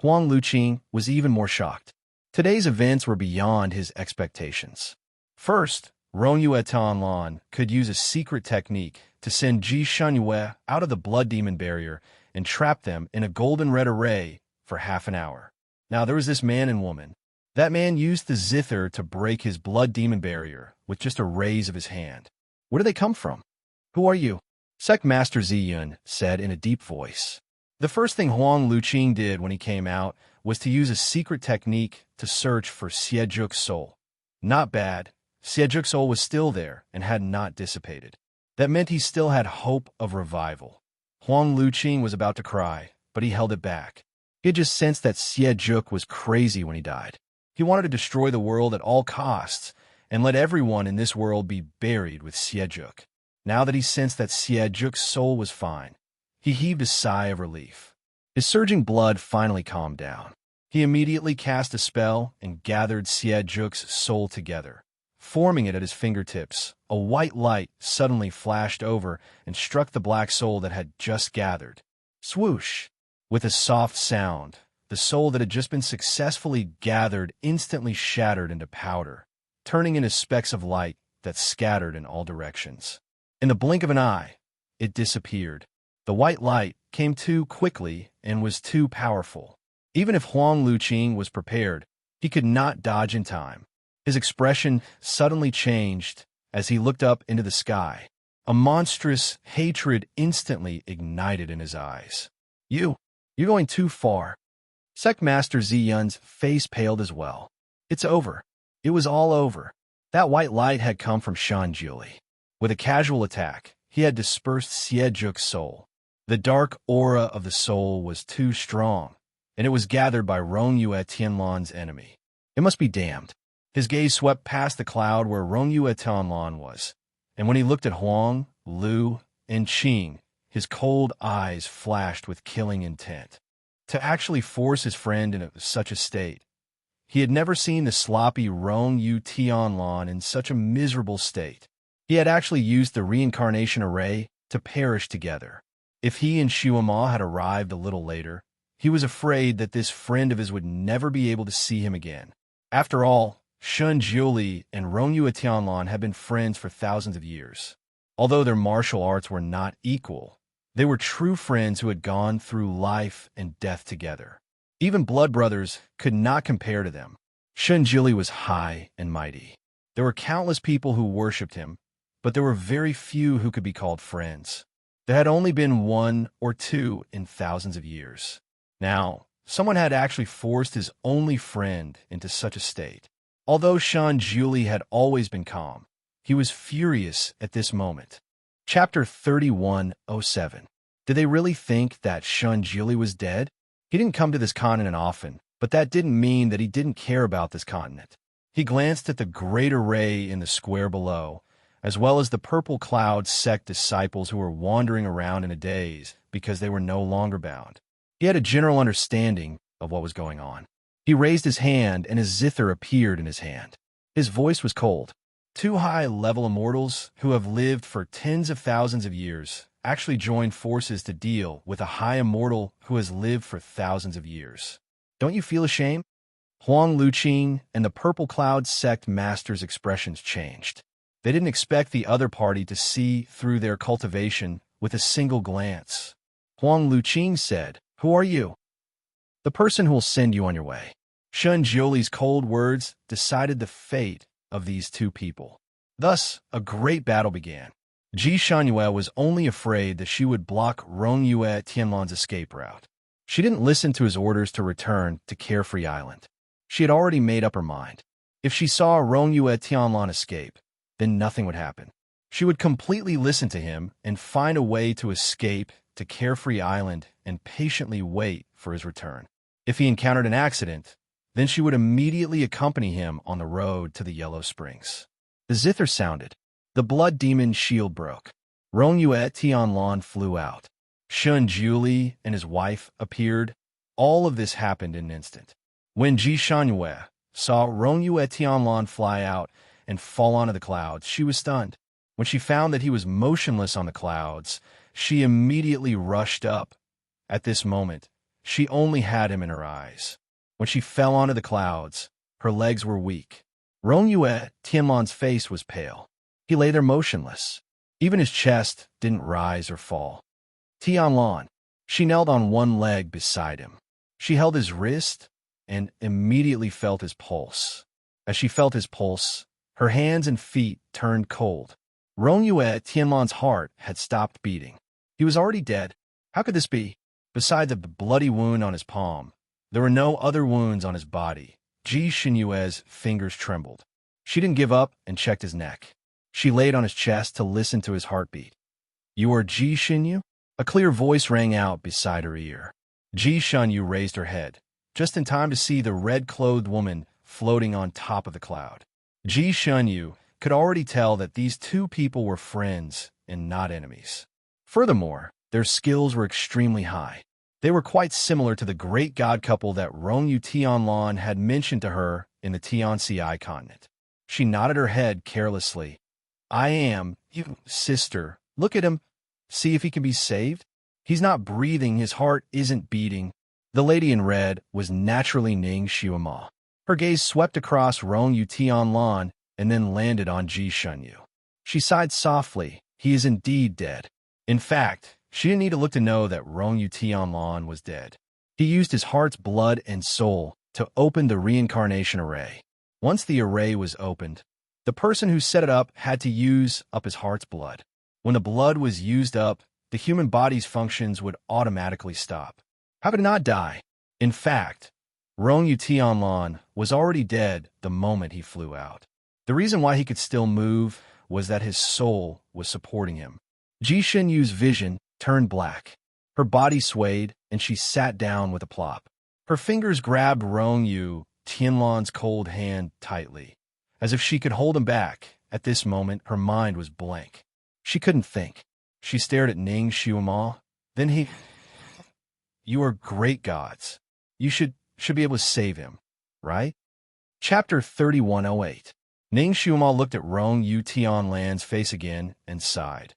Huang Luqing was even more shocked. Today's events were beyond his expectations. First, Rongyue Tianlan could use a secret technique to send Ji Shunyue out of the blood demon barrier and trap them in a golden red array for half an hour. Now there was this man and woman. That man used the zither to break his blood demon barrier with just a raise of his hand. Where do they come from? Who are you? Sect Master Ziyun said in a deep voice. The first thing Huang Luqing did when he came out was to use a secret technique to search for Xiejuk's soul. Not bad. Xiejuk's soul was still there and had not dissipated. That meant he still had hope of revival. Huang Luqing was about to cry, but he held it back. He had just sensed that Xiejuk was crazy when he died. He wanted to destroy the world at all costs and let everyone in this world be buried with Xiejuk. Now that he sensed that Xiejuk's soul was fine, he heaved a sigh of relief. His surging blood finally calmed down. He immediately cast a spell and gathered Xiejuk's soul together. Forming it at his fingertips, a white light suddenly flashed over and struck the black soul that had just gathered. Swoosh! With a soft sound, the soul that had just been successfully gathered instantly shattered into powder, turning into specks of light that scattered in all directions. In the blink of an eye, it disappeared. The white light came too quickly and was too powerful. Even if Huang Luqing was prepared, he could not dodge in time. His expression suddenly changed as he looked up into the sky. A monstrous hatred instantly ignited in his eyes. You're going too far. Sect Master Ziyun's face paled as well. It's over. It was all over. That white light had come from Shan Juli. With a casual attack, he had dispersed Xiejuk's soul. The dark aura of the soul was too strong, and it was gathered by Rongyue Tianlan's enemy. It must be damned. His gaze swept past the cloud where Rongyue Tianlan was, and when he looked at Huang, Lu, and Qing, his cold eyes flashed with killing intent. To actually force his friend into such a state. He had never seen the sloppy Rongyue Tianlan in such a miserable state. He had actually used the reincarnation array to perish together. If he and Shuama had arrived a little later, he was afraid that this friend of his would never be able to see him again. After all, Shun Jiuli and Rongyue Tianlan had been friends for thousands of years. Although their martial arts were not equal, they were true friends who had gone through life and death together. Even blood brothers could not compare to them. Shun Jiuli was high and mighty. There were countless people who worshipped him, but there were very few who could be called friends. There had only been one or two in thousands of years. Now, someone had actually forced his only friend into such a state. Although Shan Jiuli had always been calm, he was furious at this moment. Chapter 3107. Did they really think that Shun Jiuli was dead? He didn't come to this continent often, but that didn't mean that he didn't care about this continent. He glanced at the great array in the square below, as well as the purple cloud sect disciples who were wandering around in a daze because they were no longer bound. He had a general understanding of what was going on. He raised his hand and his zither appeared in his hand. His voice was cold. Two high-level immortals who have lived for tens of thousands of years actually joined forces to deal with a high immortal who has lived for thousands of years. Don't you feel ashamed? Huang Luqing and the Purple Cloud sect masters' expressions changed. They didn't expect the other party to see through their cultivation with a single glance. Huang Luqing said, "Who are you?" "The person who will send you on your way." Shun Jiuli's cold words decided the fate of these two people. Thus, a great battle began. Ji Shunyue was only afraid that she would block Rongyue Tianlan's escape route. She didn't listen to his orders to return to Carefree Island. She had already made up her mind. If she saw Rongyue Tianlan escape, then nothing would happen. She would completely listen to him and find a way to escape to Carefree Island and patiently wait for his return. If he encountered an accident, then she would immediately accompany him on the road to the Yellow Springs. The zither sounded. The blood demon's shield broke. Rongyue Tianlan flew out. Shun Jiuli and his wife appeared. All of this happened in an instant. When Ji Shunyue saw Rongyue Tianlan fly out and fall onto the clouds, she was stunned. When she found that he was motionless on the clouds, she immediately rushed up. At this moment, she only had him in her eyes. When she fell onto the clouds, her legs were weak. Rongyue Tianlan's face was pale. He lay there motionless. Even his chest didn't rise or fall. Tianlan. She knelt on one leg beside him. She held his wrist and immediately felt his pulse. As she felt his pulse, her hands and feet turned cold. Rongyue Tianlan's heart had stopped beating. He was already dead. How could this be? Besides the bloody wound on his palm, there were no other wounds on his body. Ji Xinyue's fingers trembled. She didn't give up and checked his neck. She laid on his chest to listen to his heartbeat. "You are Ji Xinyu?" A clear voice rang out beside her ear. Ji Xinyu raised her head, just in time to see the red-clothed woman floating on top of the cloud. Ji Xinyu could already tell that these two people were friends and not enemies. Furthermore, their skills were extremely high. They were quite similar to the great god couple that Rongyu Tianlan had mentioned to her in the Tianci continent. She nodded her head carelessly. "I am, you, sister. Look at him. See if he can be saved. He's not breathing, his heart isn't beating." The lady in red was naturally Ning Xiuma. Her gaze swept across Rongyu Tianlan and then landed on Ji Xinyu. She sighed softly. He is indeed dead. In fact, she didn't need to look to know that Rongyu Tianlan was dead. He used his heart's blood and soul to open the reincarnation array. Once the array was opened, the person who set it up had to use up his heart's blood. When the blood was used up, the human body's functions would automatically stop. How could it not die? In fact, Rongyu Tianlan was already dead the moment he flew out. The reason why he could still move was that his soul was supporting him. Ji Xinyu's vision turned black. Her body swayed, and she sat down with a plop. Her fingers grabbed Rongyu Tianlan's cold hand tightly, as if she could hold him back. At this moment, her mind was blank. She couldn't think. She stared at Ning Xiuma. Then he... "You are great gods. You should be able to save him, right?" Chapter 3108. Ning Xiuma looked at Rongyu Tianlan's face again and sighed.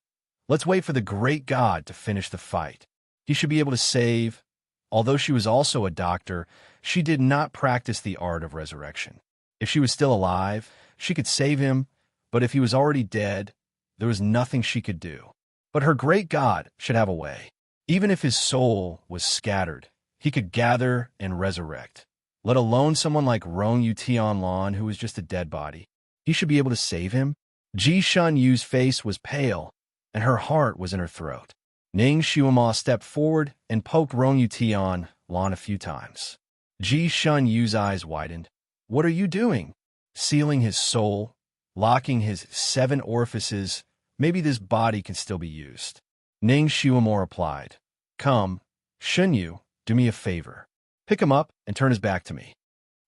"Let's wait for the great god to finish the fight. He should be able to save." Although she was also a doctor, she did not practice the art of resurrection. If she was still alive, she could save him, but if he was already dead, there was nothing she could do. But her great god should have a way. Even if his soul was scattered, he could gather and resurrect. Let alone someone like Rongyu Tianlan, who was just a dead body. He should be able to save him. Ji Xinyu's face was pale, and her heart was in her throat. Ning Xiuma stepped forward and poked Rongyu Tianlan a few times. Ji Xinyu's eyes widened. "What are you doing?" "Sealing his soul, locking his 7 orifices. Maybe this body can still be used." Ning Xiuma replied. "Come, Xinyu, do me a favor. Pick him up and turn his back to me."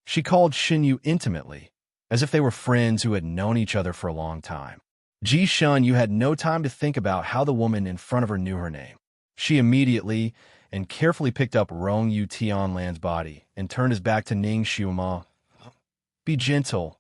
She called Xinyu intimately, as if they were friends who had known each other for a long time. Ji Xinyu had no time to think about how the woman in front of her knew her name. She immediately and carefully picked up Rongyu Tianlan's body and turned his back to Ning Xiuma. "Be gentle."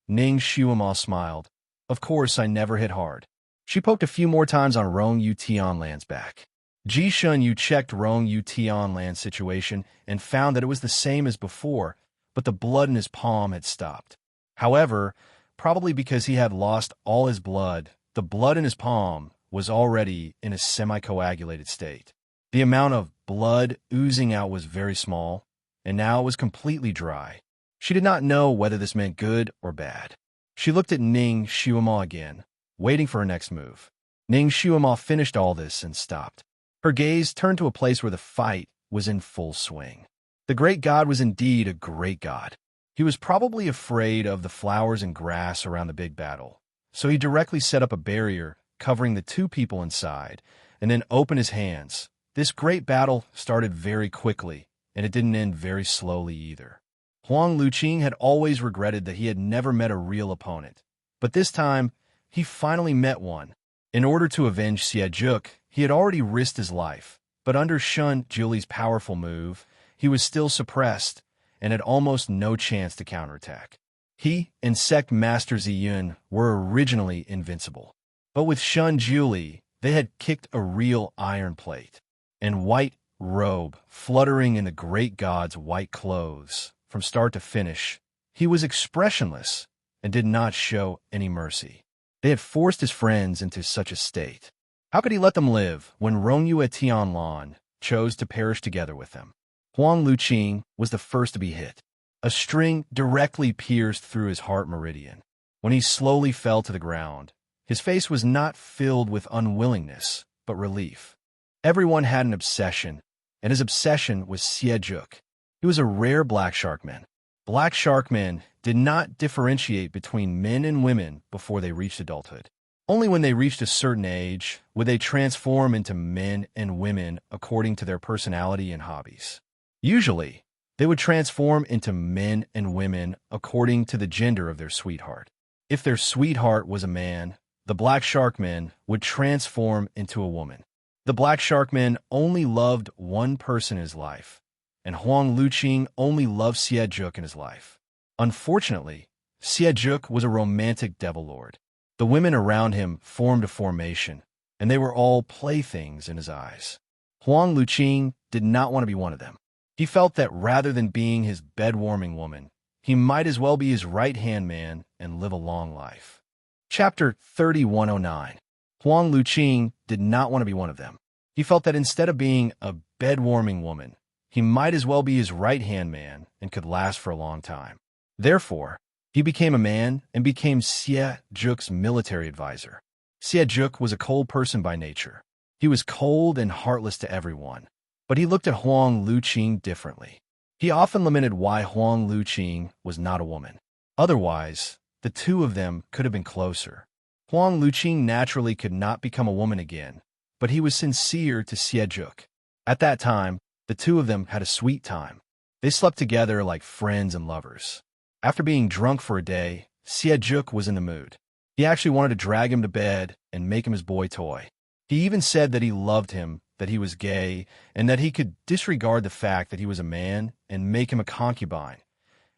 Ning Xiuma smiled. "Of course, I never hit hard." She poked a few more times on Rongyu Tianlan's back. Ji Xinyu checked Rongyu Tianlan's situation and found that it was the same as before, but the blood in his palm had stopped. However, probably because he had lost all his blood, the blood in his palm was already in a semi-coagulated state. The amount of blood oozing out was very small, and now it was completely dry. She did not know whether this meant good or bad. She looked at Ning Xiuma again, waiting for her next move. Ning Xiuma finished all this and stopped. Her gaze turned to a place where the fight was in full swing. The great god was indeed a great god. He was probably afraid of the flowers and grass around the big battle, so he directly set up a barrier covering the two people inside, and then opened his hands. This great battle started very quickly, and it didn't end very slowly either. Huang Luqing had always regretted that he had never met a real opponent, but this time, he finally met one. In order to avenge Xiejuk, he had already risked his life, but under Shun Julie's powerful move, he was still suppressed and had almost no chance to counterattack. He and Sect Master Ziyun were originally invincible. But with Shun Julie, they had kicked a real iron plate. And white robe, fluttering in the great god's white clothes, from start to finish, he was expressionless and did not show any mercy. They had forced his friends into such a state. How could he let them live when Rongyue Tianlan chose to perish together with them? Huang Luqing was the first to be hit. A string directly pierced through his heart meridian. When he slowly fell to the ground, his face was not filled with unwillingness, but relief. Everyone had an obsession, and his obsession was Xiejuk. He was a rare black shark man. Black shark men did not differentiate between men and women before they reached adulthood. Only when they reached a certain age would they transform into men and women according to their personality and hobbies. Usually, they would transform into men and women according to the gender of their sweetheart. If their sweetheart was a man, the black shark men would transform into a woman. The black shark men only loved one person in his life, and Huang Luqing only loved Xiejuk in his life. Unfortunately, Xiejuk was a romantic devil lord. The women around him formed a formation, and they were all playthings in his eyes. Huang Luqing did not want to be one of them. He felt that rather than being his bed-warming woman, he might as well be his right-hand man and live a long life. Chapter 3109. Huang Luqing did not want to be one of them. He felt that instead of being a bed-warming woman, he might as well be his right-hand man and could last for a long time. Therefore, he became a man and became Xiejuk's military advisor. Xiejuk was a cold person by nature. He was cold and heartless to everyone, but he looked at Huang Luqing differently. He often lamented why Huang Luqing was not a woman. Otherwise, the two of them could have been closer. Huang Luqing naturally could not become a woman again, but he was sincere to Xiejuk. At that time, the two of them had a sweet time. They slept together like friends and lovers. After being drunk for a day, Xiejuk was in the mood. He actually wanted to drag him to bed and make him his boy toy. He even said that he loved him, that he was gay, and that he could disregard the fact that he was a man and make him a concubine.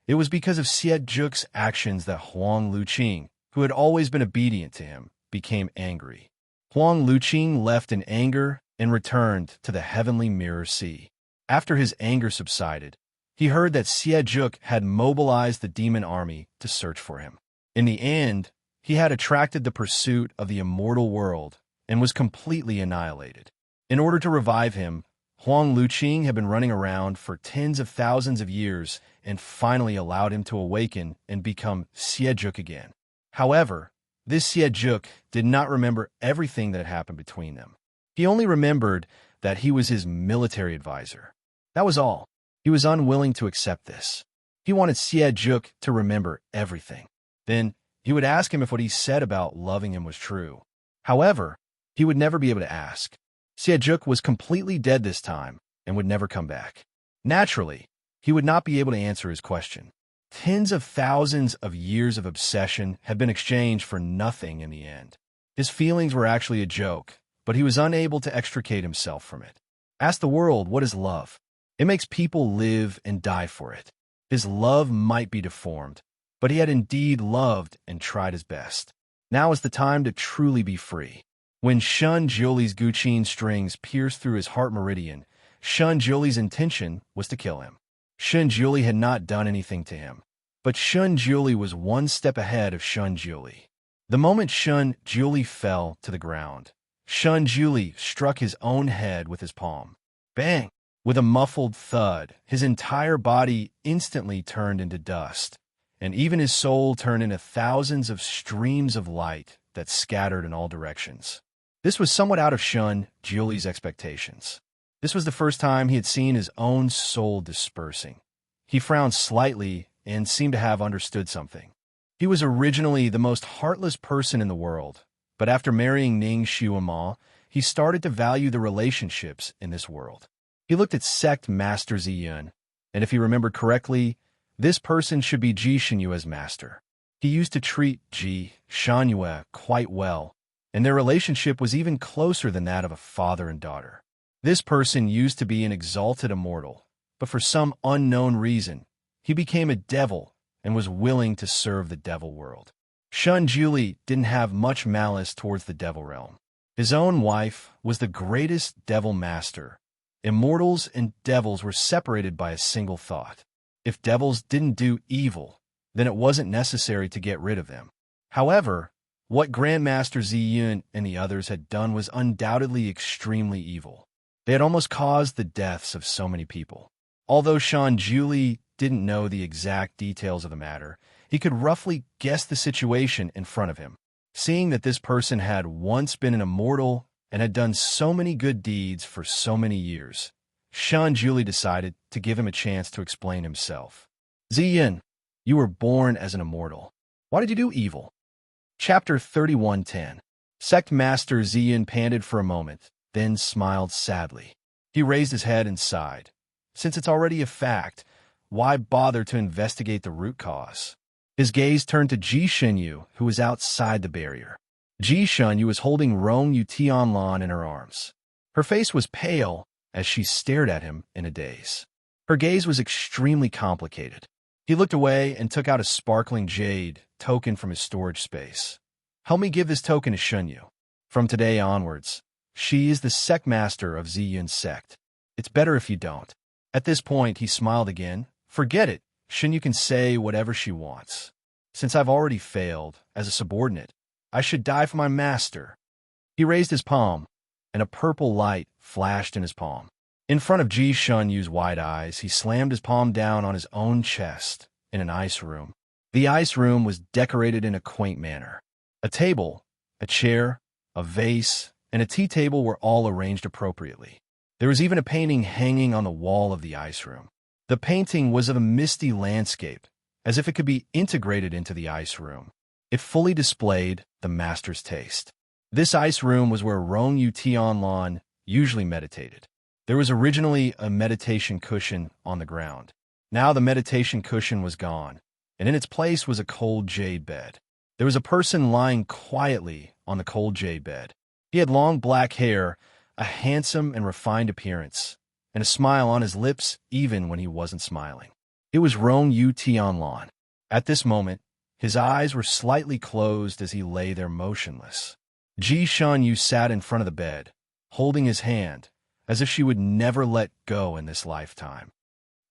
It was because of Xiejuk's actions that Huang Luqing, who had always been obedient to him, became angry. Huang Luqing left in anger and returned to the heavenly mirror sea. After his anger subsided, he heard that Xiejuk had mobilized the demon army to search for him. In the end, he had attracted the pursuit of the immortal world and was completely annihilated. In order to revive him, Huang Luqing had been running around for tens of thousands of years and finally allowed him to awaken and become Xiejuk again. However, this Xiejuk did not remember everything that had happened between them. He only remembered that he was his military advisor. That was all. He was unwilling to accept this. He wanted Xiejuk to remember everything. Then he would ask him if what he said about loving him was true. However, he would never be able to ask. Xiejuk was completely dead this time and would never come back. Naturally, he would not be able to answer his question. Tens of thousands of years of obsession had been exchanged for nothing in the end. His feelings were actually a joke, but he was unable to extricate himself from it. Ask the world, what is love? It makes people live and die for it. His love might be deformed, but he had indeed loved and tried his best. Now is the time to truly be free. When Shun Julie's Guqin strings pierced through his heart meridian, Shun Julie's intention was to kill him. Shun Julie had not done anything to him, but Shun Julie was one step ahead of Shun Julie. The moment Shun Julie fell to the ground, Shun Julie struck his own head with his palm. Bang! With a muffled thud, his entire body instantly turned into dust, and even his soul turned into thousands of streams of light that scattered in all directions. This was somewhat out of Shun Julie's expectations. This was the first time he had seen his own soul dispersing. He frowned slightly and seemed to have understood something. He was originally the most heartless person in the world, but after marrying Ning Xiuema, he started to value the relationships in this world. He looked at Sect Master Ziyun, and if he remembered correctly, this person should be Ji Xinyue's master. He used to treat Ji Xinyue quite well, and their relationship was even closer than that of a father and daughter. This person used to be an exalted immortal, but for some unknown reason, he became a devil and was willing to serve the devil world. Shun Juli didn't have much malice towards the devil realm. His own wife was the greatest devil master. Immortals and devils were separated by a single thought. If devils didn't do evil, then it wasn't necessary to get rid of them. However, what Grandmaster Ziyun and the others had done was undoubtedly extremely evil. They had almost caused the deaths of so many people. Although Shun Juli didn't know the exact details of the matter, he could roughly guess the situation in front of him. Seeing that this person had once been an immortal and had done so many good deeds for so many years, Shun Juli decided to give him a chance to explain himself. Ziyun, you were born as an immortal. Why did you do evil? Chapter 31:10. Sect Master Ziyun panted for a moment, then smiled sadly. He raised his head and sighed. Since it's already a fact, why bother to investigate the root cause? His gaze turned to Ji Shenyu, who was outside the barrier. Ji Shenyu was holding Rong Yu Tianlan in her arms. Her face was pale as she stared at him in a daze. Her gaze was extremely complicated. He looked away and took out a sparkling jade token from his storage space. Help me give this token to Shenyu. From today onwards, she is the sect master of Ziyun's sect. It's better if you don't. At this point, he smiled again. Forget it. Shenyu can say whatever she wants. Since I've already failed as a subordinate, I should die for my master. He raised his palm, and a purple light flashed in his palm. In front of Ji Shenyu's wide eyes, he slammed his palm down on his own chest in an ice room. The ice room was decorated in a quaint manner. A table, a chair, a vase, and a tea table were all arranged appropriately. There was even a painting hanging on the wall of the ice room. The painting was of a misty landscape, as if it could be integrated into the ice room. It fully displayed the master's taste. This ice room was where Rong Yu Tianlan usually meditated. There was originally a meditation cushion on the ground. Now the meditation cushion was gone, and in its place was a cold jade bed. There was a person lying quietly on the cold jade bed. He had long black hair, a handsome and refined appearance, and a smile on his lips even when he wasn't smiling. It was Rong Yu Tianlan. At this moment, his eyes were slightly closed as he lay there motionless. Ji Shenyu sat in front of the bed, holding his hand, as if she would never let go in this lifetime.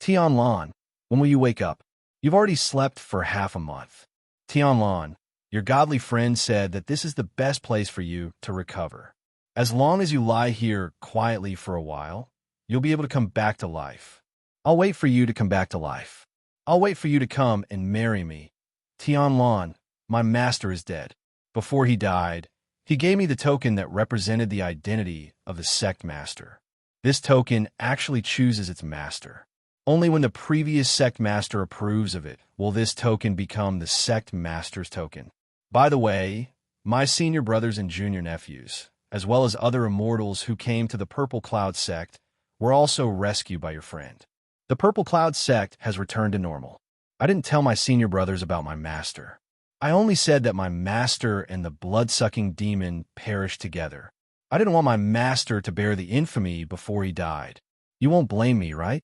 Tianlan, when will you wake up? You've already slept for half a month. Tianlan, your godly friend said that this is the best place for you to recover. As long as you lie here quietly for a while, you'll be able to come back to life. I'll wait for you to come back to life. I'll wait for you to come and marry me. Tianlan, my master is dead. Before he died, he gave me the token that represented the identity of the sect master. This token actually chooses its master. Only when the previous sect master approves of it will this token become the sect master's token. By the way, my senior brothers and junior nephews, as well as other immortals who came to the Purple Cloud sect, were also rescued by your friend. The Purple Cloud sect has returned to normal. I didn't tell my senior brothers about my master. I only said that my master and the blood-sucking demon perished together. I didn't want my master to bear the infamy before he died. You won't blame me, right?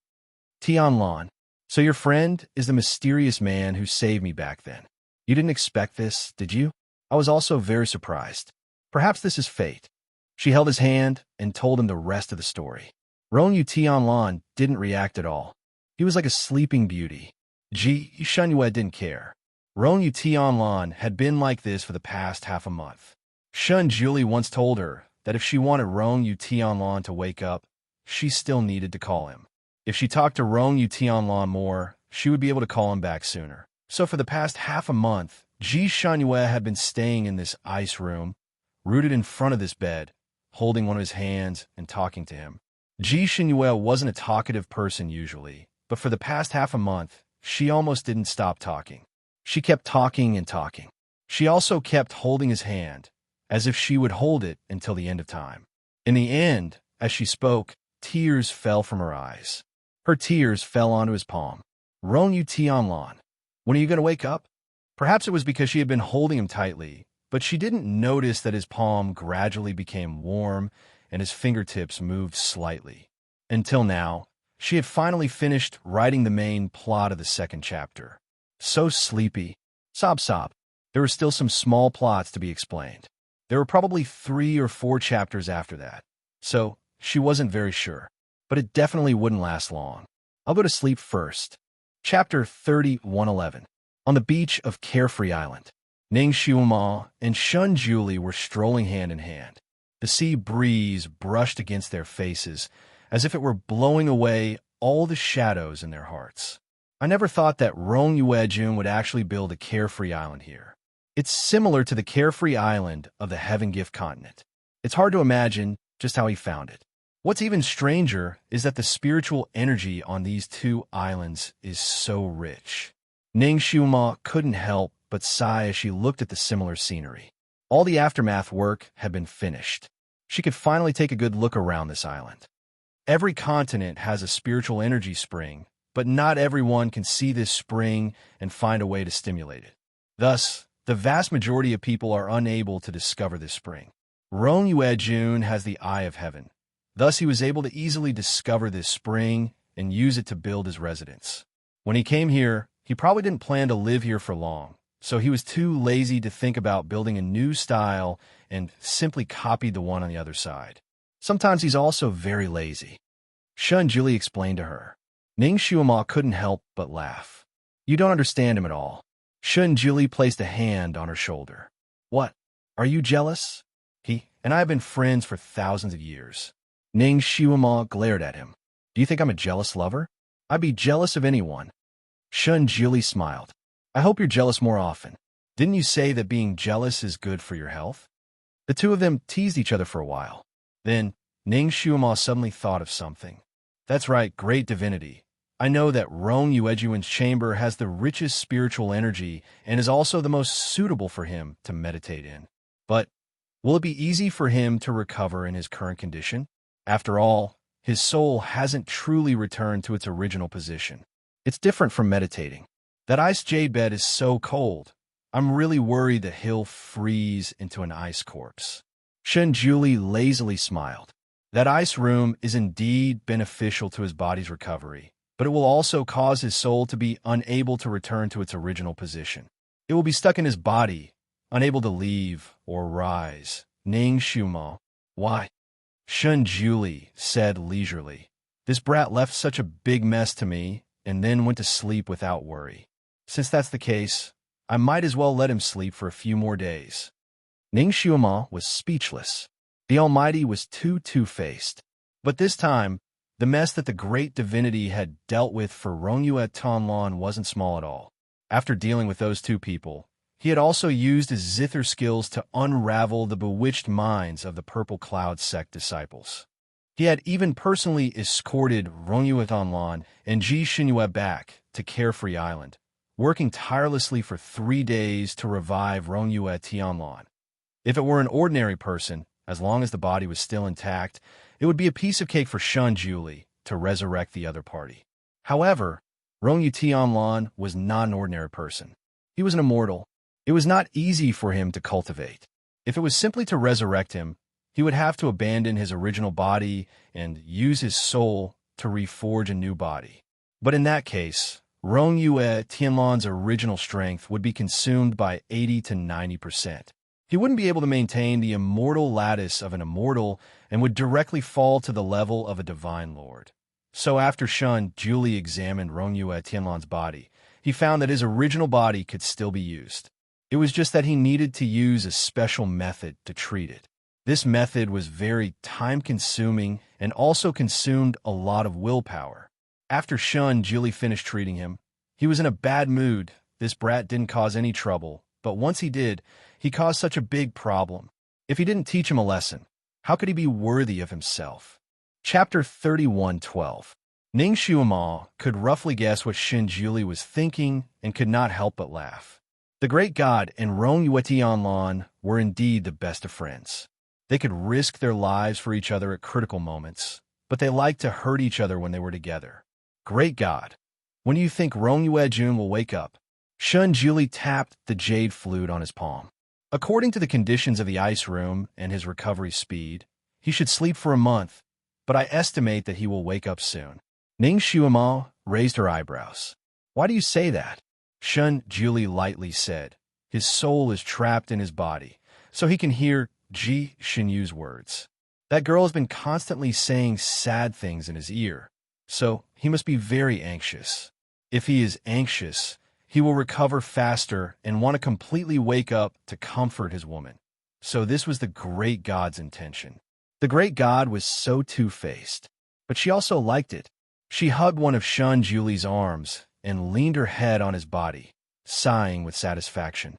Tianlan, so your friend is the mysterious man who saved me back then. You didn't expect this, did you? I was also very surprised. Perhaps this is fate. She held his hand and told him the rest of the story. Rong Yu Tianlan didn't react at all. He was like a sleeping beauty. Ji Shenyu didn't care. Rong Yu Tianlan had been like this for the past half a month. Shun Juli once told her that if she wanted Rong Yu Tianlan to wake up, she still needed to call him. If she talked to Rong Yu Tianlan more, she would be able to call him back sooner. So for the past half a month, Ji Shenyu had been staying in this ice room, rooted in front of this bed, holding one of his hands and talking to him. Ji Shenyu wasn't a talkative person usually, but for the past half a month, she almost didn't stop talking. She kept talking and talking. She also kept holding his hand, as if she would hold it until the end of time. In the end, as she spoke, tears fell from her eyes. Her tears fell onto his palm. Rong Yu Tianlan, when are you going to wake up? Perhaps it was because she had been holding him tightly, but she didn't notice that his palm gradually became warm and his fingertips moved slightly. Until now, she had finally finished writing the main plot of the second chapter. So sleepy. Sob sob. There were still some small plots to be explained. There were probably 3 or 4 chapters after that, so she wasn't very sure. But it definitely wouldn't last long. I'll go to sleep first. Chapter 3111. On the beach of Carefree Island, Ning Xiuma and Shun Julie were strolling hand in hand. The sea breeze brushed against their faces, as if it were blowing away all the shadows in their hearts. I never thought that Rong Yuejun would actually build a Carefree Island here. It's similar to the Carefree Island of the Heaven Gift Continent. It's hard to imagine just how he found it. What's even stranger is that the spiritual energy on these two islands is so rich. Ning Xiuma couldn't help but sigh as she looked at the similar scenery. All the aftermath work had been finished. She could finally take a good look around this island. Every continent has a spiritual energy spring, but not everyone can see this spring and find a way to stimulate it. Thus, the vast majority of people are unable to discover this spring. Rong Yuejun has the Eye of Heaven. Thus, he was able to easily discover this spring and use it to build his residence. When he came here, he probably didn't plan to live here for long, so he was too lazy to think about building a new style and simply copied the one on the other side. Sometimes he's also very lazy. Shun Julie explained to her. Ning Xiuma couldn't help but laugh. You don't understand him at all. Shun Julie placed a hand on her shoulder. What? Are you jealous? He and I have been friends for thousands of years. Ning Xiuma glared at him. Do you think I'm a jealous lover? I'd be jealous of anyone. Shun Julie smiled. I hope you're jealous more often. Didn't you say that being jealous is good for your health? The two of them teased each other for a while. Then, Ning Xiuma suddenly thought of something. That's right, great divinity. I know that Rong Yuejun's chamber has the richest spiritual energy and is also the most suitable for him to meditate in. But will it be easy for him to recover in his current condition? After all, his soul hasn't truly returned to its original position. It's different from meditating. That ice jade bed is so cold. I'm really worried that he'll freeze into an ice corpse. Shun Julie lazily smiled. That ice room is indeed beneficial to his body's recovery, but it will also cause his soul to be unable to return to its original position. It will be stuck in his body, unable to leave or rise. Ning Xiuma. Why? Shun Julie said leisurely. This brat left such a big mess to me and then went to sleep without worry. Since that's the case, I might as well let him sleep for a few more days. Ning Xiuma was speechless. The Almighty was too two-faced. But this time, the mess that the great divinity had dealt with for Rongyue Tonlon wasn't small at all. After dealing with those two people, he had also used his zither skills to unravel the bewitched minds of the Purple Cloud sect disciples. He had even personally escorted Rongyue Tonlon and Ji Xinyue back to Carefree Island, working tirelessly for 3 days to revive Rongyue Tianlon. If it were an ordinary person, as long as the body was still intact, it would be a piece of cake for Shun Julie to resurrect the other party. However, Rongyue Tianlon was not an ordinary person. He was an immortal. It was not easy for him to cultivate. If it was simply to resurrect him, he would have to abandon his original body and use his soul to reforge a new body. But in that case, Rongyue Tianlon's original strength would be consumed by 80 to 90%. He wouldn't be able to maintain the immortal lattice of an immortal and would directly fall to the level of a divine lord. So after Shun Julie examined Rongyue Tianlon's body, he found that his original body could still be used. It was just that he needed to use a special method to treat it. This method was very time-consuming and also consumed a lot of willpower. After Shun Julie finished treating him, he was in a bad mood. This brat didn't cause any trouble, but once he did, he caused such a big problem. If he didn't teach him a lesson, how could he be worthy of himself? Chapter 3112. Ning Xiuma could roughly guess what Shun Julie was thinking and could not help but laugh. The great god and Rongyue Tianlon were indeed the best of friends. They could risk their lives for each other at critical moments, but they liked to hurt each other when they were together. Great God, when do you think Rong Yuejun will wake up? Shun Julie tapped the jade flute on his palm. According to the conditions of the ice room and his recovery speed, he should sleep for a month, but I estimate that he will wake up soon. Ning Xiuma raised her eyebrows. Why do you say that? Shun Julie lightly said. His soul is trapped in his body, so he can hear Ji Xinyu's words. That girl has been constantly saying sad things in his ear, so he must be very anxious. If he is anxious, he will recover faster and want to completely wake up to comfort his woman. So this was the great god's intention. The great god was so two-faced, but she also liked it. She hugged one of Shun Julie's arms and leaned her head on his body, sighing with satisfaction.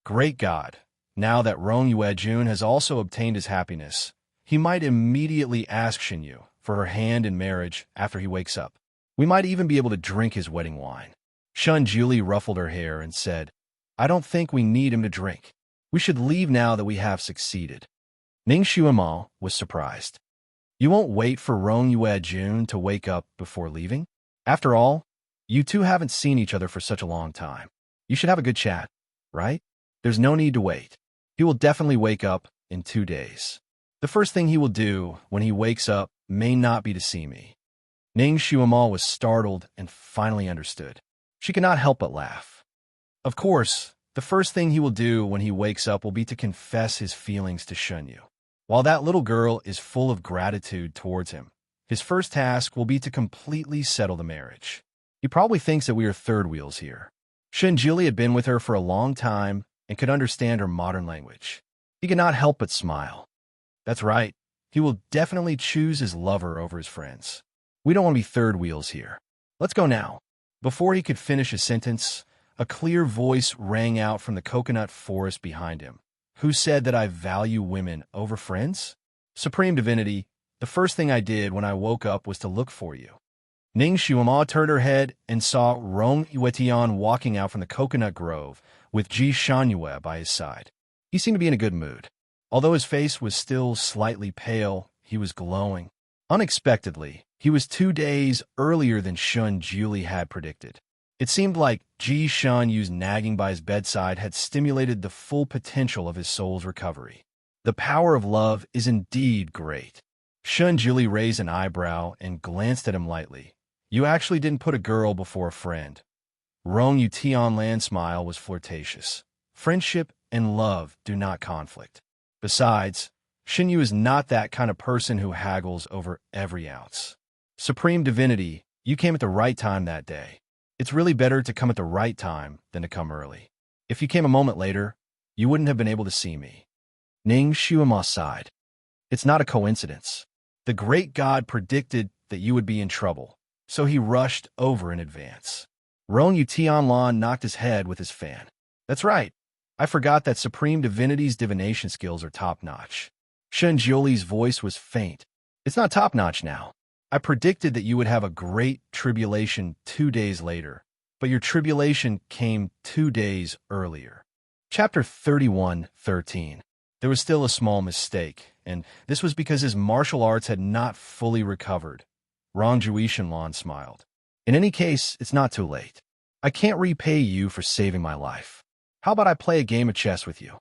Great God, now that Rong Yuejun has also obtained his happiness, he might immediately ask Xinyu for her hand in marriage after he wakes up. We might even be able to drink his wedding wine. Shun Julie ruffled her hair and said, I don't think we need him to drink. We should leave now that we have succeeded. Ning Xuema was surprised. You won't wait for Rong Yuejun to wake up before leaving? After all, you two haven't seen each other for such a long time. You should have a good chat, right? There's no need to wait. He will definitely wake up in 2 days. The first thing he will do when he wakes up may not be to see me. Ning Xuema was startled and finally understood. She could not help but laugh. Of course, the first thing he will do when he wakes up will be to confess his feelings to Shunyu. While that little girl is full of gratitude towards him, his first task will be to completely settle the marriage. He probably thinks that we are third wheels here. Shinjili had been with her for a long time and could understand her modern language. He could not help but smile. That's right. He will definitely choose his lover over his friends. We don't want to be third wheels here. Let's go now. Before he could finish his sentence, a clear voice rang out from the coconut forest behind him. Who said that I value women over friends? Supreme Divinity, the first thing I did when I woke up was to look for you. Ning Xuema turned her head and saw Rong Yuetian walking out from the coconut grove with Ji Shanyue by his side. He seemed to be in a good mood. Although his face was still slightly pale, he was glowing. Unexpectedly, he was 2 days earlier than Shun Julie had predicted. It seemed like Ji Shanyu's nagging by his bedside had stimulated the full potential of his soul's recovery. The power of love is indeed great. Shun Julie raised an eyebrow and glanced at him lightly. You actually didn't put a girl before a friend. Rong Yu Tianlan's smile was flirtatious. Friendship and love do not conflict. Besides, Xinyu is not that kind of person who haggles over every ounce. Supreme Divinity, you came at the right time that day. It's really better to come at the right time than to come early. If you came a moment later, you wouldn't have been able to see me. Ning Xuema sighed. It's not a coincidence. The great god predicted that you would be in trouble, so he rushed over in advance. Rong Yu Tianlan knocked his head with his fan. That's right. I forgot that Supreme Divinity's divination skills are top-notch. Shun Jioli's voice was faint. It's not top-notch now. I predicted that you would have a great tribulation 2 days later, but your tribulation came 2 days earlier. Chapter 31:13. There was still a small mistake, and this was because his martial arts had not fully recovered. Rong Juishanlan smiled. In any case, it's not too late. I can't repay you for saving my life. How about I play a game of chess with you?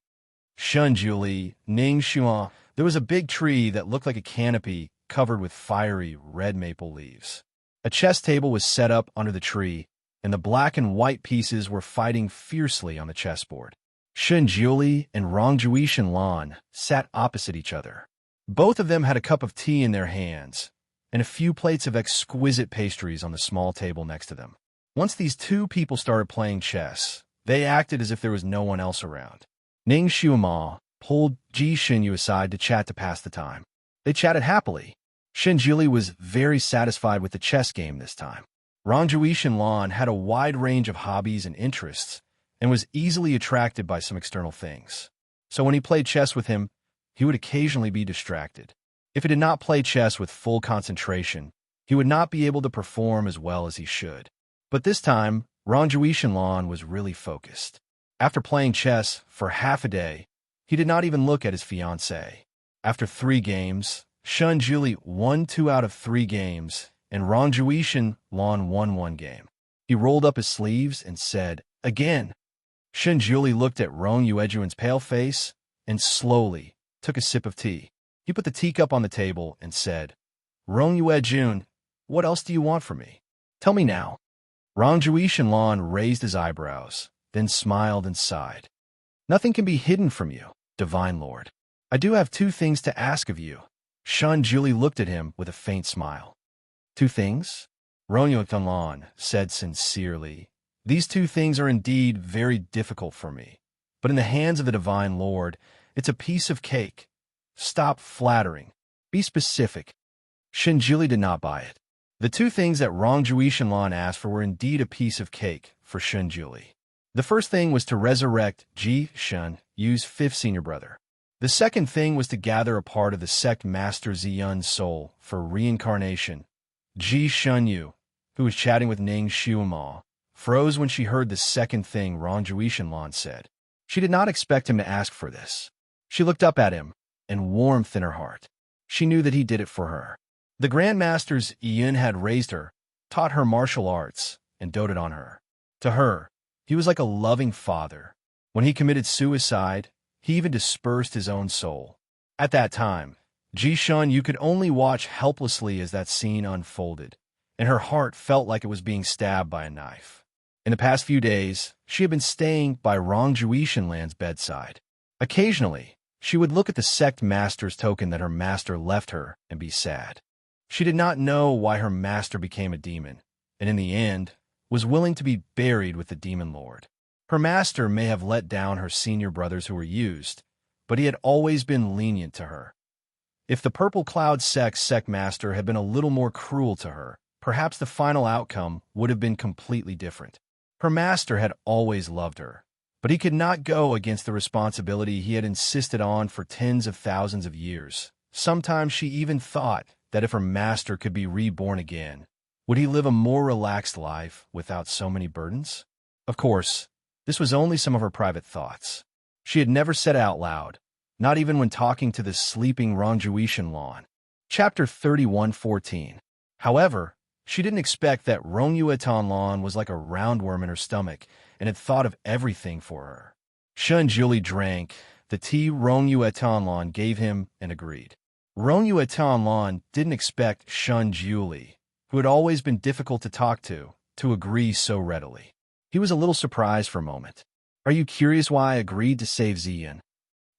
Shun Juli, Ning Xuan, there was a big tree that looked like a canopy covered with fiery red maple leaves. A chess table was set up under the tree, and the black and white pieces were fighting fiercely on the chessboard. Shun Juli and Rong Juishanlan sat opposite each other. Both of them had a cup of tea in their hands, and a few plates of exquisite pastries on the small table next to them. Once these two people started playing chess, they acted as if there was no one else around. Ning Xuema pulled Ji Xinyu aside to chat to pass the time. They chatted happily. Xinjili was very satisfied with the chess game this time. Rong Juishanlan had a wide range of hobbies and interests, and was easily attracted by some external things. So when he played chess with him, he would occasionally be distracted. If he did not play chess with full concentration, he would not be able to perform as well as he should. But this time, Rong Juishanlan was really focused. After playing chess for half a day, he did not even look at his fiancée. After 3 games, Shun Juli won 2 out of 3 games, and Rong Juishanlan won 1 game. He rolled up his sleeves and said, "Again." Shun Juli looked at Rong Yuejuan's pale face and slowly took a sip of tea. He put the teacup on the table and said, "Rong Yuejun, what else do you want from me? Tell me now." Rong Juishanlan raised his eyebrows, then smiled and sighed. Nothing can be hidden from you, Divine Lord. I do have two things to ask of you. Shun Julie looked at him with a faint smile. Two things? Rongyutanlan said sincerely. These two things are indeed very difficult for me. But in the hands of the Divine Lord, it's a piece of cake. Stop flattering. Be specific. Shinjili did not buy it. The two things that Rongjui Shenlan asked for were indeed a piece of cake for Shinjili. The first thing was to resurrect Ji Shun Yu's fifth senior brother. The second thing was to gather a part of the sect master Ziyun's soul for reincarnation. Ji Shun Yu, who was chatting with Ning Xiuma, froze when she heard the second thing Rongjui Shenlan said. She did not expect him to ask for this. She looked up at him, and warmth in her heart. She knew that he did it for her. The Grandmasters Yin had raised her, taught her martial arts, and doted on her. To her, he was like a loving father. When he committed suicide, he even dispersed his own soul. At that time, Ji Shun Yu could only watch helplessly as that scene unfolded, and her heart felt like it was being stabbed by a knife. In the past few days, she had been staying by Rongjui Shenlan's bedside. Occasionally, she would look at the sect master's token that her master left her and be sad. She did not know why her master became a demon, and in the end, was willing to be buried with the demon lord. Her master may have let down her senior brothers who were used, but he had always been lenient to her. If the Purple Cloud sect master had been a little more cruel to her, perhaps the final outcome would have been completely different. Her master had always loved her, but he could not go against the responsibility he had insisted on for tens of thousands of years. Sometimes she even thought that if her master could be reborn again, would he live a more relaxed life without so many burdens? Of course, this was only some of her private thoughts. She had never said it out loud, not even when talking to the sleeping Rongjui Shenlan. Chapter 31:14. However, she didn't expect that Rongyue Tanlan was like a roundworm in her stomach and had thought of everything for her. Shun Juli drank the tea Rongyue Tanlan gave him and agreed. Rongyue Tanlan didn't expect Shun Juli, who had always been difficult to talk to agree so readily. He was a little surprised for a moment. Are you curious why I agreed to save Ziyan?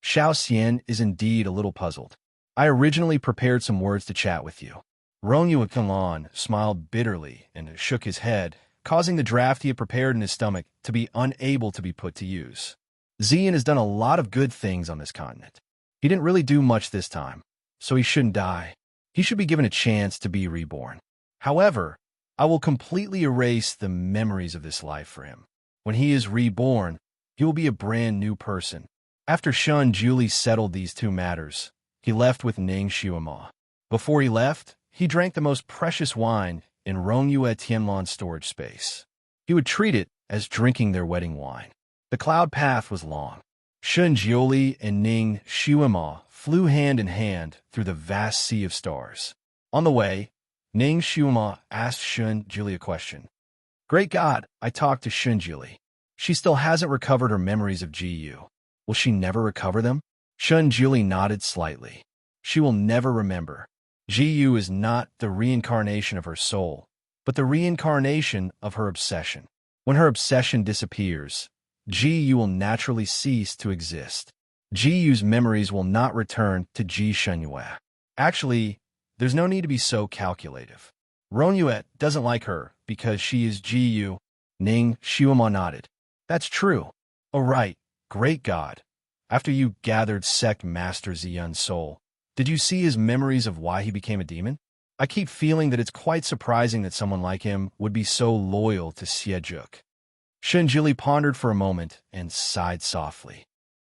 Xiao Xian is indeed a little puzzled. I originally prepared some words to chat with you. Rongyue Tanlan smiled bitterly and shook his head, causing the draft he had prepared in his stomach to be unable to be put to use. Ziyan has done a lot of good things on this continent. He didn't really do much this time, so he shouldn't die. He should be given a chance to be reborn. However, I will completely erase the memories of this life for him. When he is reborn, he will be a brand new person. After Shun Juli settled these two matters, he left with Ning Xiuma. Before he left, he drank the most precious wine in Rongyue Tianlan's storage space. He would treat it as drinking their wedding wine. The cloud path was long. Shun Juli and Ning Xiuma flew hand in hand through the vast sea of stars. On the way, Ning Xiuma asked Shun Juli a question. Great God, I talked to Shun Juli. She still hasn't recovered her memories of Ji-Yu. Will she never recover them? Shun Juli nodded slightly. She will never remember. Ji-Yu is not the reincarnation of her soul, but the reincarnation of her obsession. When her obsession disappears, Ji-Yu will naturally cease to exist. Ji-Yu's memories will not return to Ji Shenyue. Actually, there's no need to be so calculative. Rongyue doesn't like her because she is Ji-Yu. Ning Xiuma nodded. That's true. Oh right, great God. After you gathered sect master Ziyun's soul, did you see his memories of why he became a demon? I keep feeling that it's quite surprising that someone like him would be so loyal to Xiejuk. Shenjili pondered for a moment and sighed softly.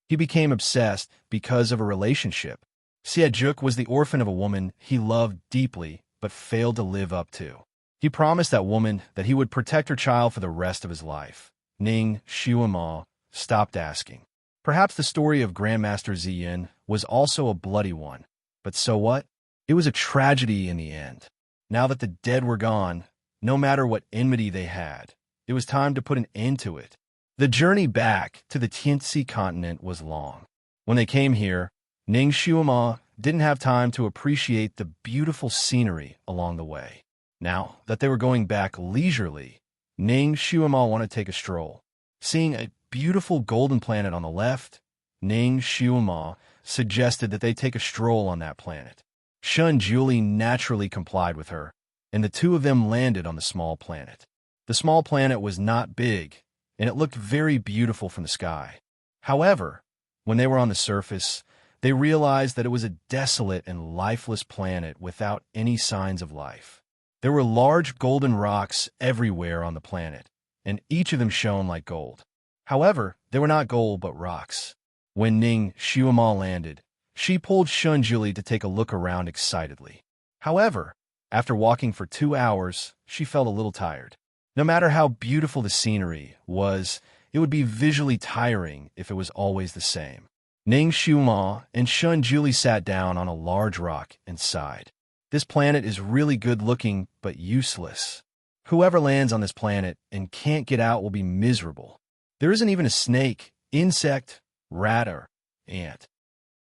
He became obsessed because of a relationship. Xiejuk was the orphan of a woman he loved deeply but failed to live up to. He promised that woman that he would protect her child for the rest of his life. Ning Xiuma stopped asking. Perhaps the story of Grandmaster Ziyin was also a bloody one. But so what? It was a tragedy in the end. Now that the dead were gone, no matter what enmity they had, it was time to put an end to it. The journey back to the Tianxi continent was long. When they came here, Ning Xiuma didn't have time to appreciate the beautiful scenery along the way. Now that they were going back leisurely, Ning Xiuma wanted to take a stroll. Seeing a beautiful golden planet on the left, Ning Xiuma suggested that they take a stroll on that planet. Shun Julie naturally complied with her, and the two of them landed on the small planet. The small planet was not big, and it looked very beautiful from the sky. However, when they were on the surface, they realized that it was a desolate and lifeless planet without any signs of life. There were large golden rocks everywhere on the planet, and each of them shone like gold. However, they were not gold but rocks. When Ning Xiuma landed, she pulled Shun Julie to take a look around excitedly. However, after walking for 2 hours, she felt a little tired. No matter how beautiful the scenery was, it would be visually tiring if it was always the same. Ning Xiuma and Shun Julie sat down on a large rock and sighed. This planet is really good-looking, but useless. Whoever lands on this planet and can't get out will be miserable. There isn't even a snake, insect, rat, or ant.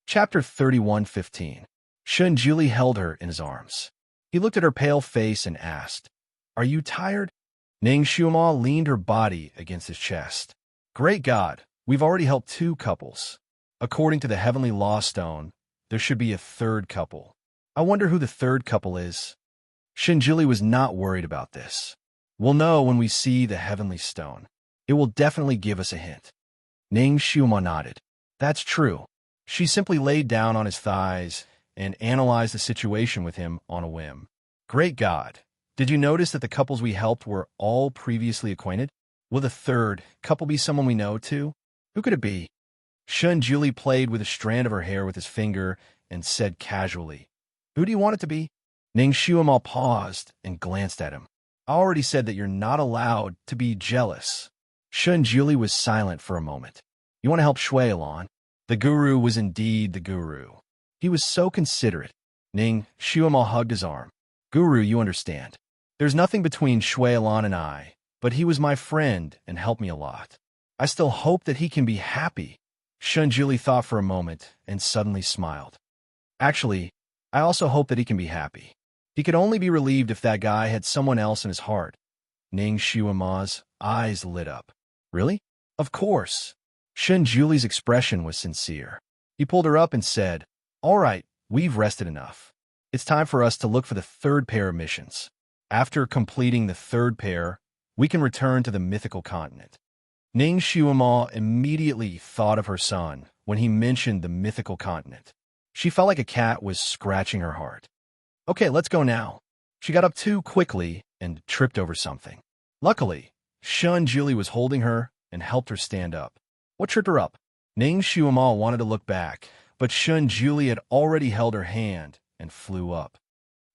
Chapter 31:15. Shun Julie held her in his arms. He looked at her pale face and asked, "Are you tired?" Ning Xiuma leaned her body against his chest. "Great God, we've already helped 2 couples. According to the Heavenly Law Stone, there should be a 3rd couple. I wonder who the 3rd couple is." Shun Julie was not worried about this. "We'll know when we see the Heavenly Stone. It will definitely give us a hint." Ning Xiuma nodded. "That's true." She simply laid down on his thighs and analyzed the situation with him on a whim. "Great God, did you notice that the couples we helped were all previously acquainted? Will the 3rd couple be someone we know too? Who could it be?" Shun Julie played with a strand of her hair with his finger and said casually, "Who do you want it to be?" Ning Xiuma paused and glanced at him. "I already said that you're not allowed to be jealous." Shun Julie was silent for a moment. "You want to help Shui Lan?" The guru was indeed the guru. He was so considerate. Ning Xiuma hugged his arm. "Guru, you understand. There's nothing between Shui Lan and I, but he was my friend and helped me a lot. I still hope that he can be happy." Shun Julie thought for a moment and suddenly smiled. "Actually, I also hope that he can be happy. He could only be relieved if that guy had someone else in his heart." Ning Xiuma's eyes lit up. "Really?" "Of course." Shun Julie's expression was sincere. He pulled her up and said, "All right, we've rested enough. It's time for us to look for the 3rd pair of missions. After completing the 3rd pair, we can return to the mythical continent." Ning Xiuma immediately thought of her son when he mentioned the mythical continent. She felt like a cat was scratching her heart. "Okay, let's go now." She got up too quickly and tripped over something. Luckily, Shun Julie was holding her and helped her stand up. What tripped her up? Ning Xiuma wanted to look back, but Shun Julie had already held her hand and flew up.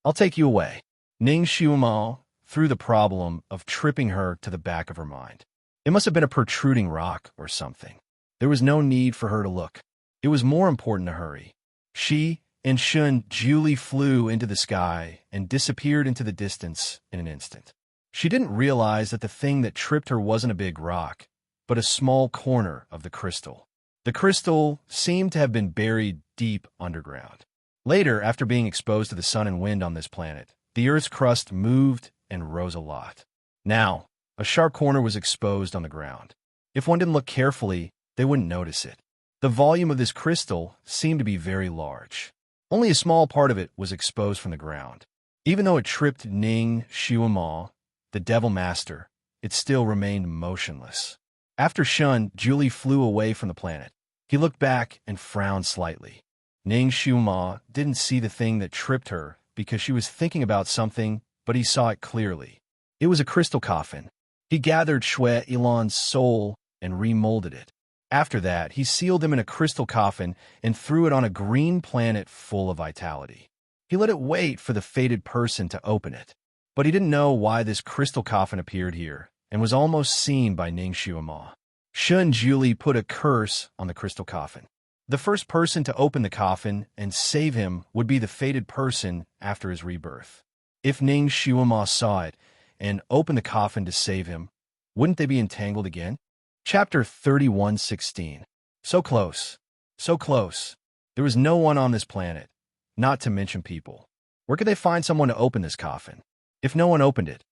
"I'll take you away." Ning Xiuma threw the problem of tripping her to the back of her mind. It must have been a protruding rock or something. There was no need for her to look. It was more important to hurry. She and Shun Julie flew into the sky and disappeared into the distance in an instant. She didn't realize that the thing that tripped her wasn't a big rock, but a small corner of the crystal. The crystal seemed to have been buried deep underground. Later, after being exposed to the sun and wind on this planet, the Earth's crust moved and rose a lot. Now, a sharp corner was exposed on the ground. If one didn't look carefully, they wouldn't notice it. The volume of this crystal seemed to be very large. Only a small part of it was exposed from the ground. Even though it tripped Ning Xiuma, the Devil Master, it still remained motionless. After Shun, Julie flew away from the planet. He looked back and frowned slightly. Ning Xiuma didn't see the thing that tripped her because she was thinking about something, but he saw it clearly. It was a crystal coffin. He gathered Shui Ilan's soul and remolded it. After that, he sealed him in a crystal coffin and threw it on a green planet full of vitality. He let it wait for the fated person to open it. But he didn't know why this crystal coffin appeared here and was almost seen by Ning Xiuma. Shun Julie put a curse on the crystal coffin. The first person to open the coffin and save him would be the fated person after his rebirth. If Ning Xiuma saw it and opened the coffin to save him, wouldn't they be entangled again? Chapter 31:16. So close. So close. There was no one on this planet, not to mention people. Where could they find someone to open this coffin? If no one opened it,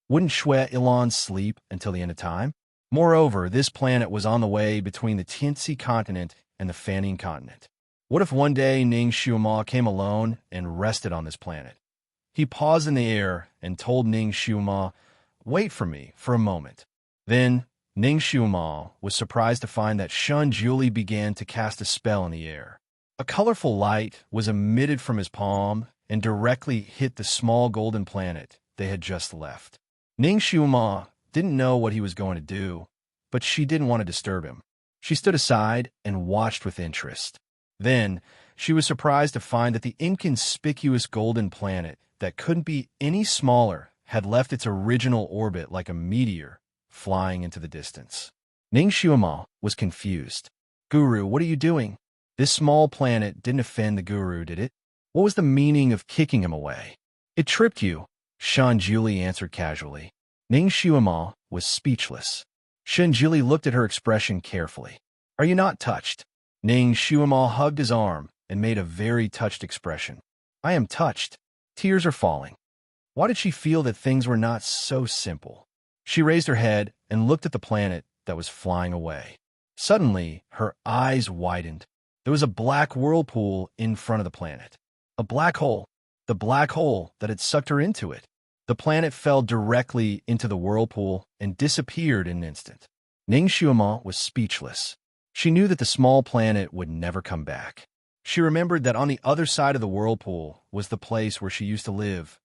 wouldn't Shui Ilan sleep until the end of time? Moreover, this planet was on the way between the Tianxi continent and the Fanning continent. What if one day Ning Xiuma came alone and rested on this planet? He paused in the air and told Ning Xiuma, "Wait for me for a moment." Then Ning Xiuma was surprised to find that Shun Julie began to cast a spell in the air. A colorful light was emitted from his palm and directly hit the small golden planet they had just left. Ning Xiuma didn't know what he was going to do, but she didn't want to disturb him. She stood aside and watched with interest. Then she was surprised to find that the inconspicuous golden planet that couldn't be any smaller had left its original orbit like a meteor, flying into the distance. Ning Xiuma was confused. "Guru, what are you doing?" This small planet didn't offend the guru, did it? What was the meaning of kicking him away? "It tripped you," Shun Julie answered casually. Ning Xiuma was speechless. Shun Julie looked at her expression carefully. "Are you not touched?" Ning Xiuma hugged his arm and made a very touched expression. "I am touched." Tears are falling. Why did she feel that things were not so simple? She raised her head and looked at the planet that was flying away. Suddenly, her eyes widened. There was a black whirlpool in front of the planet. A black hole. The black hole that had sucked her into it. The planet fell directly into the whirlpool and disappeared in an instant. Ning Xiuma was speechless. She knew that the small planet would never come back. She remembered that on the other side of the whirlpool was the place where she used to live,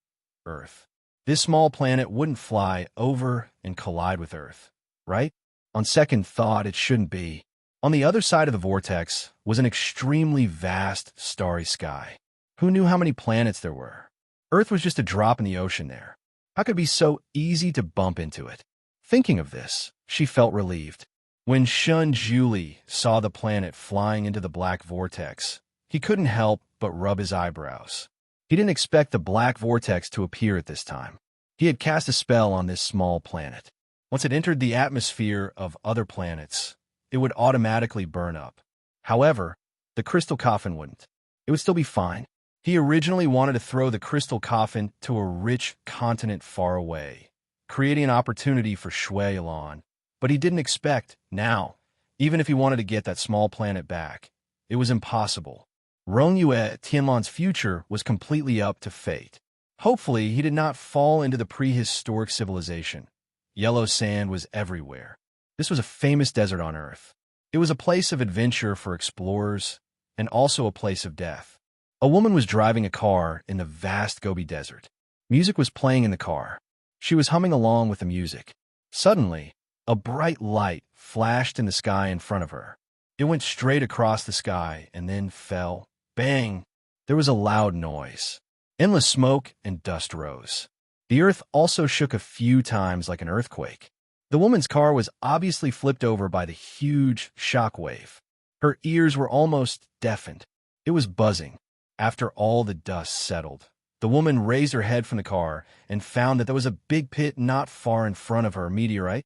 Earth. This small planet wouldn't fly over and collide with Earth, right? On second thought, it shouldn't be. On the other side of the vortex was an extremely vast, starry sky. Who knew how many planets there were? Earth was just a drop in the ocean there. How could it be so easy to bump into it? Thinking of this, she felt relieved. When Shun Julie saw the planet flying into the black vortex, he couldn't help but rub his eyebrows. He didn't expect the black vortex to appear at this time. He had cast a spell on this small planet. Once it entered the atmosphere of other planets, it would automatically burn up. However, the crystal coffin wouldn't. It would still be fine. He originally wanted to throw the crystal coffin to a rich continent far away, creating an opportunity for Shui Elan. But he didn't expect, now, even if he wanted to get that small planet back, it was impossible. Rongyue Tianlan's future was completely up to fate. Hopefully, he did not fall into the prehistoric civilization. Yellow sand was everywhere. This was a famous desert on Earth. It was a place of adventure for explorers and also a place of death. A woman was driving a car in the vast Gobi Desert. Music was playing in the car. She was humming along with the music. Suddenly, a bright light flashed in the sky in front of her. It went straight across the sky and then fell. Bang! There was a loud noise. Endless smoke and dust rose. The earth also shook a few times like an earthquake. The woman's car was obviously flipped over by the huge shock wave. Her ears were almost deafened. It was buzzing. After all the dust settled, the woman raised her head from the car and found that there was a big pit not far in front of her, a meteorite.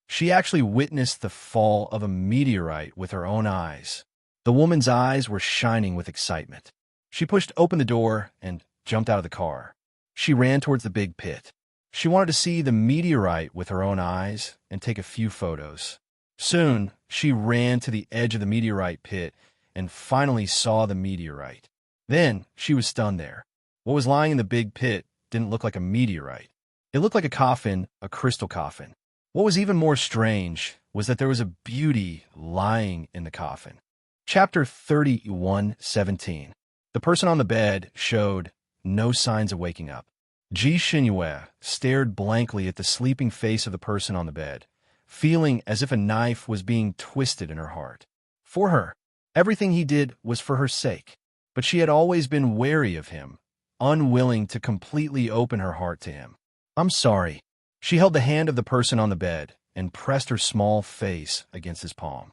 She actually witnessed the fall of a meteorite with her own eyes. The woman's eyes were shining with excitement. She pushed open the door and jumped out of the car. She ran towards the big pit. She wanted to see the meteorite with her own eyes and take a few photos. Soon, she ran to the edge of the meteorite pit and finally saw the meteorite. Then, she was stunned there. What was lying in the big pit didn't look like a meteorite. It looked like a coffin, a crystal coffin. What was even more strange was that there was a beauty lying in the coffin. Chapter 31:17. The person on the bed showed no signs of waking up. Ji Xinyue stared blankly at the sleeping face of the person on the bed, feeling as if a knife was being twisted in her heart. For her, everything he did was for her sake, but she had always been wary of him, unwilling to completely open her heart to him. "I'm sorry." She held the hand of the person on the bed and pressed her small face against his palm.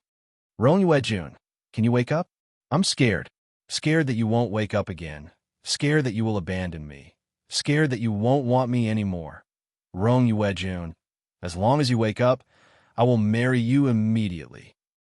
"Rongyue Jun, can you wake up? I'm scared. Scared that you won't wake up again. Scared that you will abandon me. Scared that you won't want me anymore. Rongyue Jun, as long as you wake up, I will marry you immediately."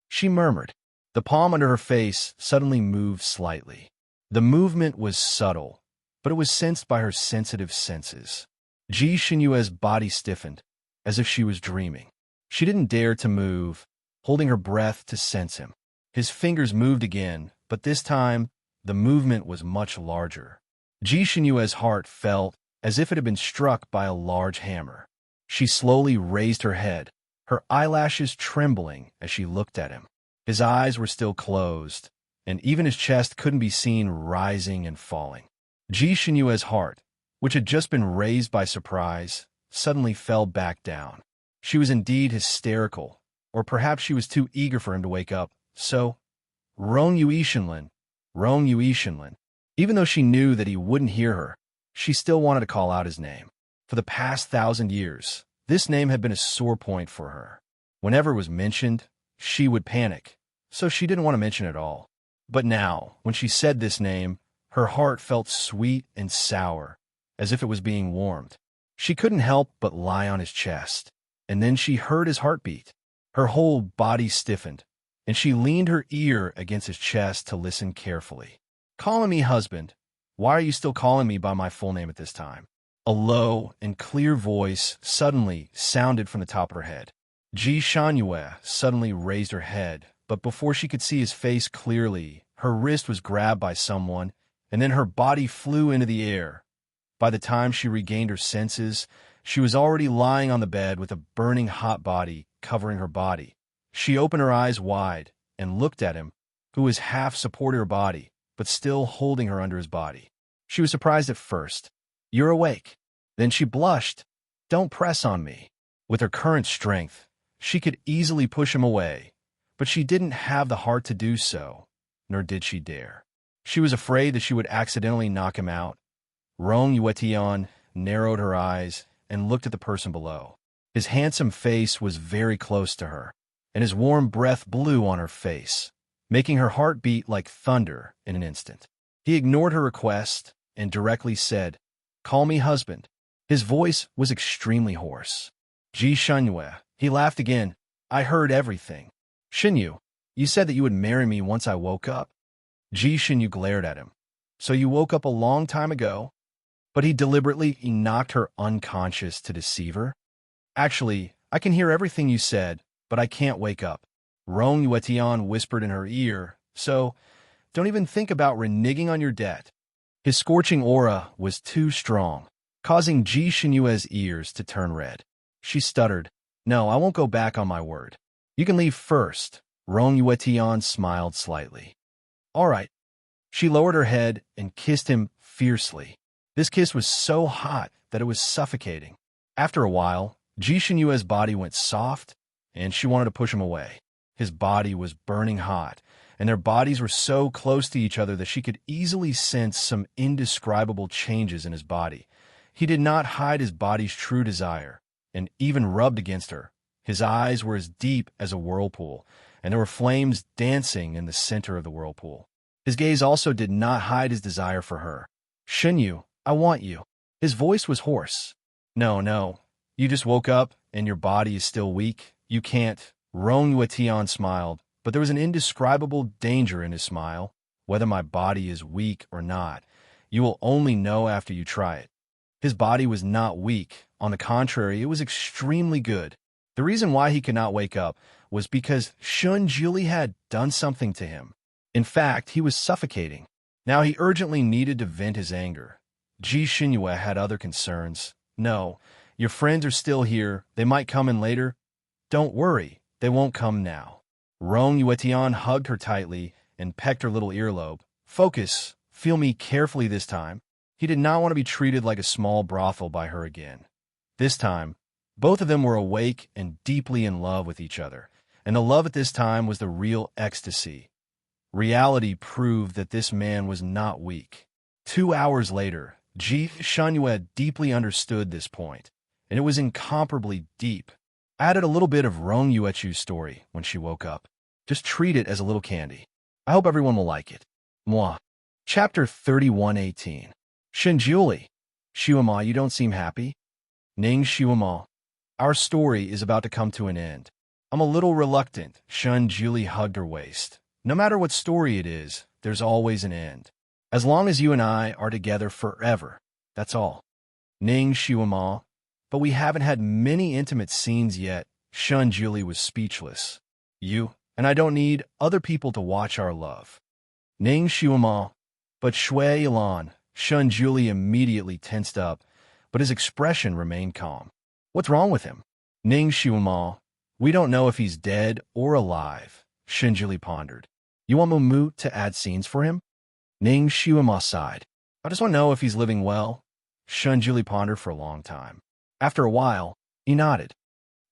She murmured. The palm under her face suddenly moved slightly. The movement was subtle, but it was sensed by her sensitive senses. Ji Xinyue's body stiffened, as if she was dreaming. She didn't dare to move, holding her breath to sense him. His fingers moved again, but this time, the movement was much larger. Ji Xinyue's heart felt as if it had been struck by a large hammer. She slowly raised her head, her eyelashes trembling as she looked at him. His eyes were still closed, and even his chest couldn't be seen rising and falling. Ji Xinyue's heart, which had just been raised by surprise, suddenly fell back down. She was indeed hysterical, or perhaps she was too eager for him to wake up. So, Rong Yue Shenlin, Rong Yue Shenlin. Even though she knew that he wouldn't hear her, she still wanted to call out his name. For the past 1,000 years, this name had been a sore point for her. Whenever it was mentioned, she would panic, so she didn't want to mention it at all. But now, when she said this name, her heart felt sweet and sour, as if it was being warmed. She couldn't help but lie on his chest, and then she heard his heartbeat. Her whole body stiffened, and she leaned her ear against his chest to listen carefully. "Calling me husband. Why are you still calling me by my full name at this time?" A low and clear voice suddenly sounded from the top of her head. Ji Xinyue suddenly raised her head, but before she could see his face clearly, her wrist was grabbed by someone, and then her body flew into the air. By the time she regained her senses, she was already lying on the bed with a burning hot body covering her body. She opened her eyes wide and looked at him, who was half supporting her body, but still holding her under his body. She was surprised at first. "You're awake." Then she blushed. "Don't press on me." With her current strength, she could easily push him away, but she didn't have the heart to do so, nor did she dare. She was afraid that she would accidentally knock him out. Rong Yuetian narrowed her eyes and looked at the person below. His handsome face was very close to her, and his warm breath blew on her face, making her heart beat like thunder in an instant. He ignored her request and directly said, "Call me husband." His voice was extremely hoarse. "Ji Xinyue," he laughed again, "I heard everything." "Xinyu, you said that you would marry me once I woke up." Ji Xinyu glared at him. "So you woke up a long time ago?" But he deliberately knocked her unconscious to deceive her. "Actually, I can hear everything you said, but I can't wake up." Rong Yuetian whispered in her ear, "So, don't even think about reneging on your debt." His scorching aura was too strong, causing Ji Xinyue's ears to turn red. She stuttered, "No, I won't go back on my word." "You can leave first." Rong Yuetian smiled slightly. "All right." She lowered her head and kissed him fiercely. This kiss was so hot that it was suffocating. After a while, Ji Xinyue's body went soft, and she wanted to push him away. His body was burning hot, and their bodies were so close to each other that she could easily sense some indescribable changes in his body. He did not hide his body's true desire, and even rubbed against her. His eyes were as deep as a whirlpool, and there were flames dancing in the center of the whirlpool. His gaze also did not hide his desire for her. "Xinyu, I want you." His voice was hoarse. No, you just woke up, and your body is still weak. You can't." Rong Yuetian smiled, but there was an indescribable danger in his smile. "Whether my body is weak or not, you will only know after you try it." His body was not weak. On the contrary, it was extremely good. The reason why he could not wake up was because Shun Juli had done something to him. In fact, he was suffocating. Now he urgently needed to vent his anger. Ji Xinyue had other concerns. "No, your friends are still here. They might come in later." "Don't worry, they won't come now." Rong Yuetian hugged her tightly and pecked her little earlobe. "Focus. Feel me carefully this time." He did not want to be treated like a small brothel by her again. This time, both of them were awake and deeply in love with each other, and the love at this time was the real ecstasy. Reality proved that this man was not weak. 2 hours later, Ji Xinyue deeply understood this point, and it was incomparably deep. Added a little bit of Rong Yuechu's story when she woke up. Just treat it as a little candy. I hope everyone will like it. Moi. Chapter 3118. Shinjuli. Xiuema, you don't seem happy. Ning Xiuema. Our story is about to come to an end. I'm a little reluctant. Shun Juli hugged her waist. No matter what story it is, there's always an end. As long as you and I are together forever, that's all. Ning Xiuema. But we haven't had many intimate scenes yet. Shun Julie was speechless. You and I don't need other people to watch our love. Ning Shuama. But Shui Ilan, Shun Julie immediately tensed up, but his expression remained calm. What's wrong with him? Ning Shuama. We don't know if he's dead or alive, Shun Julie pondered. You want Mumu to add scenes for him? Ning Shuama sighed. I just want to know if he's living well. Shun Julie pondered for a long time. After a while, he nodded.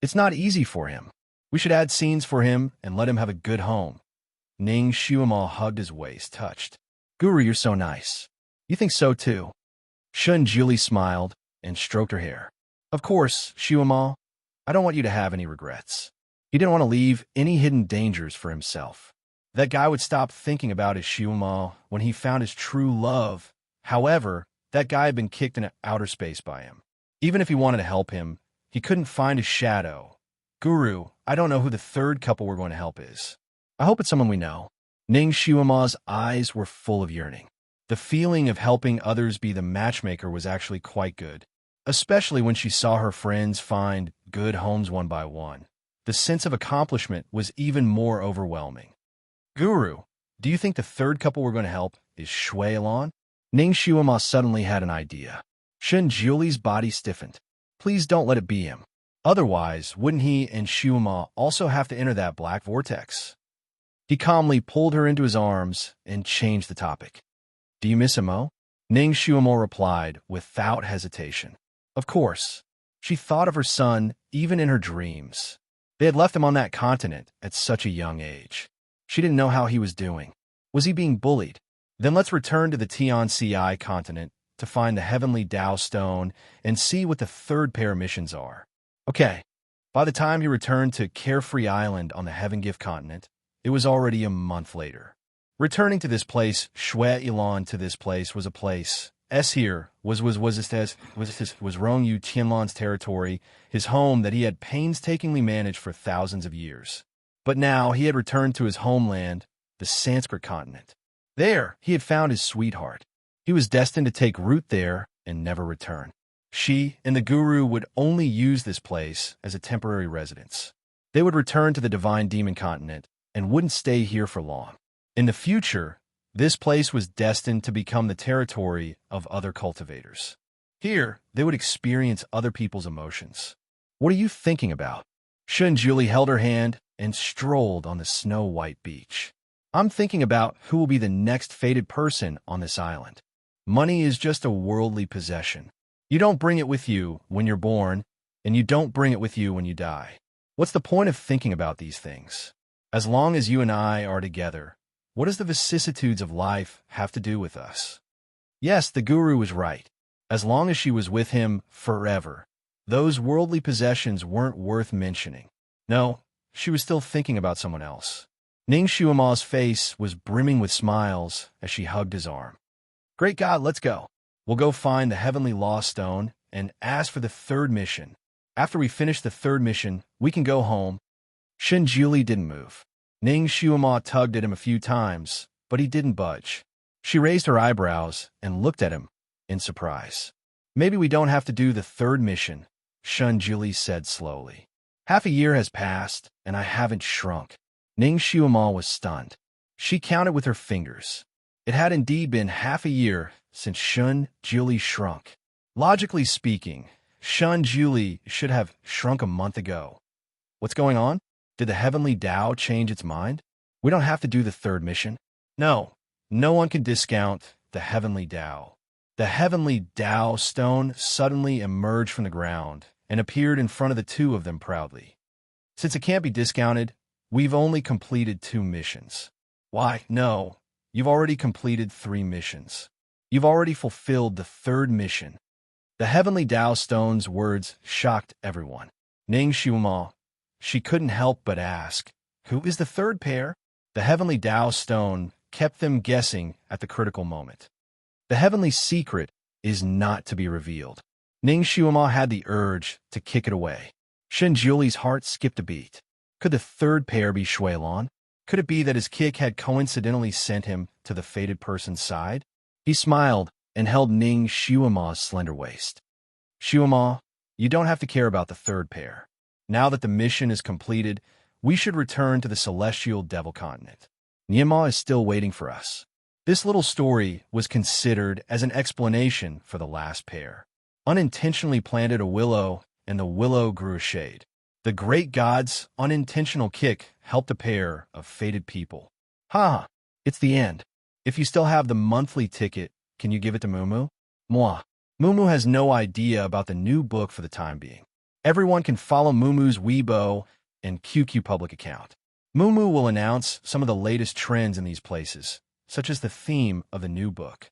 It's not easy for him. We should add scenes for him and let him have a good home. Ning Shuama hugged his waist, touched. Guru, you're so nice. You think so too? Shun Julie smiled and stroked her hair. Of course, Shuama. I don't want you to have any regrets. He didn't want to leave any hidden dangers for himself. That guy would stop thinking about his Shuama when he found his true love. However, that guy had been kicked into outer space by him. Even if he wanted to help him, he couldn't find his shadow. Guru, I don't know who the third couple we're going to help is. I hope it's someone we know. Ning Shuama's eyes were full of yearning. The feeling of helping others be the matchmaker was actually quite good, especially when she saw her friends find good homes one by one. The sense of accomplishment was even more overwhelming. Guru, do you think the third couple we're going to help is Shui Ilan? Ning Shuama suddenly had an idea. Shun Julie's body stiffened. Please don't let it be him. Otherwise, wouldn't he and Shuama also have to enter that black vortex? He calmly pulled her into his arms and changed the topic. Do you miss him, Mo? Ning Shuama replied without hesitation. Of course. She thought of her son even in her dreams. They had left him on that continent at such a young age. She didn't know how he was doing. Was he being bullied? Then let's return to the Tianci continent to find the Heavenly Tao Stone and see what the third pair of missions are. Okay. By the time he returned to Carefree Island on the Heaven Gift continent, it was already a month later. Returning to this place, Shui Ilan to this place was a place. Here was Rong Yu Tianlan's territory, his home that he had painstakingly managed for thousands of years. But now he had returned to his homeland, the Sanskrit continent. There, he had found his sweetheart. He was destined to take root there and never return. She and the Guru would only use this place as a temporary residence. They would return to the Divine Demon continent and wouldn't stay here for long. In the future, this place was destined to become the territory of other cultivators. Here, they would experience other people's emotions. What are you thinking about? Shun Julie held her hand and strolled on the snow-white beach. I'm thinking about who will be the next fated person on this island. Money is just a worldly possession. You don't bring it with you when you're born, and you don't bring it with you when you die. What's the point of thinking about these things? As long as you and I are together, what does the vicissitudes of life have to do with us? Yes, the Guru was right. As long as she was with him forever, those worldly possessions weren't worth mentioning. No, she was still thinking about someone else. Ning Shuama's face was brimming with smiles as she hugged his arm. Great God, let's go. We'll go find the Heavenly Lost Stone and ask for the third mission. After we finish the third mission, we can go home. Shun Julie didn't move. Ning Shuama tugged at him a few times, but he didn't budge. She raised her eyebrows and looked at him in surprise. Maybe we don't have to do the third mission, Shun Julie said slowly. Half a year has passed, and I haven't shrunk. Ning Shuama was stunned. She counted with her fingers. It had indeed been half a year since Shun Julie shrunk. Logically speaking, Shun Julie should have shrunk a month ago. What's going on? Did the Heavenly Tao change its mind? We don't have to do the third mission. No one can discount the Heavenly Tao. The Heavenly Tao Stone suddenly emerged from the ground and appeared in front of the two of them proudly. Since it can't be discounted, we've only completed 2 missions. Why, no, you've already completed 3 missions. You've already fulfilled the third mission. The Heavenly Tao Stone's words shocked everyone. Ning Shuama, she couldn't help but ask, who is the third pair? The Heavenly Tao Stone kept them guessing at the critical moment. The heavenly secret is not to be revealed. Ning Shuama had the urge to kick it away. Shun Julie's heart skipped a beat. Could the third pair be Shui Ilan? Could it be that his kick had coincidentally sent him to the fated person's side? He smiled and held Ning Shuama's slender waist. Shuama, you don't have to care about the third pair. Now that the mission is completed, we should return to the celestial devil continent. Niema is still waiting for us. This little story was considered as an explanation for the last pair. Unintentionally planted a willow, and the willow grew a shade. The great god's unintentional kick helped a pair of fated people. Ha! It's the end. If you still have the monthly ticket, can you give it to Mumu? Moi. Mumu has no idea about the new book for the time being. Everyone can follow Mumu's Weibo and QQ public account. Mumu will announce some of the latest trends in these places, such as the theme of the new book.